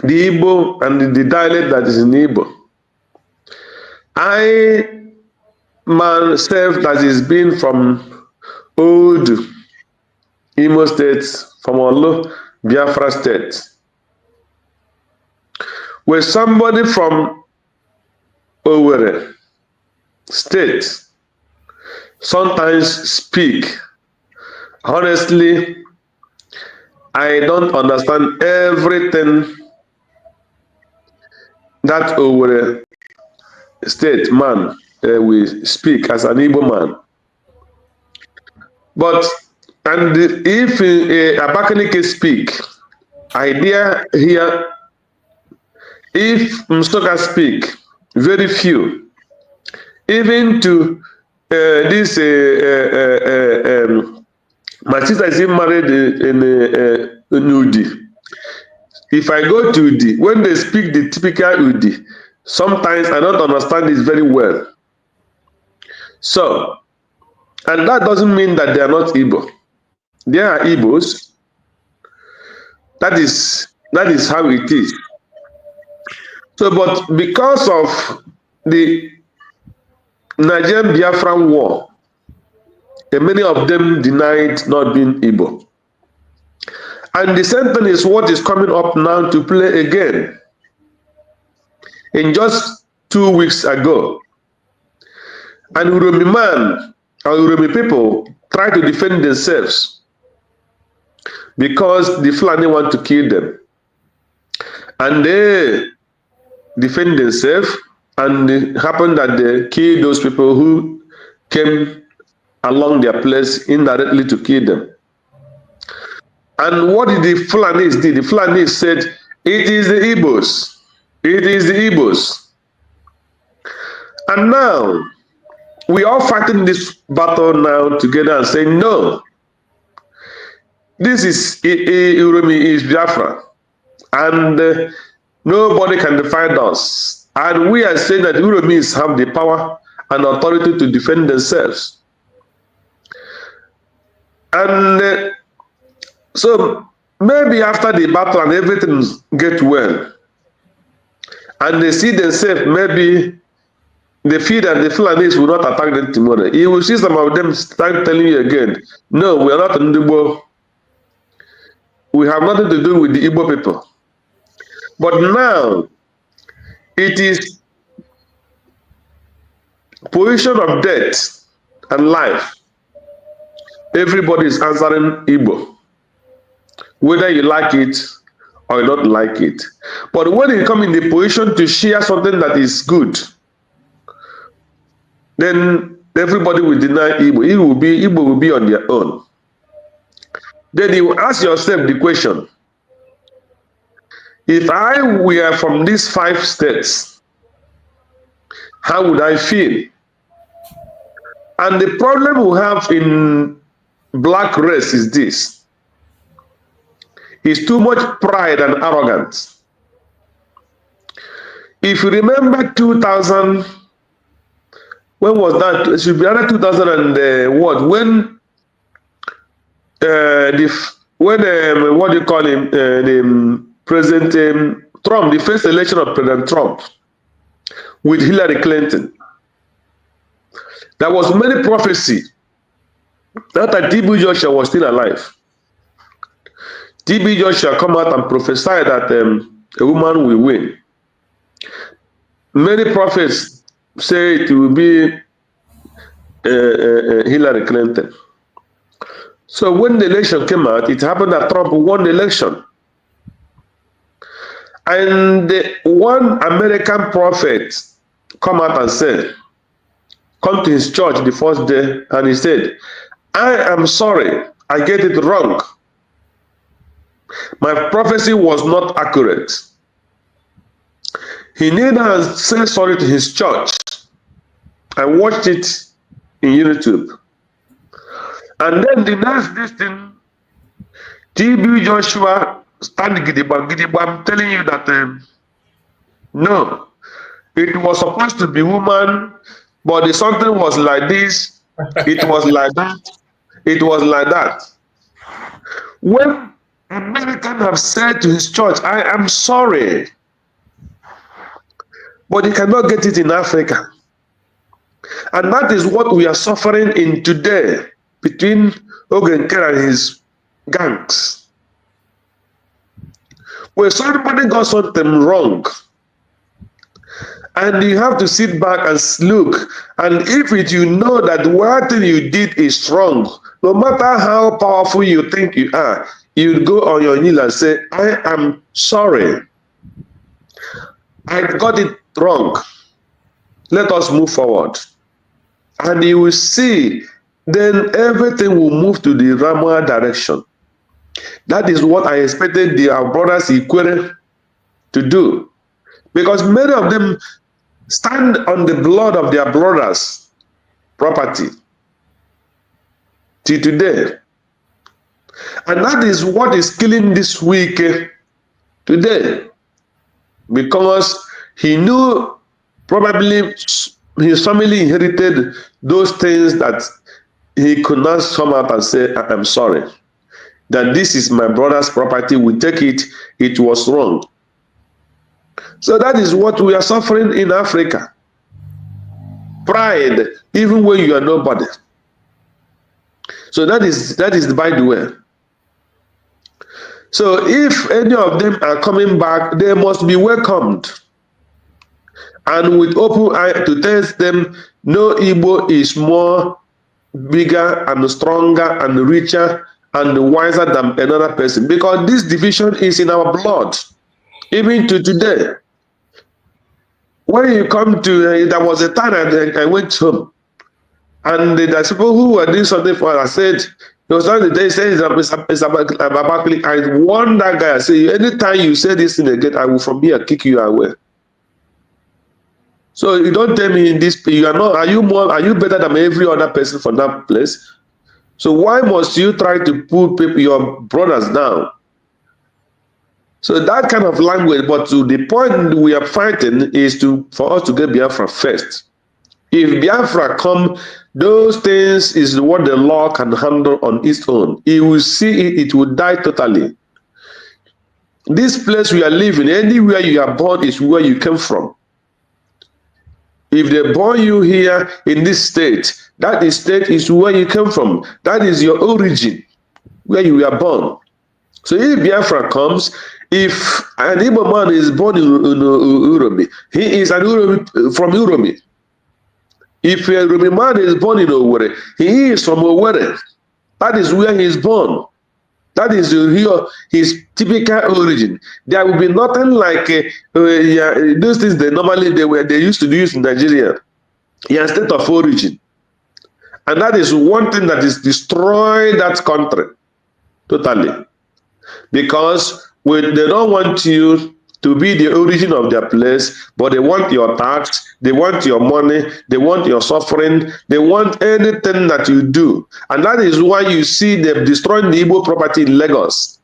Igbo and the dialect that is in Igbo, I myself that is been from old Imo State, from Olo, Biafra State, where somebody from Owerri State sometimes speak, honestly, I don't understand everything that Owerri State man will speak as an Igbo man. But, and if Abakaliki speak, I dare hear. If Nsukka speak, very few. Even to this, my sister is married in Udi. If I go to Udi, when they speak the typical Udi, sometimes I don't understand it very well. So, and that doesn't mean that they are not Igbo. They are Igbos. That is how it is. So, but because of the Nigerian Biafran war, many of them denied not being Igbo. And the same thing is what is coming up now to play again. In just 2 weeks ago, an Uromi man, or Uromi people, try to defend themselves because the Fulani want to kill them. And they defend themselves, and it happened that they killed those people who came along their place indirectly to kill them. And what did the Fulanis do? The Fulanis said, it is the Igbos. It is the Igbos. And now, we are fighting this battle now together and saying, no, this is Uromi is Biafra. And nobody can define us. And we are saying that Uromis have the power and authority to defend themselves. And so maybe after the battle and everything gets well, and they see themselves, maybe they feel that the Fulanis will not attack them tomorrow. You will see some of them start telling you again, no, we are not in Igbo. We have nothing to do with the Igbo people. But now, it is position of death and life. Everybody is answering Igbo, whether you like it or you don't like it. But when you come in the position to share something that is good, then everybody will deny Igbo. Igbo will be on their own. Then you ask yourself the question, if I were from these 5 states, how would I feel? And the problem we have in black race is this. It's too much pride and arrogance. If you remember 2000, when was that? It should be under 2000 and what? When what do you call him? The President Trump, the first election of President Trump with Hillary Clinton. There was many prophecy that TB Joshua was still alive. TB Joshua come out and prophesy that a woman will win. Many prophets say it will be Hillary Clinton. So when the election came out, it happened that Trump won the election. And one American prophet come out and said, come to his church the first day, and he said, I am sorry, I get it wrong. My prophecy was not accurate. He kneeled and said sorry to his church. I watched it in YouTube. And then the next thing, TB Joshua stand I'm telling you that no, it was supposed to be woman, but something was like this, it was like that, it was like that. When American have said to his church, I am sorry, but he cannot get it in Africa. And that is what we are suffering in today between Ogenkere and his gangs. When somebody got something wrong, and you have to sit back and look, and if you know that what you did is wrong, no matter how powerful you think you are, you go on your knee and say, I am sorry. I got it wrong. Let us move forward. And you will see, then everything will move to the Rama direction. That is what I expected our brothers Ikwere to do. Because many of them stand on the blood of their brothers' property till today. And that is what is killing this week today. Because he knew probably his family inherited those things that he could not come out and say, I am sorry. That this is my brother's property, we take it, it was wrong. So that is what we are suffering in Africa. Pride, even when you are nobody. So that is by the way. So if any of them are coming back, they must be welcomed. And with open eye to tell them, no, Igbo is more bigger and stronger and richer and wiser than another person. Because this division is in our blood, even to today. When you come to, there was a time I went home, and there's people who were doing something for us. I said, there was one day saying it's about click. I warned that guy. I said, anytime you say this thing again, I will from here kick you away. So you don't tell me in this, you are not, are you better than every other person from that place? So why must you try to put your brothers down? So that kind of language, but to the point we are fighting is for us to get Biafra first. If Biafra come, those things is what the law can handle on its own. It will see it will die totally. This place we are living, anywhere you are born is where you came from. If they born you here in this state, that state is where you came from. That is your origin, where you were born. So if Biafra comes, if an Igbo man is born in Uromi, he is an Uromi from Uromi. If a Uromi man is born in Owerri, he is from Owerri. That is where he is born. That is his typical origin. There will be nothing like those things they normally they used to use in Nigeria. Your state of origin. And that is one thing that is destroyed that country totally. Because they don't want you to be the origin of their place, but they want your tax, they want your money, they want your suffering, they want anything that you do. And that is why you see them destroying the Igbo property in Lagos.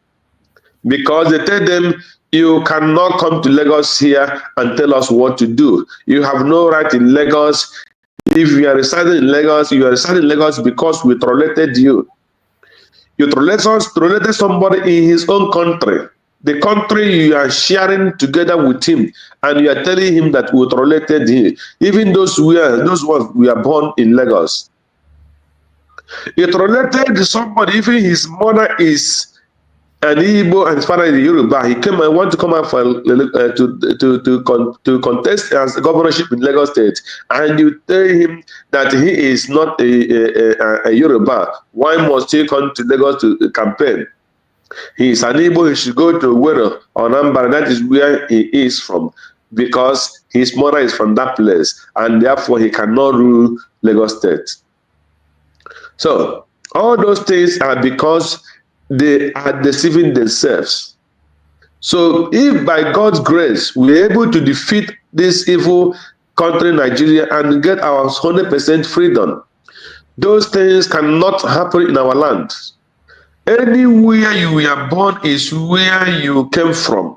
Because they tell them, you cannot come to Lagos here and tell us what to do. You have no right in Lagos. If you are residing in Lagos, you are residing in Lagos because we tolerated you. You tolerated somebody in his own country, the country you are sharing together with him, and you are telling him that we tolerated him. Even those ones we are born in Lagos. You tolerated somebody, even his mother is an Igbo and his father is a Yoruba. He came and want to come out for to contest as a governorship in Lagos State, and you tell him that he is not a Yoruba. Why must he come to Lagos to campaign? He is an Igbo. He should go to Wero or Nambara. That is where he is from, because his mother is from that place, and therefore he cannot rule Lagos State. So all those things are because they are deceiving themselves. So if by God's grace we are able to defeat this evil country, Nigeria, and get our 100% freedom, those things cannot happen in our land. Anywhere you were born is where you came from.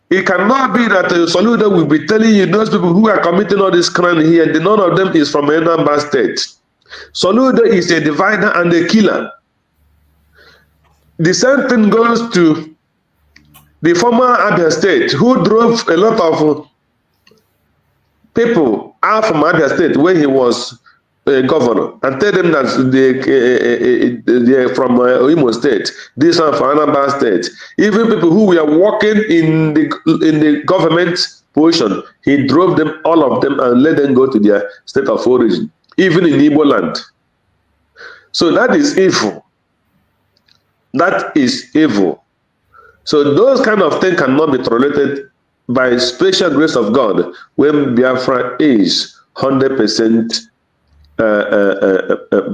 It cannot be that Soludo will be telling you those people who are committing all this crime here, none of them is from Anambra State. Soludo is a divider and a killer. The same thing goes to the former Abia State, who drove a lot of people out from Abia State when he was a governor, and tell them that they're from Imo State, this one from Anambra State. Even people who were working in the government position, he drove them, all of them, and let them go to their state of origin, even in Igbo land. So that is evil. That is evil. So those kind of things cannot be tolerated by special grace of God when Biafra is 100%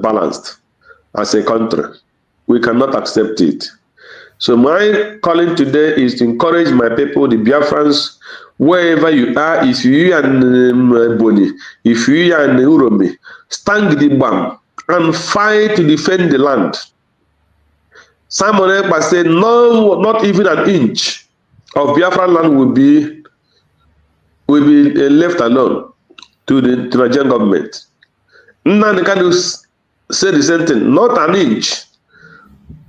balanced as a country. We cannot accept it. So my calling today is to encourage my people, the Biafrans, wherever you are, if you are in Boni, if you are in Uromi, stand the bam and fight to defend the land. Simon Ekpa said, no, not even an inch of Biafran land will be left alone to the Nigerian government. Nnamdi Kanu said the same thing. Not an inch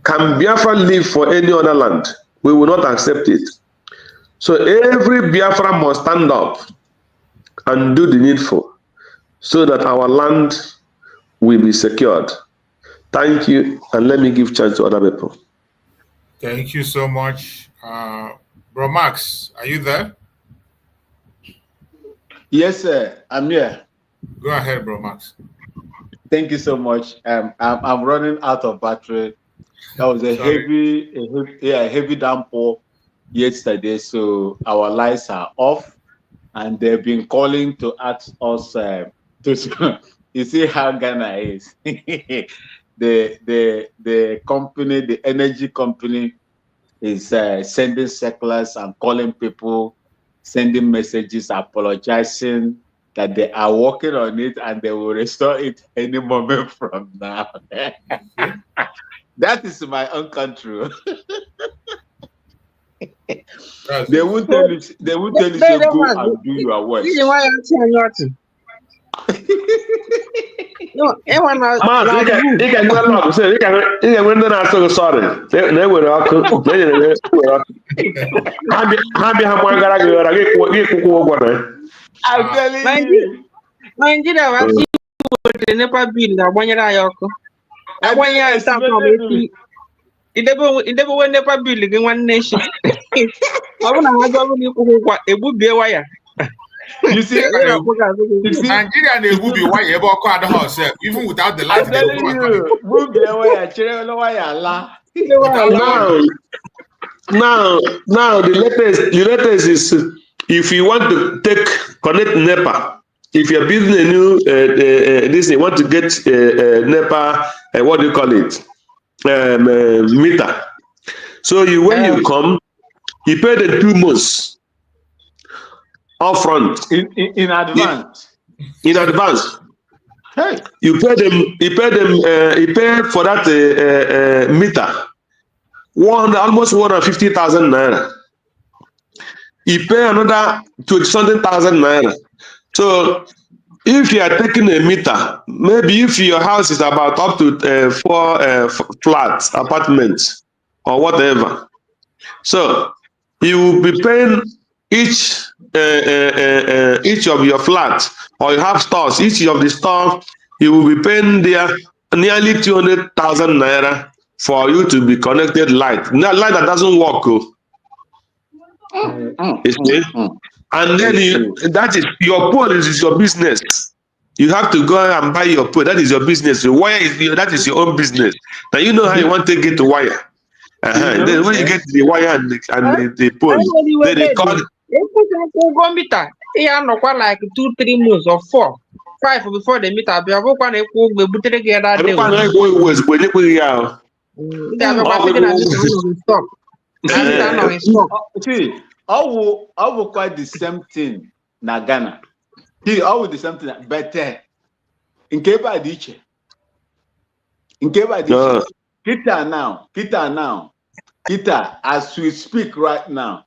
can Biafra live for any other land. We will not accept it. So every Biafra must stand up and do the needful so that our land will be secured. Thank you, and let me give chance to other people.
Thank you so much. Bro Max, are you there?
Yes, sir. I'm here.
Go ahead, Bro Max.
Thank you so much. I'm running out of battery. That was a heavy downpour yesterday, so our lights are off, and they've been calling to ask us to. You see how Ghana is. The company, the energy company, is sending circulars and calling people, sending messages, apologizing that they are working on it and they will restore it any moment from now. That is my own country. They won't tell you. They won't tell you to go and do your work.
No,
I'm telling you.
Nigeria was the NEPA bill that one year I one year start from it. It never went NEPA bill in one nation. I want to have a would be a wire.
You see, Nigeria and they will be why ever call the house, even without the light.
Now the latest is if you want to connect NEPA If you're building a new this, you want to get NEPA, what do you call it? Meter. So when you come, you pay the 2 months upfront.
In advance.
In advance.
Hey.
You pay for that meter almost 150,000 naira. You pay another 20,000 naira. So if you are taking a meter, maybe if your house is about up to 4 flats, apartments, or whatever, so you will be paying each of your flats, or you have stores. Each of the stores, you will be paying there nearly 200,000 naira for you to be connected light. Now, light that doesn't work. You see? And then that is your pole is your business. You have to go and buy your pole. That is your business. The wire that is your own business. Now you know how you want to get the wire. Then when you get the wire and the pole, then they call
meter. Yeah, no, like 2-3 months or 4-5 before the meter. Be able to
see, I will quite the same thing na Ghana. See, I will the same thing better. In Keba Diche. Kita, as we speak right now,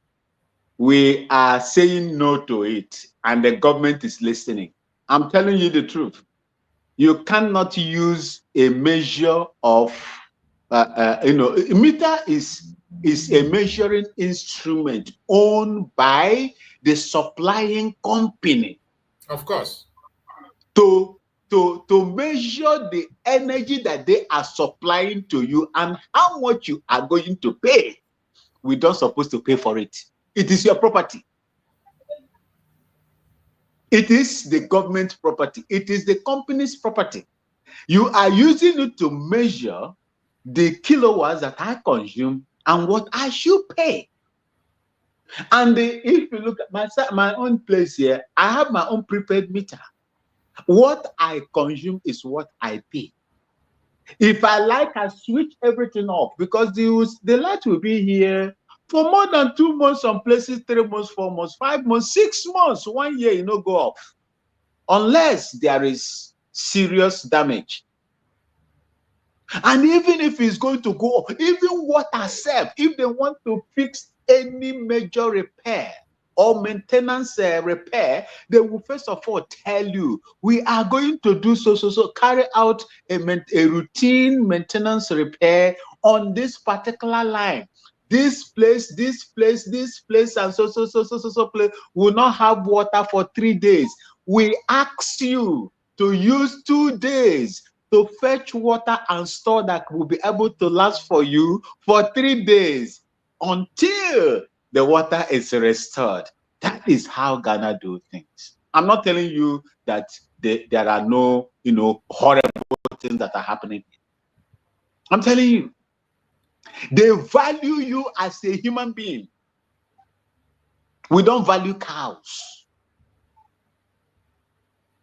we are saying no to it, and the government is listening. I'm telling you the truth. You cannot use a measure of, meter is a measuring instrument owned by the supplying company.
Of course.
To measure the energy that they are supplying to you and how much you are going to pay. We don't supposed to pay for it. It is your property. It is the government property. It is the company's property. You are using it to measure the kilowatts that I consume and what I should pay. And if you look at my own place here, I have my own prepaid meter. What I consume is what I pay. If I like, I switch everything off because the light will be here for more than 2 months, some places 3 months, 4 months, 5 months, 6 months, 1 year, you know, go off. Unless there is serious damage. And even if it's going to go off, even water self, if they want to fix any major repair or maintenance repair, they will first of all tell you, we are going to do so, carry out a routine maintenance repair on this particular line. This place, and so place will not have water for 3 days. We ask you to use 2 days to fetch water and store that will be able to last for you for 3 days until the water is restored. That is how Ghana do things. I'm not telling you that there are no, horrible things that are happening. I'm telling you, they value you as a human being. We don't value cows.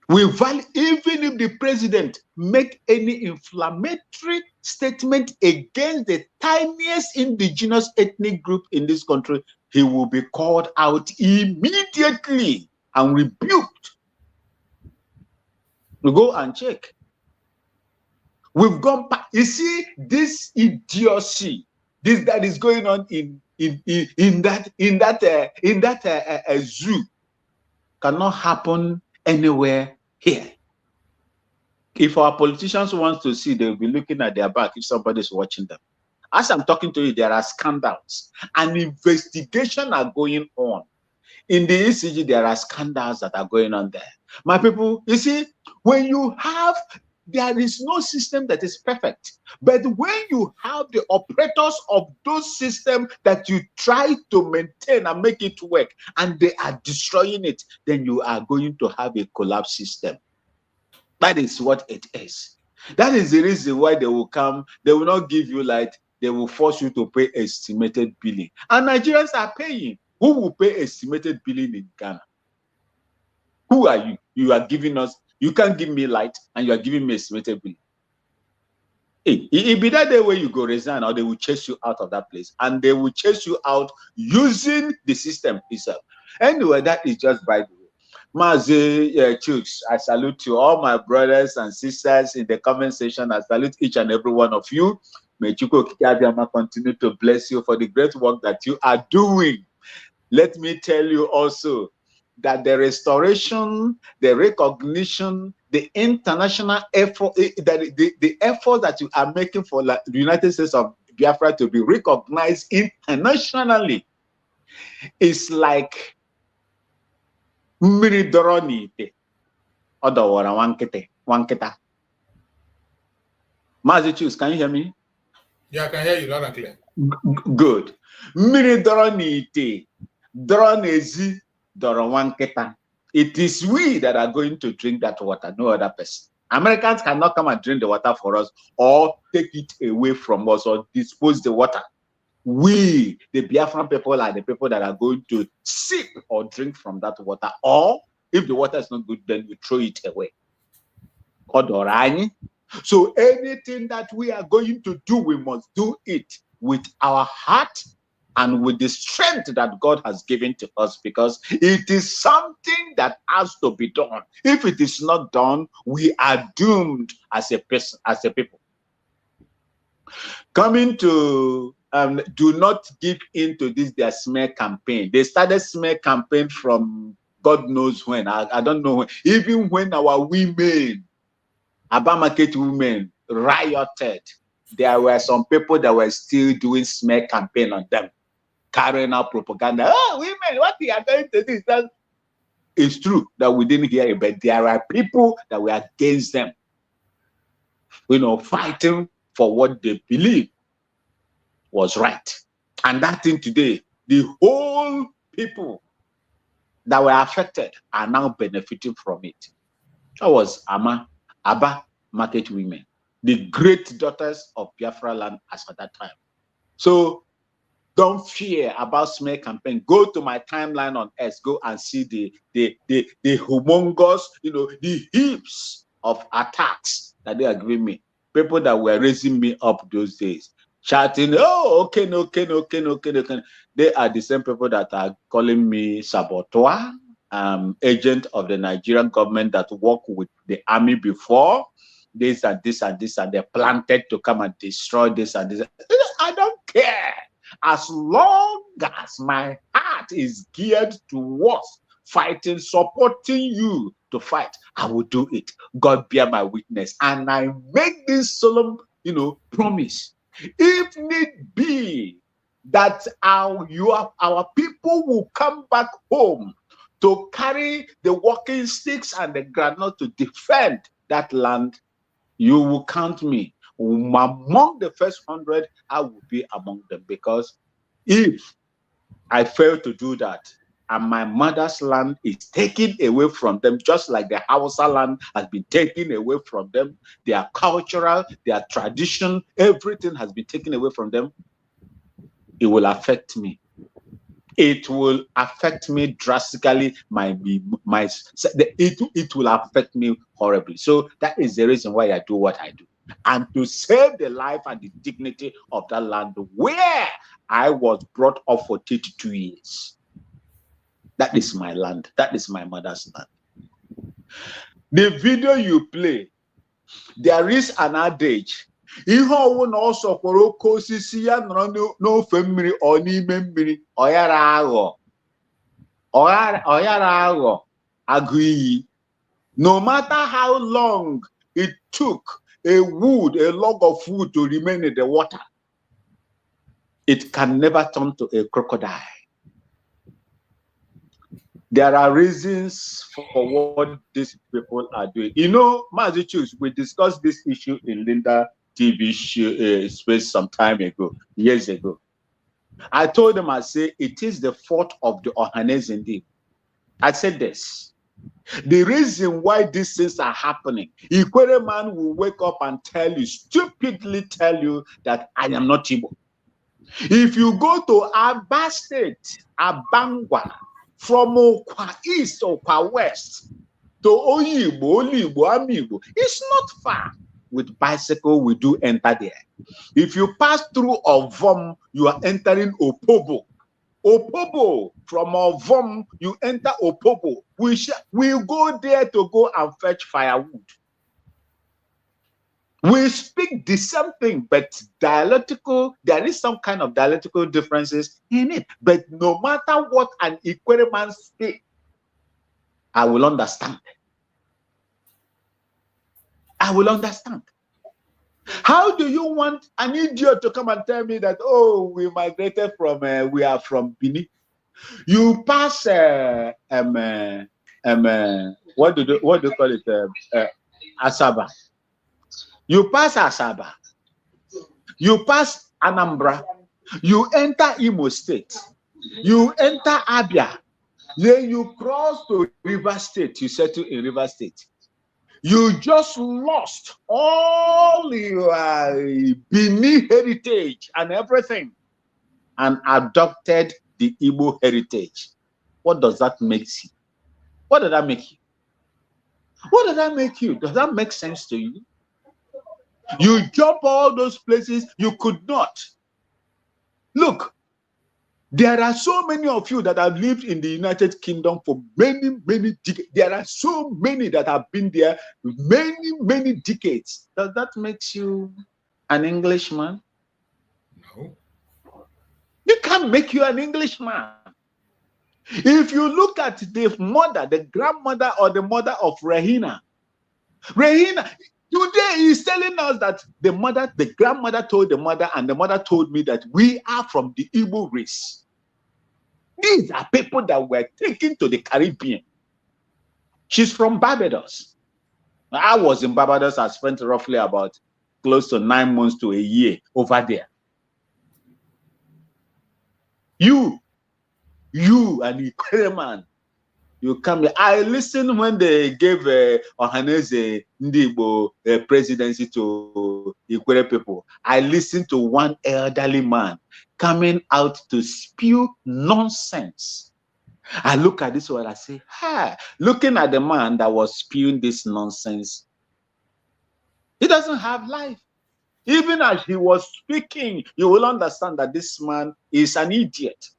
We value, even if the president make any inflammatory statement against the tiniest indigenous ethnic group in this country, he will be called out immediately and rebuked. We go and check. We've gone back. You see this idiocy, this that is going on in that zoo cannot happen anywhere here. If our politicians want to see, they'll be looking at their back if somebody's watching them. As I'm talking to you, there are scandals and investigations are going on. In the ECG, there are scandals that are going on there. My people, you see, when you have, there is no system that is perfect. But when you have the operators of those systems that you try to maintain and make it work, and they are destroying it, then you are going to have a collapse system. That is what it is. That is the reason why they will come, they will not give you light, they will force you to pay estimated billing. And Nigerians are paying. Who will pay estimated billing in Ghana? Who are you? You are giving us, you can't give me light, and you are giving me a cemented building. Hey, it be that day where you go resign, or they will chase you out of that place, and they will chase you out using the system itself. Anyway, that is just by the way. Mazi Chooks, I salute you, all my brothers and sisters in the comment section. I salute each and every one of you. May Chukwu Abiyama continue to bless you for the great work that you are doing. Let me tell you also that the restoration, the recognition, the international effort, the effort that you are making for the United States of Biafra to be recognized internationally is like mmiri dọrọ n'ite ọ dọwara nwankịta. Mazi Chooks, can you hear me?
Yeah, I can hear you loud and clear.
Good. Mmiri dọrọ n'ite dọrọ n'ezi dọrọ nwankịta. It is we that are going to drink that water, no other person. Americans cannot come and drink the water for us or take it away from us or dispose the water. We, the Biafran people, are the people that are going to sip or drink from that water. Or if the water is not good, then we throw it away. So anything that we are going to do, we must do it with our heart and with the strength that God has given to us, because it is something that has to be done. If it is not done, we are doomed as a person, as a people. Coming to do not give in to this their smear campaign. They started smear campaign from God knows when. I don't know when. Even when our women, Aba market women, rioted, there were some people that were still doing smear campaign on them, carrying out propaganda. Oh, women, what they are going to do? That it's true that we didn't hear it, but there are people that were against them, you know, fighting for what they believe was right. And that thing today, the whole people that were affected are now benefiting from it. That was Aba market women, the great daughters of Biafra land as at that time. So don't fear about smear campaign. Go to my timeline on X, go and see the humongous, you know, the heaps of attacks that they are giving me. People that were raising me up those days, shouting, oh, okay. They are the same people that are calling me saboteur, agent of the Nigerian government that worked with the army before, this and this and this, and they planted to come and destroy this and this. I don't care. As long as my heart is geared towards fighting, supporting you to fight, I will do it. God bear my witness. And I make this solemn, you know, promise. If need be that our people will come back home to carry the walking sticks and the granite to defend that land, you will count me. Among the first 100, I will be among them, because if I fail to do that, and my mother's land is taken away from them, just like the Hausa land has been taken away from them, their cultural, their tradition, everything has been taken away from them, it will affect me. It will affect me drastically. It will affect me horribly. So that is the reason why I do what I do, and to save the life and the dignity of that land where I was brought up for 32 years. That is my land. That is my mother's land. The video you play, there is an adage. Ihe ọwụ na ọsọ kwara oke osisi ya nọrọ n'ofe mmiri ọ n'ime mmiri ọ yara aghọ agụ iyi. No matter how long it took a log of wood to remain in the water, it can never turn to a crocodile. There are reasons for what these people are doing. You know, Mazi Chooks, we discussed this issue in Linda TV space some time ago, years ago. I told them, I say, it is the fault of the Ohanes indeed. I said this. The reason why these things are happening, Ikwere man will wake up and stupidly tell you that I am not Igbo. If you go to Aba State, Abangwa, from Okwa East, Okwa West to Oyibo, Olibo, Amibo. It's not far. With bicycle, we do enter there. If you pass through Ovom, you are entering Opobo. Opobo, from Ovom, you enter Opobo. We go there to go and fetch firewood. We speak the same thing, but dialectical, there is some kind of dialectical differences in it. But no matter what an Ikwere man speaks, I will understand. I will understand. How do you want an idiot to come and tell me that, oh, we migrated from, we are from Benin? You pass, what do you call it, Asaba. You pass Asaba. You pass Anambra. You enter Imo State. You enter Abia. Then you cross to River State. You settle in River State. You just lost all your Benin heritage and everything and adopted the Igbo heritage. What does that make you? What does that make you? What does that make you? Does that make sense to you? You jump all those places you could not. Look, there are so many of you that have lived in the United Kingdom for many, many decades. There are so many that have been there many, many decades. Does that make you an Englishman?
No.
It can't make you an Englishman. If you look at the mother, the grandmother or the mother of Rahina, today is telling us that the grandmother told the mother, and the mother told me that we are from the Igbo race. These are people that were taken to the Caribbean. She's from Barbados. I was in Barbados. I spent roughly about close to 9 months to a year over there. You and Ikwere man, you come here. I listened when they gave Ohaneze Ndigbo presidency to Ikwere people. I listened to one elderly man coming out to spew nonsense. I look at this one, I say, hi. Looking at the man that was spewing this nonsense, he doesn't have life. Even as he was speaking, you will understand that this man is an idiot.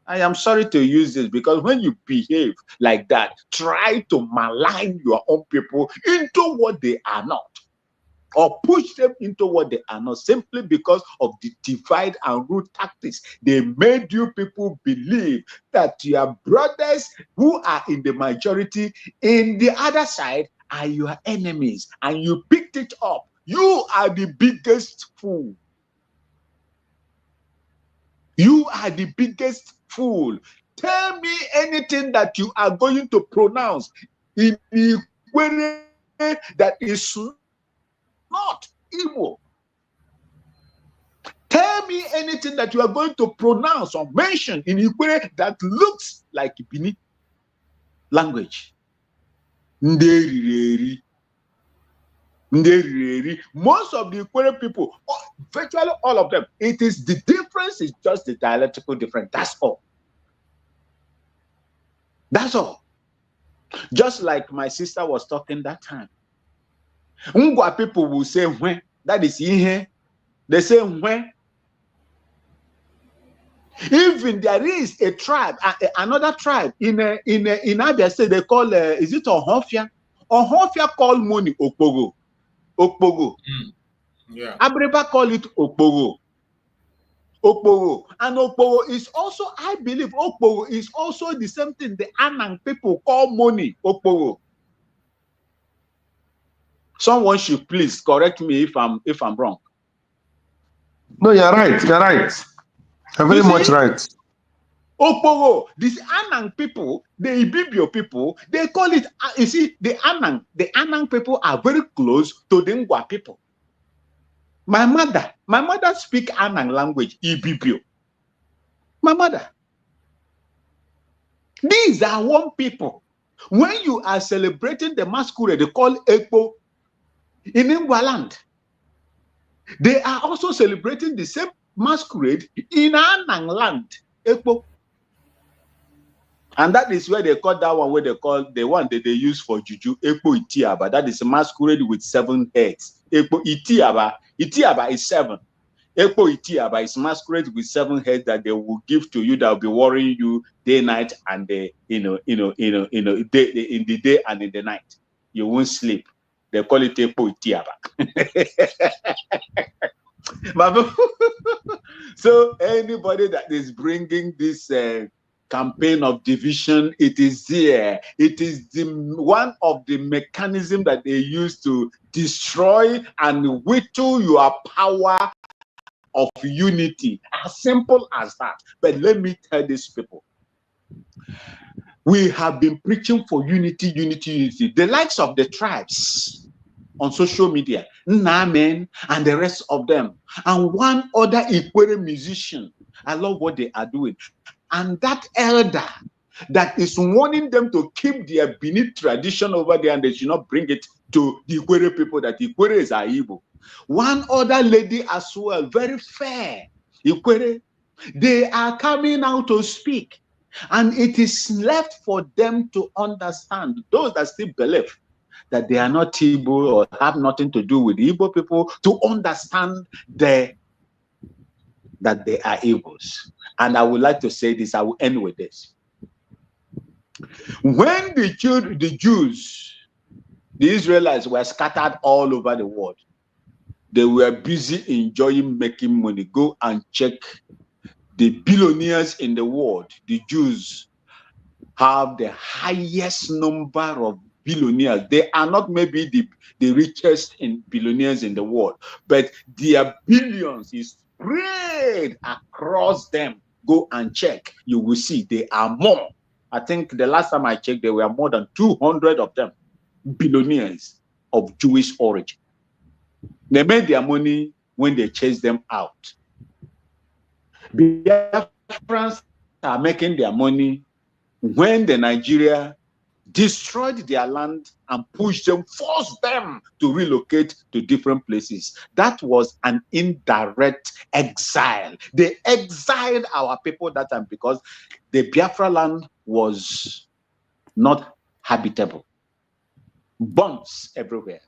I am sorry to use this because when you behave like that, try to malign your own people into what they are not, or push them into what they are not, simply because of the divide and rule tactics. They made you people believe that your brothers who are in the majority in the other side are your enemies, and you picked it up. You are the biggest fool. You are the biggest fool. Tell me anything that you are going to pronounce in Ikwere that is not Igbo. Tell me anything that you are going to pronounce or mention in Ikwere that looks like Bini language. Nderiri. Most of the Ikwere people, virtually all of them, it is the difference is just the dialectical difference. That's all. That's all. Just like my sister was talking that time. Ngwa people will say when. That is ihe. They say when. Even there is a tribe, another tribe in Abia State, they call is it Ohofia? Ohofia call money Okpogo. Okpogo.
Yeah.
Abreba call it Okpogo. Okpogo. And Okpogo is also, I believe Okpogo is also the same thing the Anang people call money Okpogo. Someone should please correct me if I'm wrong.
No, you're right. You're right. You're very much right.
Okpogo, these Anang people, the Ibibio people, they call it, you see, the Anang people are very close to the Ngwa people. My mother speak Anang language, Ibibio. My mother. These are one people. When you are celebrating the masquerade, they call Ekpo in Ngwa land. They are also celebrating the same masquerade in Anang land, Ekpo. And that is where they call that one, where they call the one that they use for juju, Ekpo Itiaba. That is a masquerade with 7 heads. Ekpo Itiaba. Itiaba is 7. Ekpo Itiaba is masquerade with 7 heads that they will give to you, that will be worrying you day, night, and day, in the day and in the night. You won't sleep. They call it Ekpo Itiaba. So anybody that is bringing this campaign of division, it is here. It is one of the mechanisms that they use to destroy and whittle your power of unity. As simple as that. But let me tell these people, we have been preaching for unity, unity, unity. The likes of the tribes on social media, Namen and the rest of them, and one other Ikwere musician. I love what they are doing. And that elder that is warning them to keep their Benin tradition over there, and they should not bring it to the Ikwere people, that Ikwere is Igbo. One other lady as well, very fair, Ikwere, they are coming out to speak. And it is left for them to understand, those that still believe that they are not Igbo or have nothing to do with Igbo people, to understand that they are Igbos. And I would like to say this, I will end with this. When the Jews, the Israelites were scattered all over the world, they were busy enjoying making money. Go and check the billionaires in the world. The Jews have the highest number of billionaires. They are not maybe the richest billionaires in the world, but their billions is spread across them. Go and check. You will see they are more. I think the last time I checked, there were more than 200 of them, billionaires of Jewish origin. They made their money when they chased them out. Biafrans are making their money when the Nigeria destroyed their land and pushed them, forced them to relocate to different places. That was an indirect exile. They exiled our people that time because the Biafra land was not habitable. Bombs everywhere.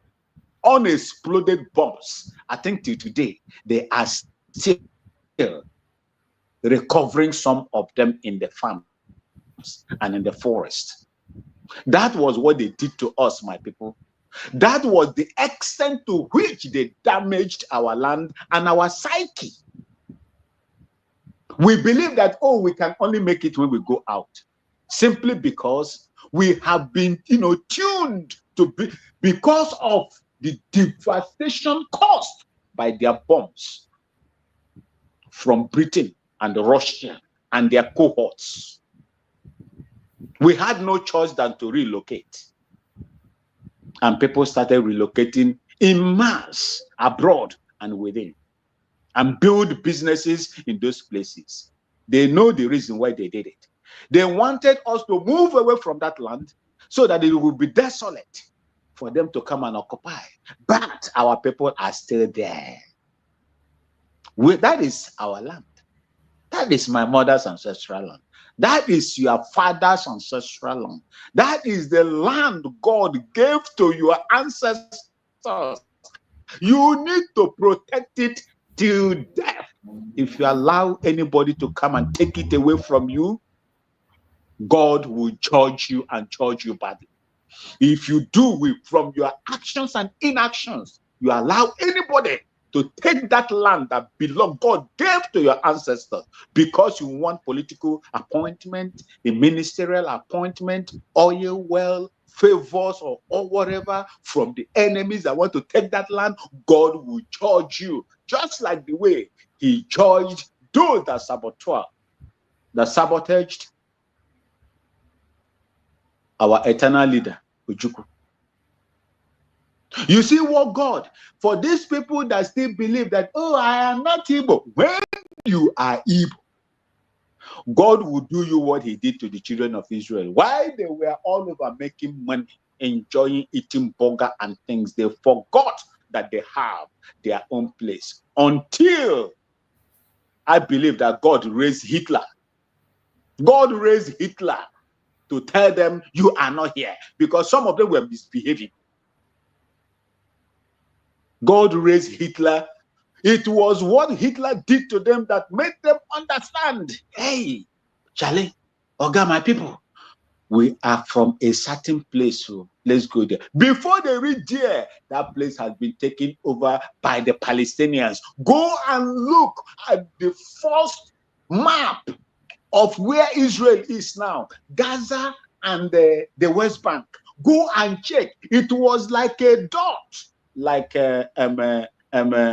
Unexploded bombs. I think till today, they are still recovering some of them in the farms and in the forest. That was what they did to us, my people. That was the extent to which they damaged our land and our psyche. We believe that, oh, we can only make it when we go out, simply because we have been, tuned to be, because of the devastation caused by their bombs from Britain and Russia and their cohorts. We had no choice than to relocate. And people started relocating in mass abroad and within, and build businesses in those places. They know the reason why they did it. They wanted us to move away from that land so that it would be desolate for them to come and occupy. But our people are still there. That is our land. That is my mother's ancestral land. That is your father's ancestral land. That is the land God gave to your ancestors. You need to protect it till death. If you allow anybody to come and take it away from you, God will judge you and judge you badly. If you do it from your actions and inactions, you allow anybody to take that land that belonged, God gave to your ancestors, because you want political appointment, a ministerial appointment, oil well, favors, or whatever from the enemies that want to take that land, God will judge you, just like the way he judged those that sabotaged our eternal leader, Ojukwu. You see what God, for these people that still believe that, oh, I am not Igbo. When you are Igbo, God will do you what he did to the children of Israel. While they were all over making money, enjoying eating burger and things, they forgot that they have their own place. Until I believe that God raised Hitler. God raised Hitler to tell them you are not here, because some of them were misbehaving. God raised Hitler. It was what Hitler did to them that made them understand, hey, Charlie, Oga, my people, we are from a certain place, so let's go there. Before they reach there, that place has been taken over by the Palestinians. Go and look at the first map of where Israel is now, Gaza and the West Bank. Go and check. It was like a dot, like dead Buhari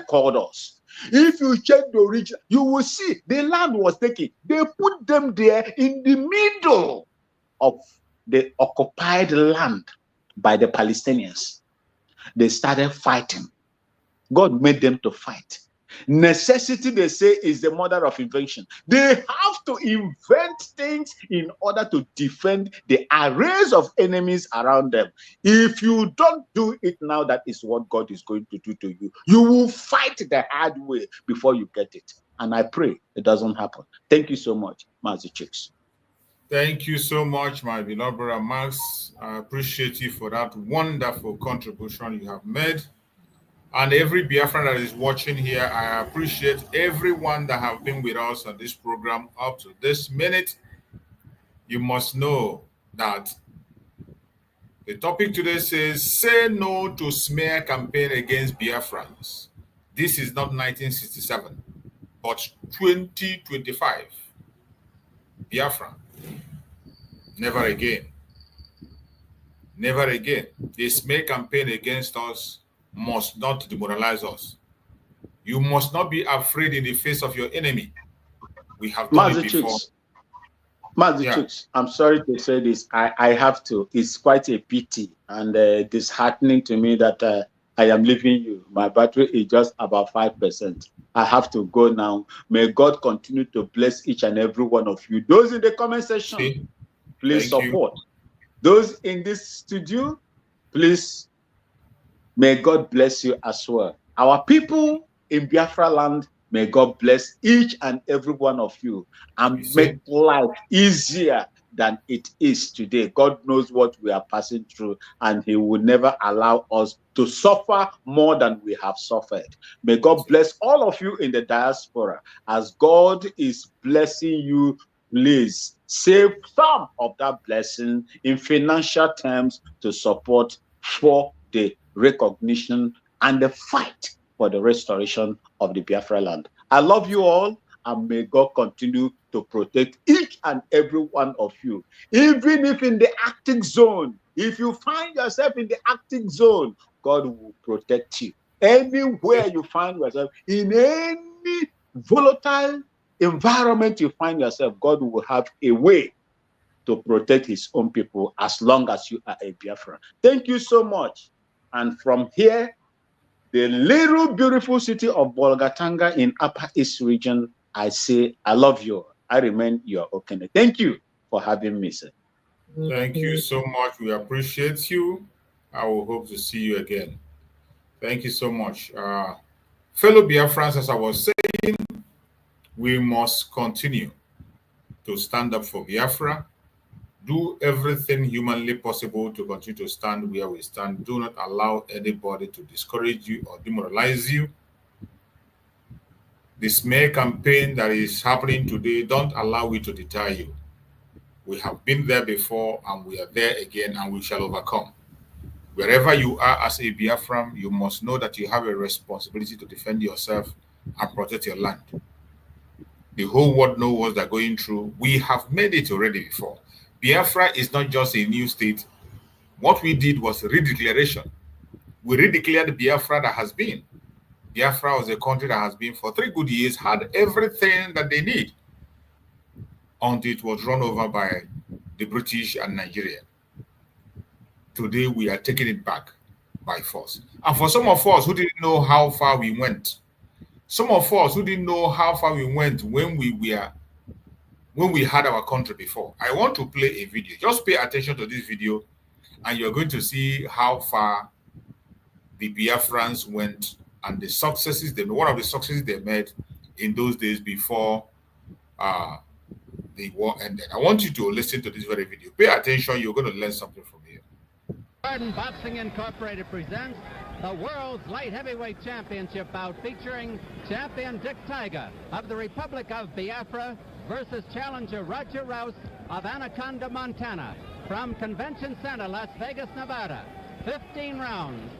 called us. If you check the region, you will see the land was taken. They put them there in the middle of the occupied land by the Palestinians. They started fighting. God made them to fight. Necessity, they say, is the mother of invention. They have to invent things in order to defend the arrays of enemies around them. If you don't do it now, that is what God is going to do to you. You will fight the hard way before you get it. And I pray it doesn't happen. Thank you so much, Mazi Chicks.
Thank you so much, my beloved brother Max. I appreciate you for that wonderful contribution you have made. And every Biafran that is watching here, I appreciate everyone that have been with us on this program up to this minute. You must know that the topic today says, say no to smear campaign against Biafrans. This is not 1967, but 2025. Biafra, never again. Never again. The smear campaign against us must not demoralize us. You must not be afraid in the face of your enemy. We have done it before.
Chicks, I'm sorry to say this. I have to. It's quite a pity and disheartening to me that I am leaving you. My battery is just about 5%. I have to go now. May God continue to bless each and every one of you. Those in the comment section, please support. Those in this studio, please, may God bless you as well. Our people in Biafra land, may God bless each and every one of you and make life easier than it is today. God knows what we are passing through, and he will never allow us to suffer more than we have suffered. May God bless all of you in the diaspora. As God is blessing you, please save some of that blessing in financial terms to support for the recognition and the fight for the restoration of the Biafra land. I love you all, and may God continue to protect each and every one of you. Even if in the Arctic zone, if you find yourself in the Arctic zone, God will protect you. Anywhere you find yourself, in any volatile environment you find yourself, God will have a way to protect his own people as long as you are a Biafran. Thank you so much. And from here, the little beautiful city of Bolgatanga in Upper East region, I say, I love you. I remain your Okene. Thank you for having me, sir.
Thank you so much. We appreciate you. I will hope to see you again. Thank you so much. Fellow Biafrans, as I was saying, we must continue to stand up for Biafra. Do everything humanly possible to continue to stand where we stand. Do not allow anybody to discourage you or demoralize you. The smear campaign that is happening today, don't allow it to deter you. We have been there before, and we are there again, and we shall overcome. Wherever you are as a Biafran, you must know that you have a responsibility to defend yourself and protect your land. The whole world knows what they're going through. We have made it already before. Biafra is not just a new state. What we did was redeclaration. We redeclared Biafra that has been. Biafra was a country that has been for 3 good years, had everything that they need, until it was run over by the British and Nigeria. Today, we are taking it back by force. And for some of us who didn't know how far we went, some of us who didn't know how far we went when we had our country before, I want to play a video. Just pay attention to this video, and you're going to see how far the Biafrans went and the successes, one of the successes they made in those days before the war ended. I want you to listen to this very video. Pay attention. You're going to learn something from here.
Garden Boxing Incorporated presents the World's Light Heavyweight Championship bout featuring champion Dick Tiger of the Republic of Biafra versus challenger Roger Rouse of Anaconda, Montana, from Convention Center, Las Vegas, Nevada. 15 rounds.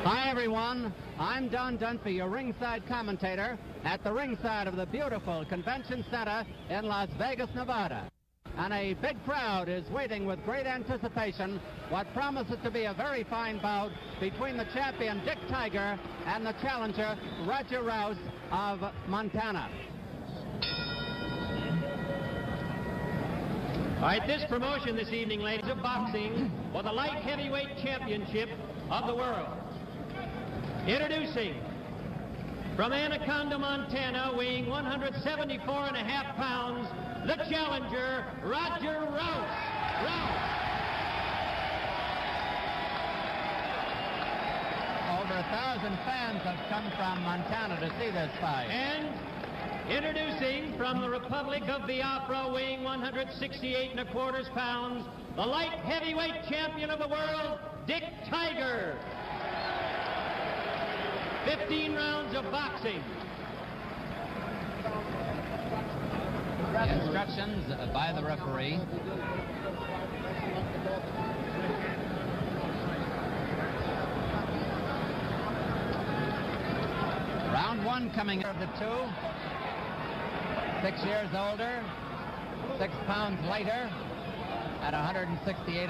Hi, everyone. I'm Don Dunphy, your ringside commentator at the ringside of the beautiful Convention Center in Las Vegas, Nevada. And a big crowd is waiting with great anticipation what promises to be a very fine bout between the champion Dick Tiger and the challenger Roger Rouse of Montana.
All right, this promotion this evening, ladies, of boxing for the light heavyweight championship of the world. Introducing, from Anaconda, Montana, weighing 174.5 pounds, the challenger, Roger Rouse.
Over 1,000 fans have come from Montana to see this fight.
And introducing, from the Republic of Biafra, weighing 168.25 pounds, the light heavyweight champion of the world, Dick Tiger. 15 rounds of boxing.
Instructions by the referee. Round one coming of the two. 6 years older, 6 pounds lighter at 168.5. This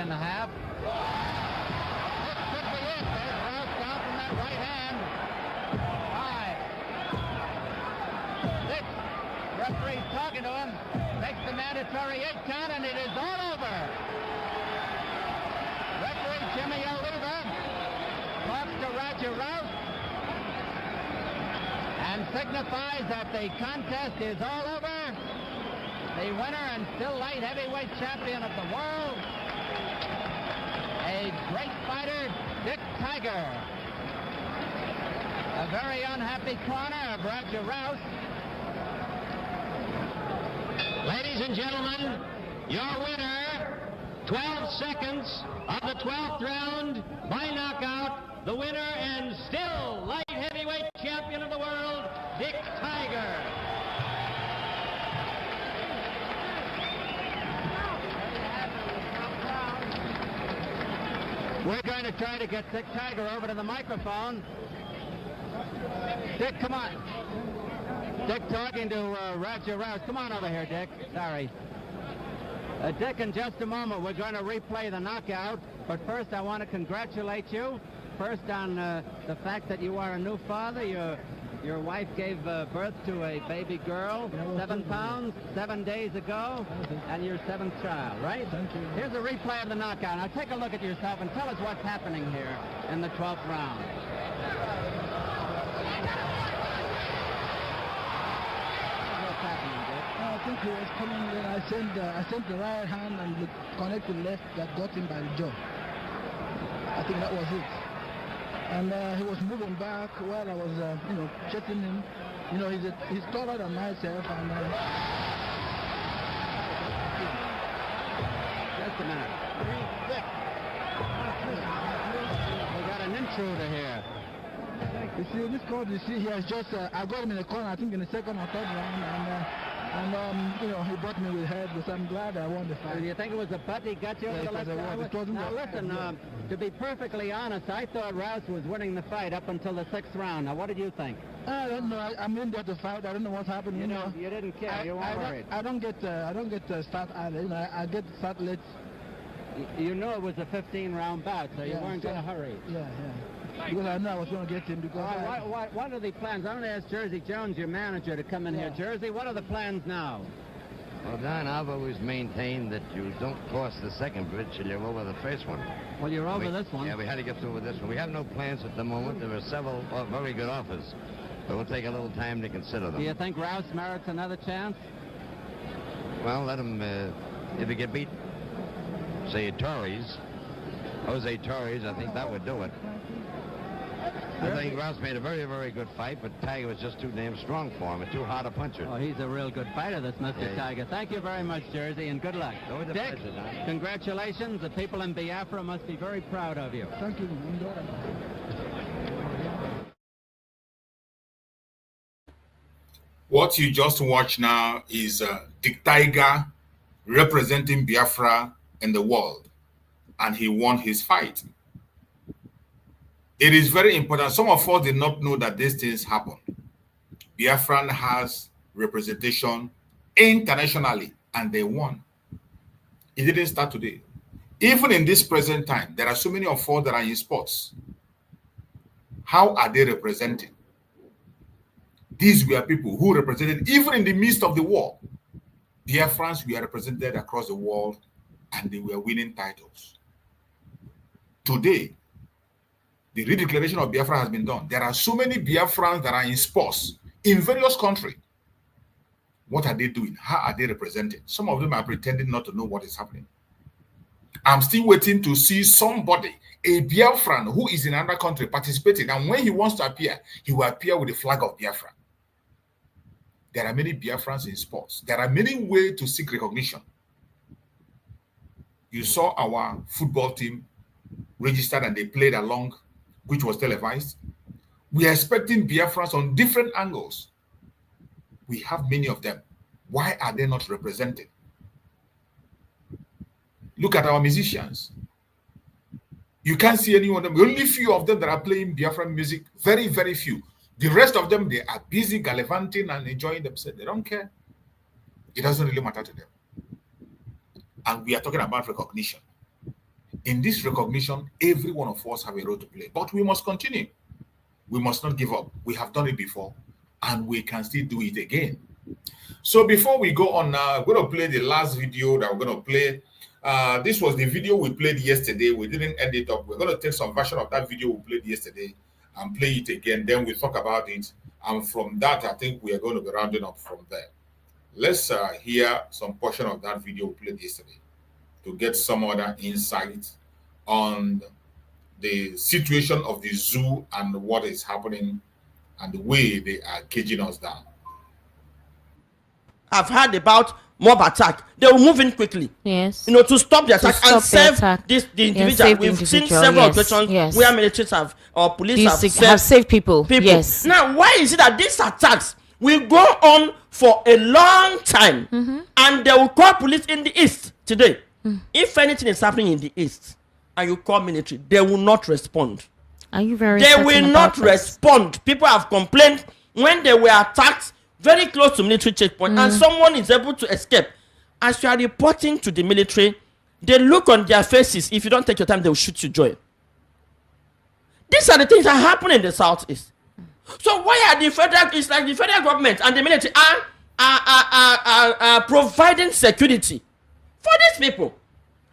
could be it. There's Rouse down from that right hand. 5. 6. Referee's talking to him. Makes the mandatory 8 count, and it is all over. Referee Jimmy Oliva talks to Roger Rouse and signifies that the contest is all over. The winner and still light heavyweight champion of the world, a great fighter, Dick Tiger. A very unhappy corner of Roger Rouse.
Ladies and gentlemen, your winner, 12 seconds of the 12th round by knockout, the winner and still light heavyweight champion of the world, Dick Tiger.
We're going to try to get Dick Tiger over to the microphone. Dick, come on. Dick talking to Roger Rouse. Come on over here, Dick. Sorry. Dick, in just a moment, we're going to replay the knockout. But first, I want to congratulate you. First, on the fact that you are a new father. Your wife gave birth to a baby girl, 7 pounds, 7 days ago, and your 7th child, right?
Thank you.
Here's a replay of the knockout. Now, take a look at yourself and tell us what's happening here in the 12th round.
I think he was coming in. I sent the right hand and the connected left that got him by the jaw. I think that was it. And he was moving back while I was, checking him. He's taller than myself. And
just a minute. We got an intruder here.
You see, this court, he has just, I got him in the corner, I think in the second or third round, and he brought me with head, so I'm glad I won the fight.
Do you think it was a butt he got you over the left side? Now listen, to be perfectly honest, I thought Rouse was winning the fight up until the 6th round. Now what did you think?
I don't know. I'm in there to fight. I don't know what's happening.
You didn't care. You weren't worried.
I don't get start early. I get start late.
You knew it was a 15-round bout, so you weren't going to hurry.
Yeah. Because I know I was going to get him. Because
what are the plans? I'm going to ask Jersey Jones, your manager, to come in here. Jersey, what are the plans now?
Well, Don, I've always maintained that you don't cross the second bridge till you're over the first one.
Well, you're over this one.
Yeah, we had to get through with this one. We have no plans at the moment. There are several very good offers, but we'll take a little time to consider them.
Do you think Rouse merits another chance?
Well, let him, if he get beat, say, Jose Torres, I think that would do it. I think Rouse made a very, very good fight, but Tiger was just too damn strong for him and too hard a puncher.
Oh, he's a real good fighter, this Mr. Tiger. Thank you very much, Jersey, and good luck. Dick, congratulations. The people in Biafra must be very proud of you.
Thank you.
What you just watched now is Dick Tiger representing Biafra in the world, and he won his fight. It is very important. Some of us did not know that these things happen. Biafran has representation internationally, and they won. It didn't start today. Even in this present time, there are so many of us that are in sports. How are they representing? These were people who represented, even in the midst of the war. Biafrans were represented across the world, and they were winning titles. Today, the redeclaration of Biafra has been done. There are so many Biafrans that are in sports in various countries. What are they doing? How are they represented? Some of them are pretending not to know what is happening. I'm still waiting to see somebody, a Biafran who is in another country participating, and when he wants to appear, he will appear with the flag of Biafra. There are many Biafrans in sports. There are many ways to seek recognition. You saw our football team registered and they played along, which was televised. We are expecting Biafrans on different angles. We have many of them. Why are they not represented? Look at our musicians. You can't see any of them. Only few of them that are playing Biafran music, very, very few. The rest of them, they are busy gallivanting and enjoying themselves. They don't care. It doesn't really matter to them. And we are talking about recognition. In this recognition, every one of us have a role to play. But we must continue. We must not give up. We have done it before, and we can still do it again. So before we go on now, I'm going to play the last video that we're going to play. This was the video we played yesterday. We didn't end it up. We're going to take some version of that video we played yesterday and play it again. Then we'll talk about it. And from that, I think we are going to be rounding up from there. Let's hear some portion of that video we played yesterday to get some other insight on the situation of the zoo and what is happening and the way they are caging us down.
I've heard about mob attack. They will move in quickly.
Yes.
To stop the attack and save the individual.
Yes,
We've seen several occasions where militaries have or police
have saved people. Yes.
Now, why is it that these attacks will go on for a long time and they will call police in the east today? If anything is happening in the east and you call military, they will not respond.
Are you very
They will not respond. People have complained when they were attacked very close to military checkpoint and someone is able to escape. As you are reporting to the military, they look on their faces. If you don't take your time, they will shoot you joy. These are the things that happen in the southeast. So why are the federal, it's like the federal government and the military are providing security for these people.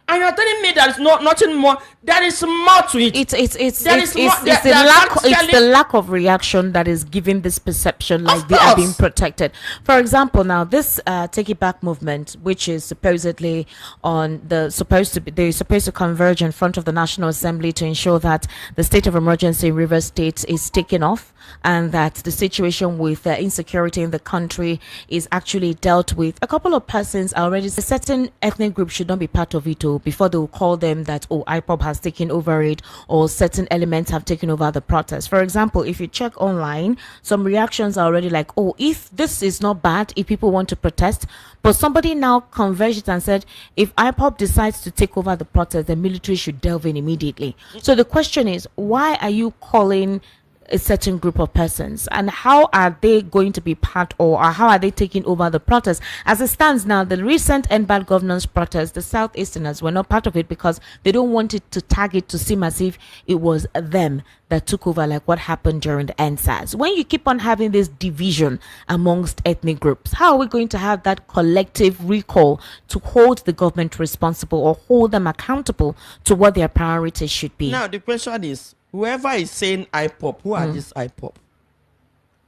And you're telling me there is nothing more. There is more to it.
It's the lack of reaction that is giving this perception like they are being protected. For example, now this Take It Back movement, which is supposedly they're supposed to converge in front of the National Assembly to ensure that the state of emergency in Rivers State is taken off and that the situation with insecurity in the country is actually dealt with. A couple of persons are already, a certain ethnic group should not be part of it before they will call them that, IPOB has taken over it or certain elements have taken over the protest. For example, if you check online, some reactions are already like, if this is not bad, if people want to protest, but somebody now converged it and said, if IPOB decides to take over the protest, the military should delve in immediately. So the question is, why are you calling a certain group of persons, and how are they going to be part or how are they taking over the protest? As it stands now, the recent End Bad Governance protest, the Southeasterners were not part of it because they don't want it to tag it to seem as if it was them that took over, like what happened during the NSAS. When you keep on having this division amongst ethnic groups, how are we going to have that collective recall to hold the government responsible or hold them accountable to what their priorities should be?
Now the question is, whoever is saying IPOP, who are these IPOP?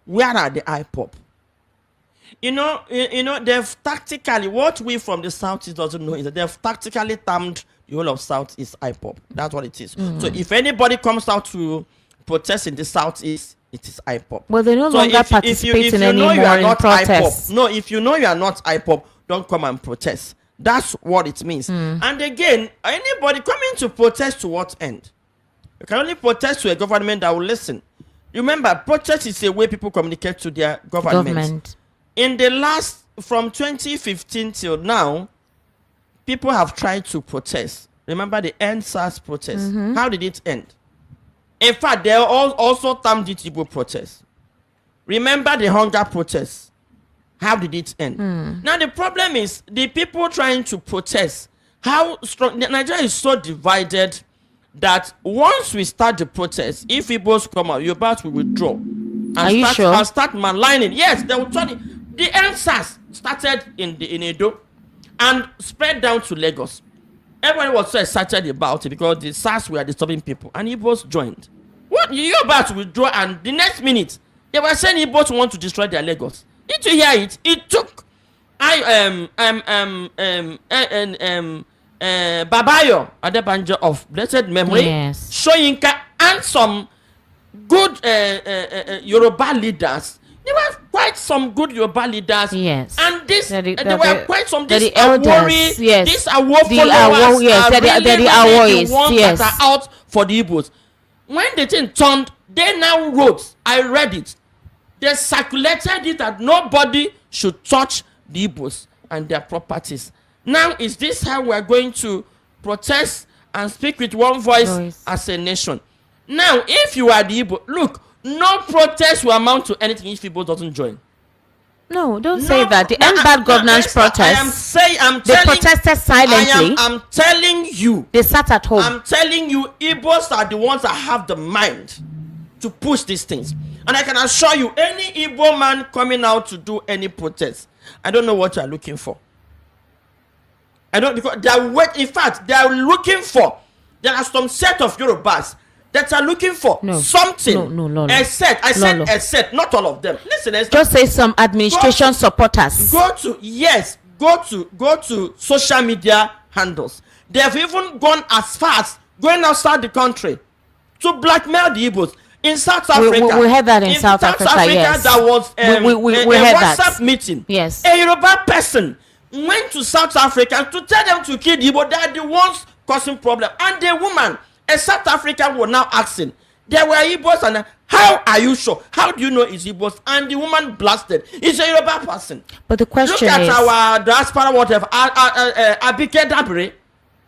Where are the IPOP? They've tactically, what we from the Southeast doesn't know is that they've tactically termed the whole of Southeast IPOP. That's what it is. So if anybody comes out to protest in the southeast, it is IPOP.
Well, they're no longer participating anymore in protests.
No, if you know you are not IPOP, don't come and protest. That's what it means. And again, anybody coming to protest to what end? You can only protest to a government that will listen. Remember, protest is a way people communicate to their government. In the last, from 2015 till now, people have tried to protest. Remember the EndSARS protest. How did it end? In fact, they also termed it Igbo protest. Remember the hunger protest. How did it end? Now the problem is the people trying to protest. How strong Nigeria is so divided that once we start the protest, if Igbos come out, Yorubas will withdraw. And start maligning. Yes, they will turn it. The EndSARS started in Edo and spread down to Lagos. Everybody was so excited about it because the SARS were disturbing people, and Igbos joined. What you about to withdraw, and the next minute they were saying Igbos want to destroy their Lagos. Did you hear it? It took Babayo Adebanjo of blessed memory, Soyinka, and some good Yoruba leaders. There were quite some good Yoruba leaders. Yes. And this, there were quite some, this Awori, yes. These Awo followers are really the ones that are out for the Igbos. When the thing turned, they now wrote, I read it, they circulated it that nobody should touch the Igbos and their properties. Now, is this how we are going to protest and speak with one voice as a nation? Now, if you are the Igbo, look, no protest will amount to anything if Igbo doesn't join.
No, don't say that. The End Bad Governance protest.
They
protested silently.
I'm telling you.
They sat at home.
I'm telling you, Igbos are the ones that have the mind to push these things. And I can assure you, any Igbo man coming out to do any protest, I don't know what you are looking for. I don't, because they are in fact, they are looking for, there are some set of Yorubas that are looking for something.
No.
Except, except, not all of them. Listen,
just say some administration supporters.
Go to social media handles. They have even gone as far as going outside the country to blackmail the Igbos. In South Africa,
we heard that in South Africa, yes.
There was a WhatsApp meeting.
Yes.
A Yoruba person went to South Africa to tell them to kill the Igbo. They are the ones causing problem. And the woman, a South African, was now asking, there were Igbos, and how are you sure? How do you know it's Igbos? And the woman blasted. It's a Yoruba person.
But the question
is,
look
at our diaspora, whatever, Abike Dabre.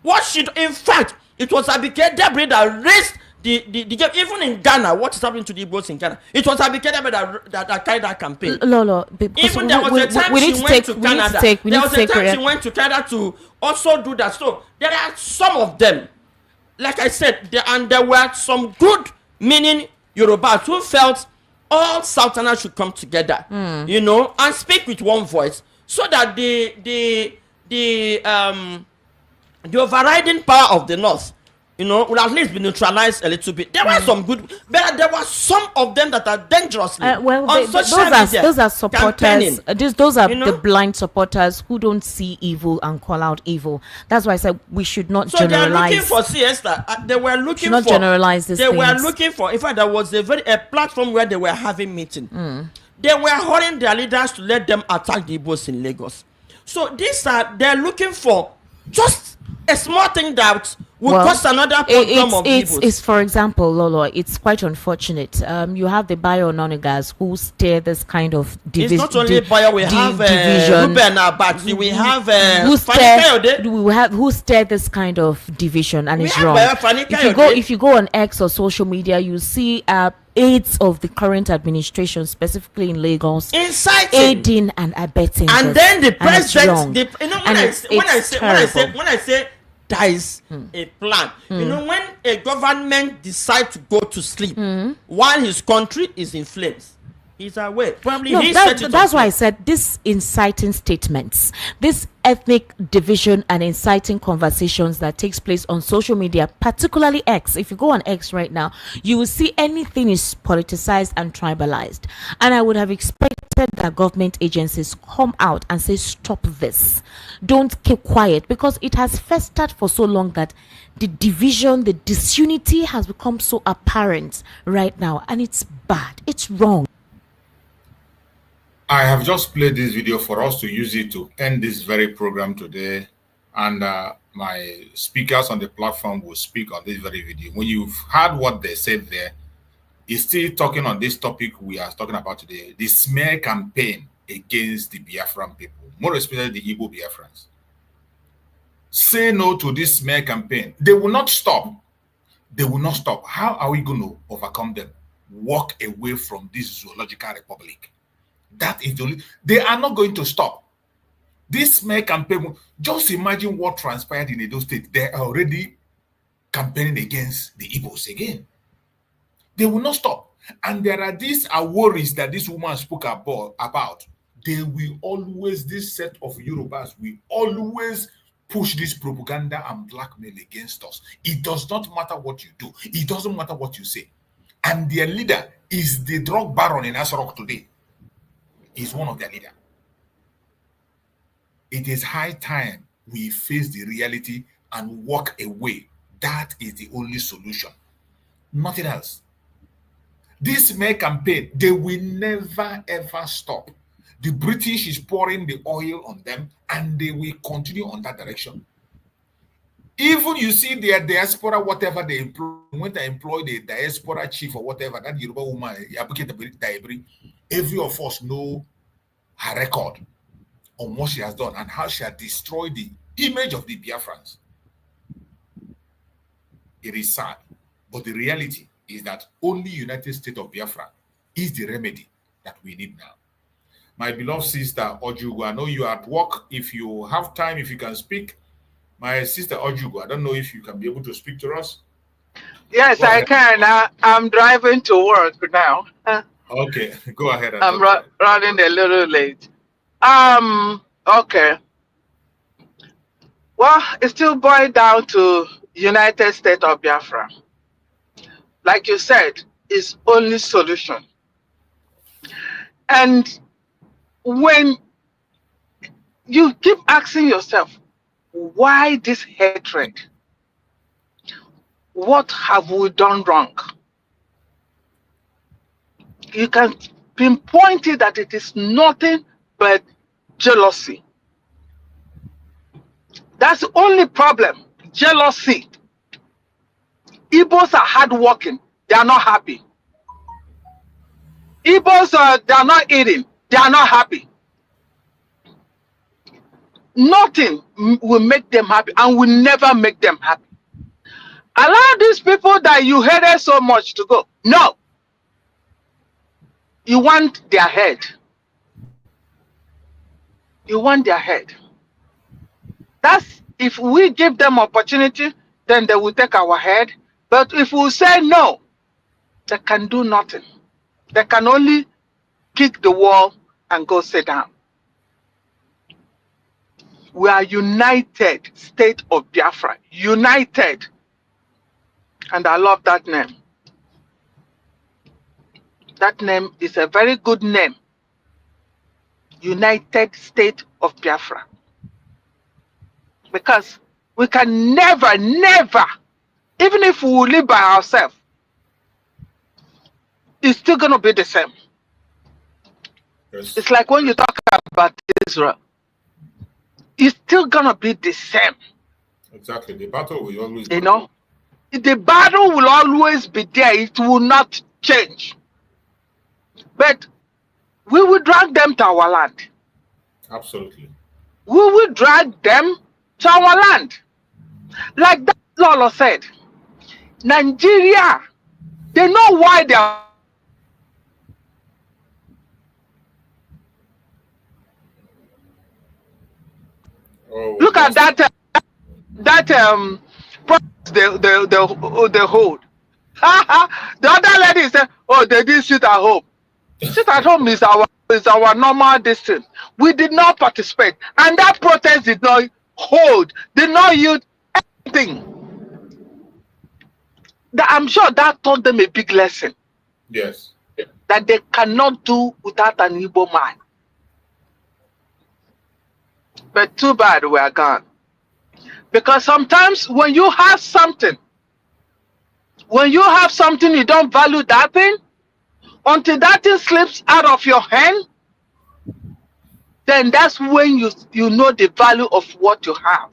What should, in fact, it was Abike Dabre that raised the game. Even in Ghana, what is happening to the Igbos in Ghana? It was Abike Dabre that carried that campaign. Even there was a time she went to Canada. There was a time she went to Canada to also do that. So there are some of them, like I said, there were some good meaning Yorubas who felt all Southerners should come together, you know, and speak with one voice, so that the overriding power of the North, you know, will at least be neutralized a little bit. There were some good, but there were some of them that are dangerously on social media.
Those are supporters. Those are the blind supporters who don't see evil and call out evil. That's why I said we should not generalize.
So they are looking for siesta. They were looking for.
Generalize this.
They were looking for. In fact, there was a platform where they were having meeting. They were hurrying their leaders to let them attack the Igbos in Lagos. So they're looking for just a small thing that will cause another problem of Igbos.
It's for example, Lolo, it's quite unfortunate. You have the bio-nonigas who steer this kind of division.
It's not only bio, we have Ruben Abati, we have
who steer this kind of division, and it's wrong. If you go on X or social media, you see aides of the current administration, specifically in Lagos, aiding and abetting,
and then the president. When I say there is a plan, you know, when a government decides to go to sleep while his country is in flames, he's aware. Probably
that's why I said this inciting statements, this ethnic division and inciting conversations that takes place on social media, particularly X. If you go on X right now, you will see anything is politicized and tribalized. And I would have expected wanted that government agencies come out and say, stop this. Don't keep quiet, because it has festered for so long that the division, the disunity has become so apparent right now, and it's bad. It's wrong.
I have just played this video for us to use it to end this very program today. And my speakers on the platform will speak on this very video. When you've heard what they said there, it's still talking on this topic we are talking about today, the smear campaign against the Biafran people, more especially the Igbo Biafrans. Say no to this smear campaign. They will not stop. They will not stop. How are we going to overcome them? Walk away from this zoological republic. That is the only. They are not going to stop. This smear campaign, just imagine what transpired in Edo State. They are already campaigning against the Igbos again. They will not stop. And there are these worries that this woman spoke about. They will always, this set of Yorubas will always push this propaganda and blackmail against us. It does not matter what you do. It doesn't matter what you say. And their leader is the drug baron in Asarok today. He's one of their leaders. It is high time we face the reality and walk away. That is the only solution. Nothing else. This smear campaign, they will never ever stop. The British is pouring the oil on them, and they will continue on that direction. Even you see their diaspora, whatever they employ, when they employ the diaspora chief or whatever, that Yoruba woman, every of us know her record on what she has done and how she has destroyed the image of the Biafrans. It is sad, but the reality is that only United States of Biafra is the remedy that we need now. My beloved sister Ojugu, I know you are at work. If you have time, if you can speak. My sister Ojugu, I don't know if you can be able to speak to us.
Yes, I can. I'm driving to work now.
Okay, go ahead.
I'm running a little late. Okay. Well, it still boils down to United States of Biafra. Like you said, it's only solution. And when you keep asking yourself, why this hatred? What have we done wrong? You can pinpoint it that it is nothing but jealousy. That's the only problem, jealousy. Igbos are hardworking, they are not happy. Igbos they are not eating, they are not happy. Nothing will make them happy and will never make them happy. Allow these people that you hated so much to go. No. You want their head. You want their head. That's if we give them opportunity, then they will take our head. But if we say no, they can do nothing. They can only kick the wall and go sit down. We are United State of Biafra. United. And I love that name. That name is a very good name. United State of Biafra. Because we can never, even if we live by ourselves, it's still going to be the same. Yes. It's like when you talk about Israel, it's still going to be the same.
Exactly. The battle will always be.
You know, the battle will always be there. It will not change. But we will drag them to our land.
Absolutely.
We will drag them to our land. Like that Lolo said, Nigeria, they know why they are.
Oh,
look at that they hold. The other lady said, oh, they didn't sit at home. Sit at home is our normal distance. We did not participate. And that protest did not hold, did not use anything. I'm sure that taught them a big lesson.
Yes.
that they cannot do without an Igbo man. But too bad we are gone. Because sometimes when you have something, you don't value that thing. Until that thing slips out of your hand, then that's when you know the value of what you have.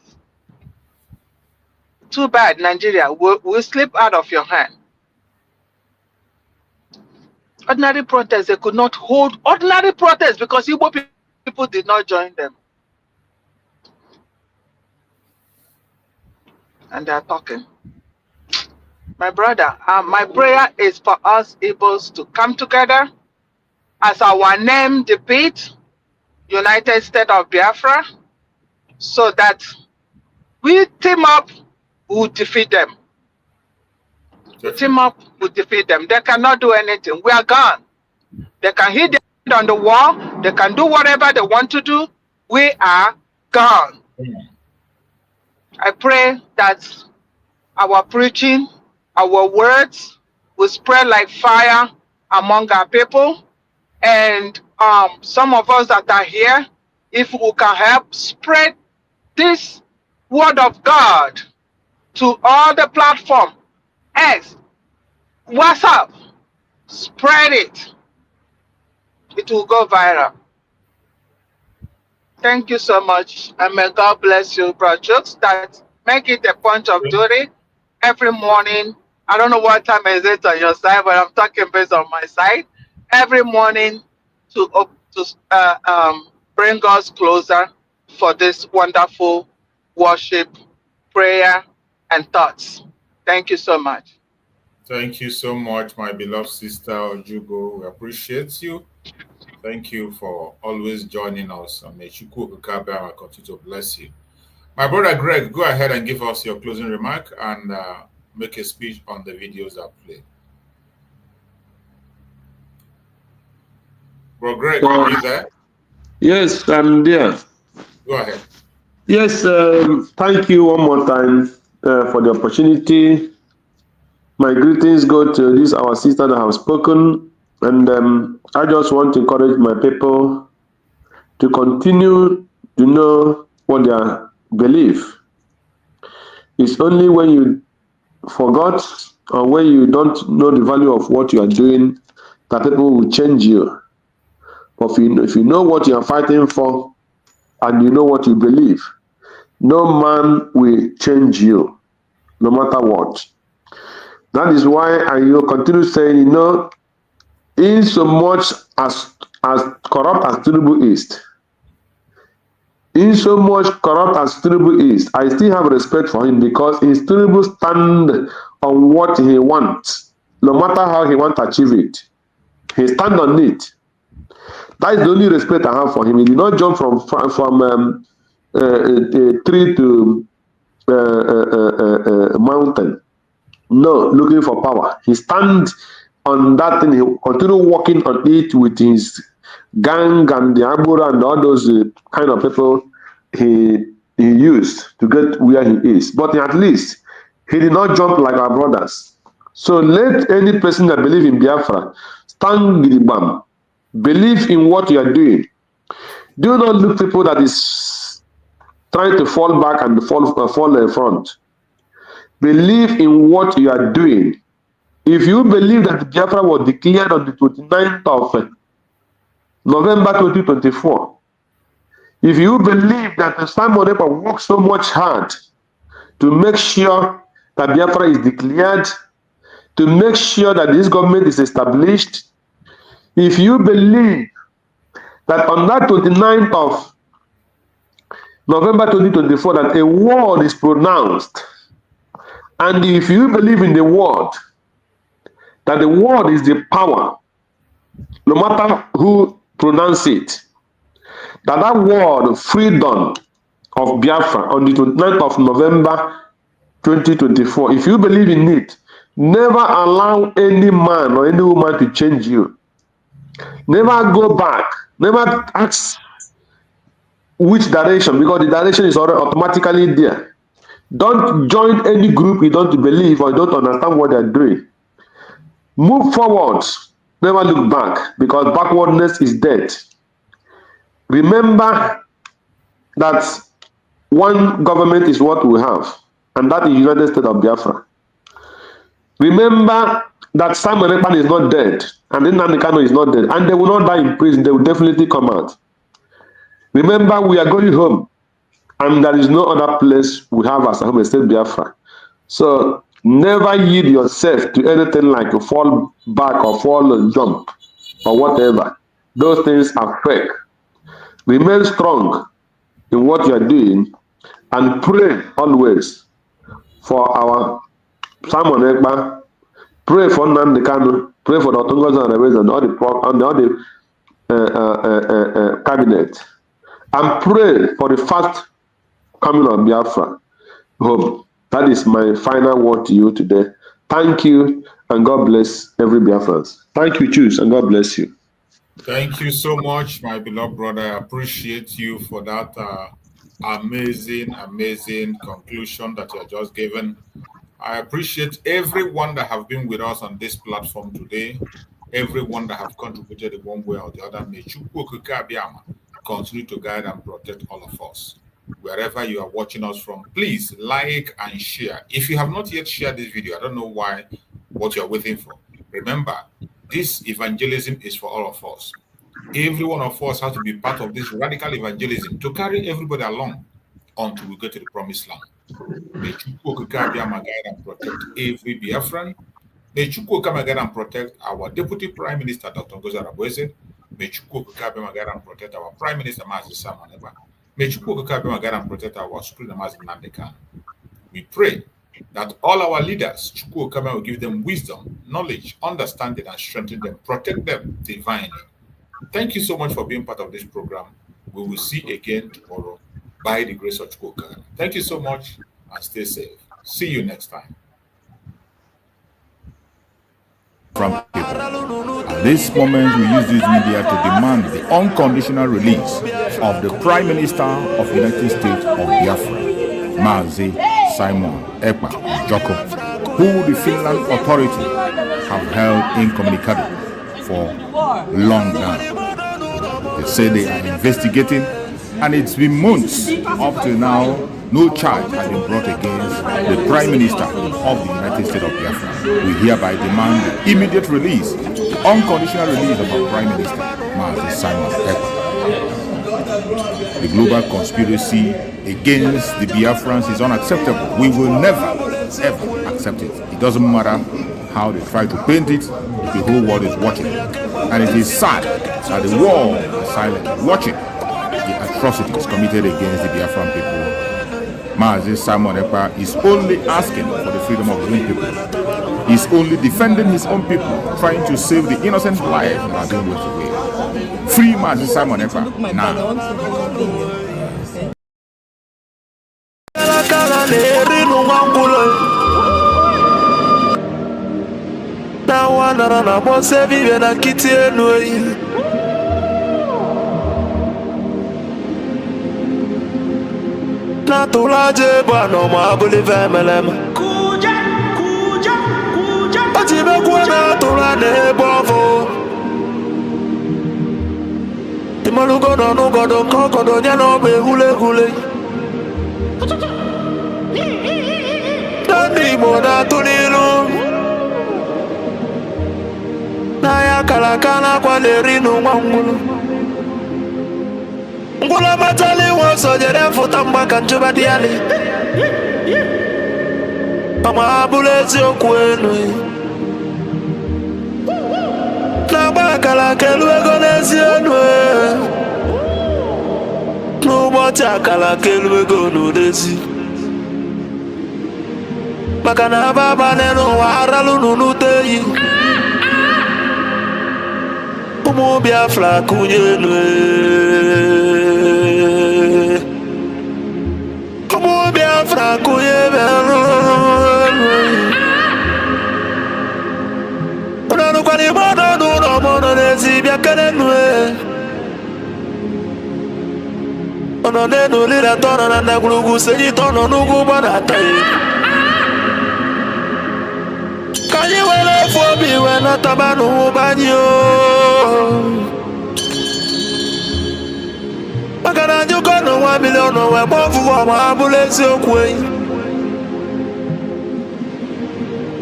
Too bad, Nigeria will slip out of your hand. Ordinary protests, they could not hold ordinary protests because Igbo people did not join them. And they are talking. My brother, my prayer is for us Igbos to come together as our name depicts, United States of Biafra, so that we team up, we will defeat them. We team up, we defeat them. They cannot do anything. We are gone. They can hit their head on the wall. They can do whatever they want to do. We are gone. I pray that our preaching, our words will spread like fire among our people. And some of us that are here, if we can help spread this word of God to all the platform, X, WhatsApp, spread it. It will go viral. Thank you so much. And may God bless you, Brother Jokes, that make it a point of duty every morning. I don't know what time is it on your side, but I'm talking based on my side. Every morning to bring us closer for this wonderful worship, prayer, and thoughts. Thank you so much.
Thank you so much, my beloved sister Ojugo. We appreciate you. Thank you for always joining us. And may Chukwu Okabara continue to bless you. My brother Greg, go ahead and give us your closing remark and make a speech on the videos that play. Bro Greg, are you there?
Yes, I'm there.
Go ahead.
Yes, thank you one more time for the opportunity. My greetings go to this our sister that have spoken, and I just want to encourage my people to continue to know what they believe. It's only when you forgot or when you don't know the value of what you are doing that people will change you. But if you know what you are fighting for and you know what you believe, no man will change you, no matter what. That is why I will continue saying, in so much as corrupt as Tinubu is, I still have respect for him because he still stand on what he wants, no matter how he wants to achieve it. He stand on it. That is the only respect I have for him. He did not jump from a tree to a mountain. No, looking for power. He stands on that thing. He continue working on it with his gang and the Abura and all those kind of people he used to get where he is. But at least he did not jump like our brothers. So let any person that believes in Biafra stand Gidibam. Believe in what you are doing. Do not look people that is trying to fall back and fall in front. Believe in what you are doing. If you believe that Biafra was declared on the 29th of November 2024, if you believe that Simon Ekpa worked so much hard to make sure that Biafra is declared, to make sure that this government is established, if you believe that on that 29th of November 2024 that a word is pronounced, and if you believe in the word, that the word is the power, no matter who pronounce it, that word, freedom of Biafra on the 29th of November 2024, if you believe in it, never allow any man or any woman to change you. Never go back. Never ask which direction, because the direction is already automatically there. Don't join any group you don't believe or don't understand what they're doing. Move forward. Never look back, because backwardness is dead. Remember that one government is what we have, and that is United States of Biafra. Remember that Simon Ekpan is not dead, and Nnamdi Kanu is not dead, and they will not die in prison. They will definitely come out. Remember, we are going home, and there is no other place we have as a home except Biafra. So never yield yourself to anything like a fall back or fall or jump or whatever. Those things are fake. Remain strong in what you are doing and pray always for our Simon Ekpa, pray for Nnamdi Kanu, pray for Dr. NgoziOrabueze and all the cabinet, and pray for the fast coming of Biafra home. That is my final word to you today. Thank you, and God bless every Biafrans. Thank you, Choose, and God bless you.
Thank you so much, my beloved brother. I appreciate you for that amazing conclusion that you have just given. I appreciate everyone that have been with us on this platform today, everyone that have contributed in one way or the other. May Chukwu Okike Abiama continue to guide and protect all of us. Wherever you are watching us from, please like and share. If you have not yet shared this video, I don't know what you're waiting for. Remember, this evangelism is for all of us. Every one of us has to be part of this radical evangelism to carry everybody along until we get to the promised land. May Chukwu Okike Abiama guide and protect every Biafran. May Chukwu Okike guide and protect our Deputy Prime Minister, Dr. NgoziOrabueze. May Chukwu Okike guide and protect our Prime Minister, Mazi Simon Ekpa. May Chukwu Okike guide and protect our Supreme Mazi Nnamdi Kanu. We pray that all our leaders, Chukwu Okike will give them wisdom, knowledge, understanding, and strengthen them, protect them divinely. Thank you so much for being part of this program. We will see again tomorrow by the grace of Chukwu Okike. Thank you so much, and stay safe. See you next time.
From people. At this moment, we use this media to demand the unconditional release of the Prime Minister of the United States of Biafra, Mazi Simon Ekpa Joko, who the Finland authority have held incommunicado for long now. They say they are investigating, and it's been months up to now. No charge has been brought against the Prime Minister of the United States of Biafra. We hereby demand the immediate release, unconditional release of our Prime Minister, Mazi Simon Ekpa. The global conspiracy against the Biafrans is unacceptable. We will never, ever accept it. It doesn't matter how they try to paint it, the whole world is watching. And it is sad that the world is silent, watching the atrocities committed against the Biafran people. Mazi Simon Ekpa is only asking for the freedom of his own people. He's only defending his own people, trying to save the innocent lives that are being wasted away. Free Mazi Simon Ekpa now.
Na tulaje bwana mabuli vemelem kuja atibe kuna tulane bovo timalugo no godo kokodo nyano be hule dani mona tunilu na ya kalakana kwa lerinu mwangulu ngula matali woso jere futa mbaka njuba diali Mama abulezi okwenu na bakala kelwego n'ezienu n'ụbọchị akala kelwego n'odezi maka na ababane n'ụwa aralu n'unuteyi ụmụ Biafra kụnyenu ụmụ Biafra kụnyenu Kwani bono no mono nezi biakenenu ono nenu lira tono na ndagulugu seji tono nugu bana tai Kanye wele fobi we na tabanu banyo. Makana juko no 1 million no we bofu wa mabulezi okwe.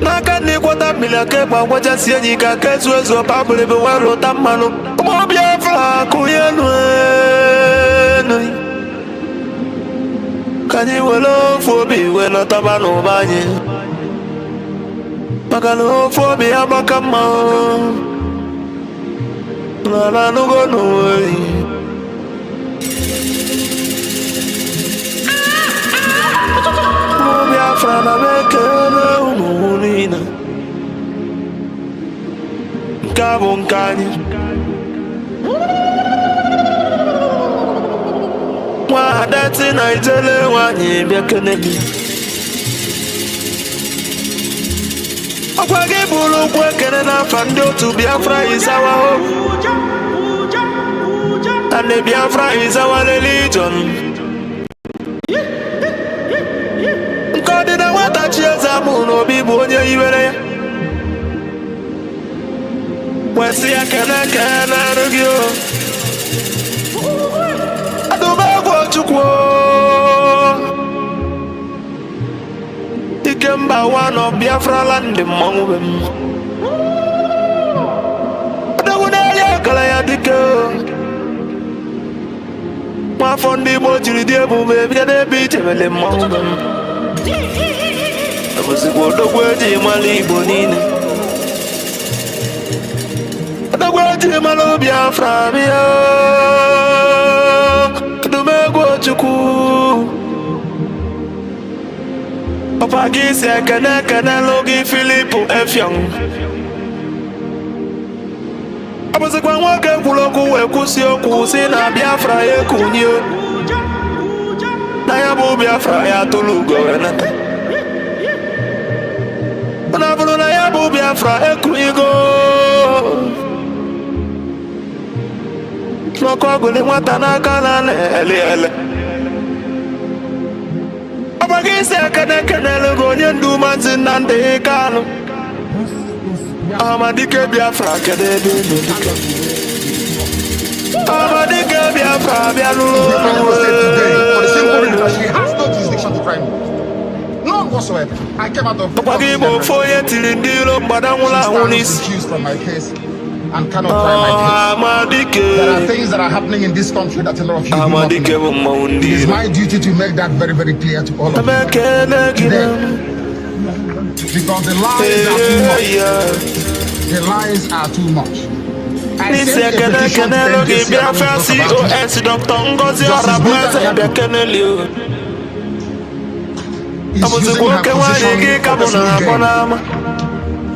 Naka ni kwata milake kwa kwacha sienyi ka kesu ezo pabule be walo tamano. Mo Biafra kuyenu. Kanye wele fobi we na tabanu banyo. Makana fobi abakama. Na no go no way. Biafra na mekele ununina Nkabo nkani Mwadati na itele wanyi biakenemi Okwage bulu kwekene na fandi otu Biafra is our hope And the Biafra is our religion Nkodi na wata chieza muno bibu onye iwere ya Wesi ya kene rugio Adubagwo chukwo Ikemba one of Biafra land mongwem Adagune ya kala ya dike Mwafondi mojiri diebu bebide bichemele mongwem Abuzigwodo gweji mali Igbo nine Adagweji malo Biafra biya Adumegwo chukwu Opagisi ekene logi Filipu Efyong Abuzigwa nwoke kwuloku wekusi okwu si na Biafra ekunye Na ya bụ Biafra ya tolugo enete Unabulu na ya bụ Biafra ekuigo Noko guli nwata n'aka na ele Abagisi ekene lugo onye ndu Maazị Nnamdi Kanu Amadike Biafra kedebe Amadike Biafra bialu
She has no jurisdiction to try me. None whatsoever. I came out of
There
are accused from my case and cannot try my case. There are things that are happening in this country that a lot of you do not know. It is my duty to make that very, very clear to all of you today. Because the lies are too much. The lies are too much. I sent a petition to NJC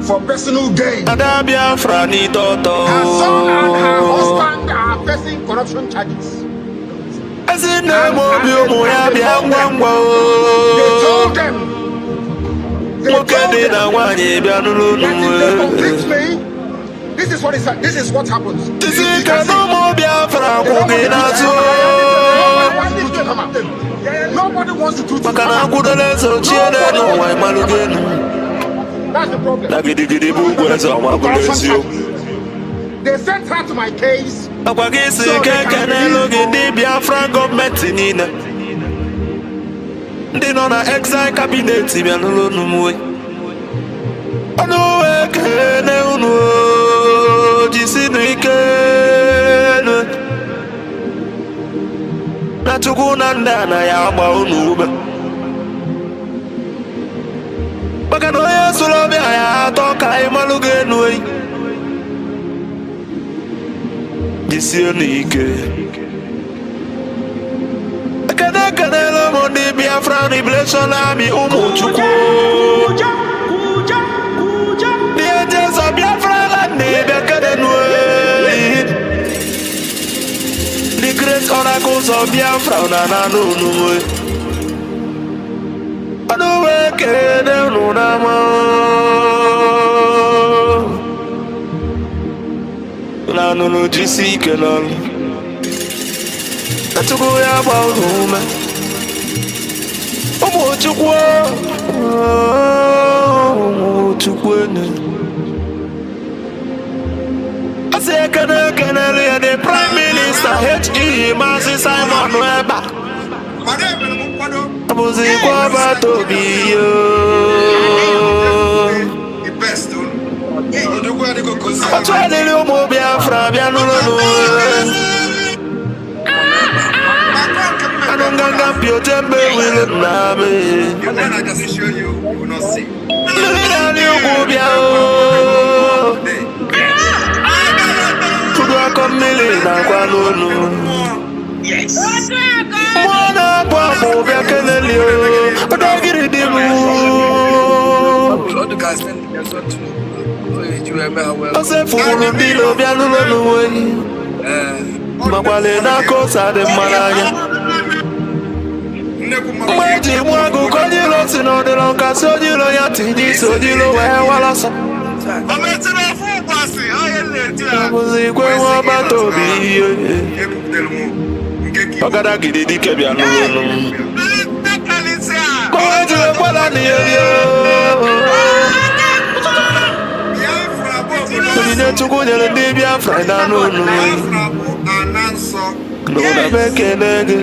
for personal gain. Her son and her husband are facing corruption charges. They told them convict me. This is what happens. Nobody wants to do it. That's the problem. They sent her to my case. So they can
Biafra government in They know na exile cabinet me no no Ano ekene unu jisinu ikene Na chukuna ndana ya agba unu ube Baka no yesu lobi ya toka imaluge enu Jisinu ike Ekene lo mondi Biafra revelation ami umu chukwu The great oracles of Biafra na no Anu kene no nama Na no jisi kenan Atugo ya ba home Omo chukwu chukwene. I say can the Prime Minister H.E. Masi Simon Webber. Abuzi kwa bato biyo. Atwele li omo Biafra bianulo. Anonganga pio tembe wile name. Lili omo biao. Kudwa komili na kwa nunu. Mwana kwa mobia kenelio. Odagiri dimu. Ose fulu dilo bianulo nuwe. Makwale na kosa de malanya. Mweji mwangu kojilo sinodilo kasojilo yatiji sojilo wewalasa. Abuzi kwe wabato biye. Ogada gidi kebya nunu. Mweji wekwala niyo. Nine tukunyele ndi Biafra na nunu. Nuna beke nege.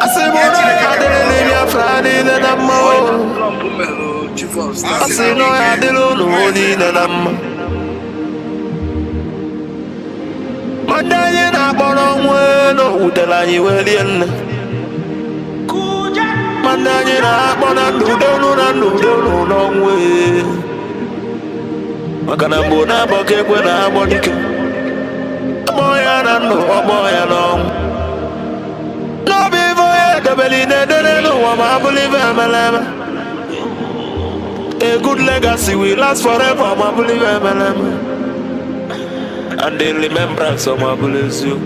Asimona yadele ndi Biafra nile namma. Asino yadele nile namma. Madanye na bono mweno utela yiwelienne. Madanye na bono nudonu nongwe. Makana mbona boke kwena bonike. Moya na no moya no. No bivo ya dobeli ne no wa ma believe amalama. A good legacy will last forever, ma believe amalama. And the remembrance of my bless you.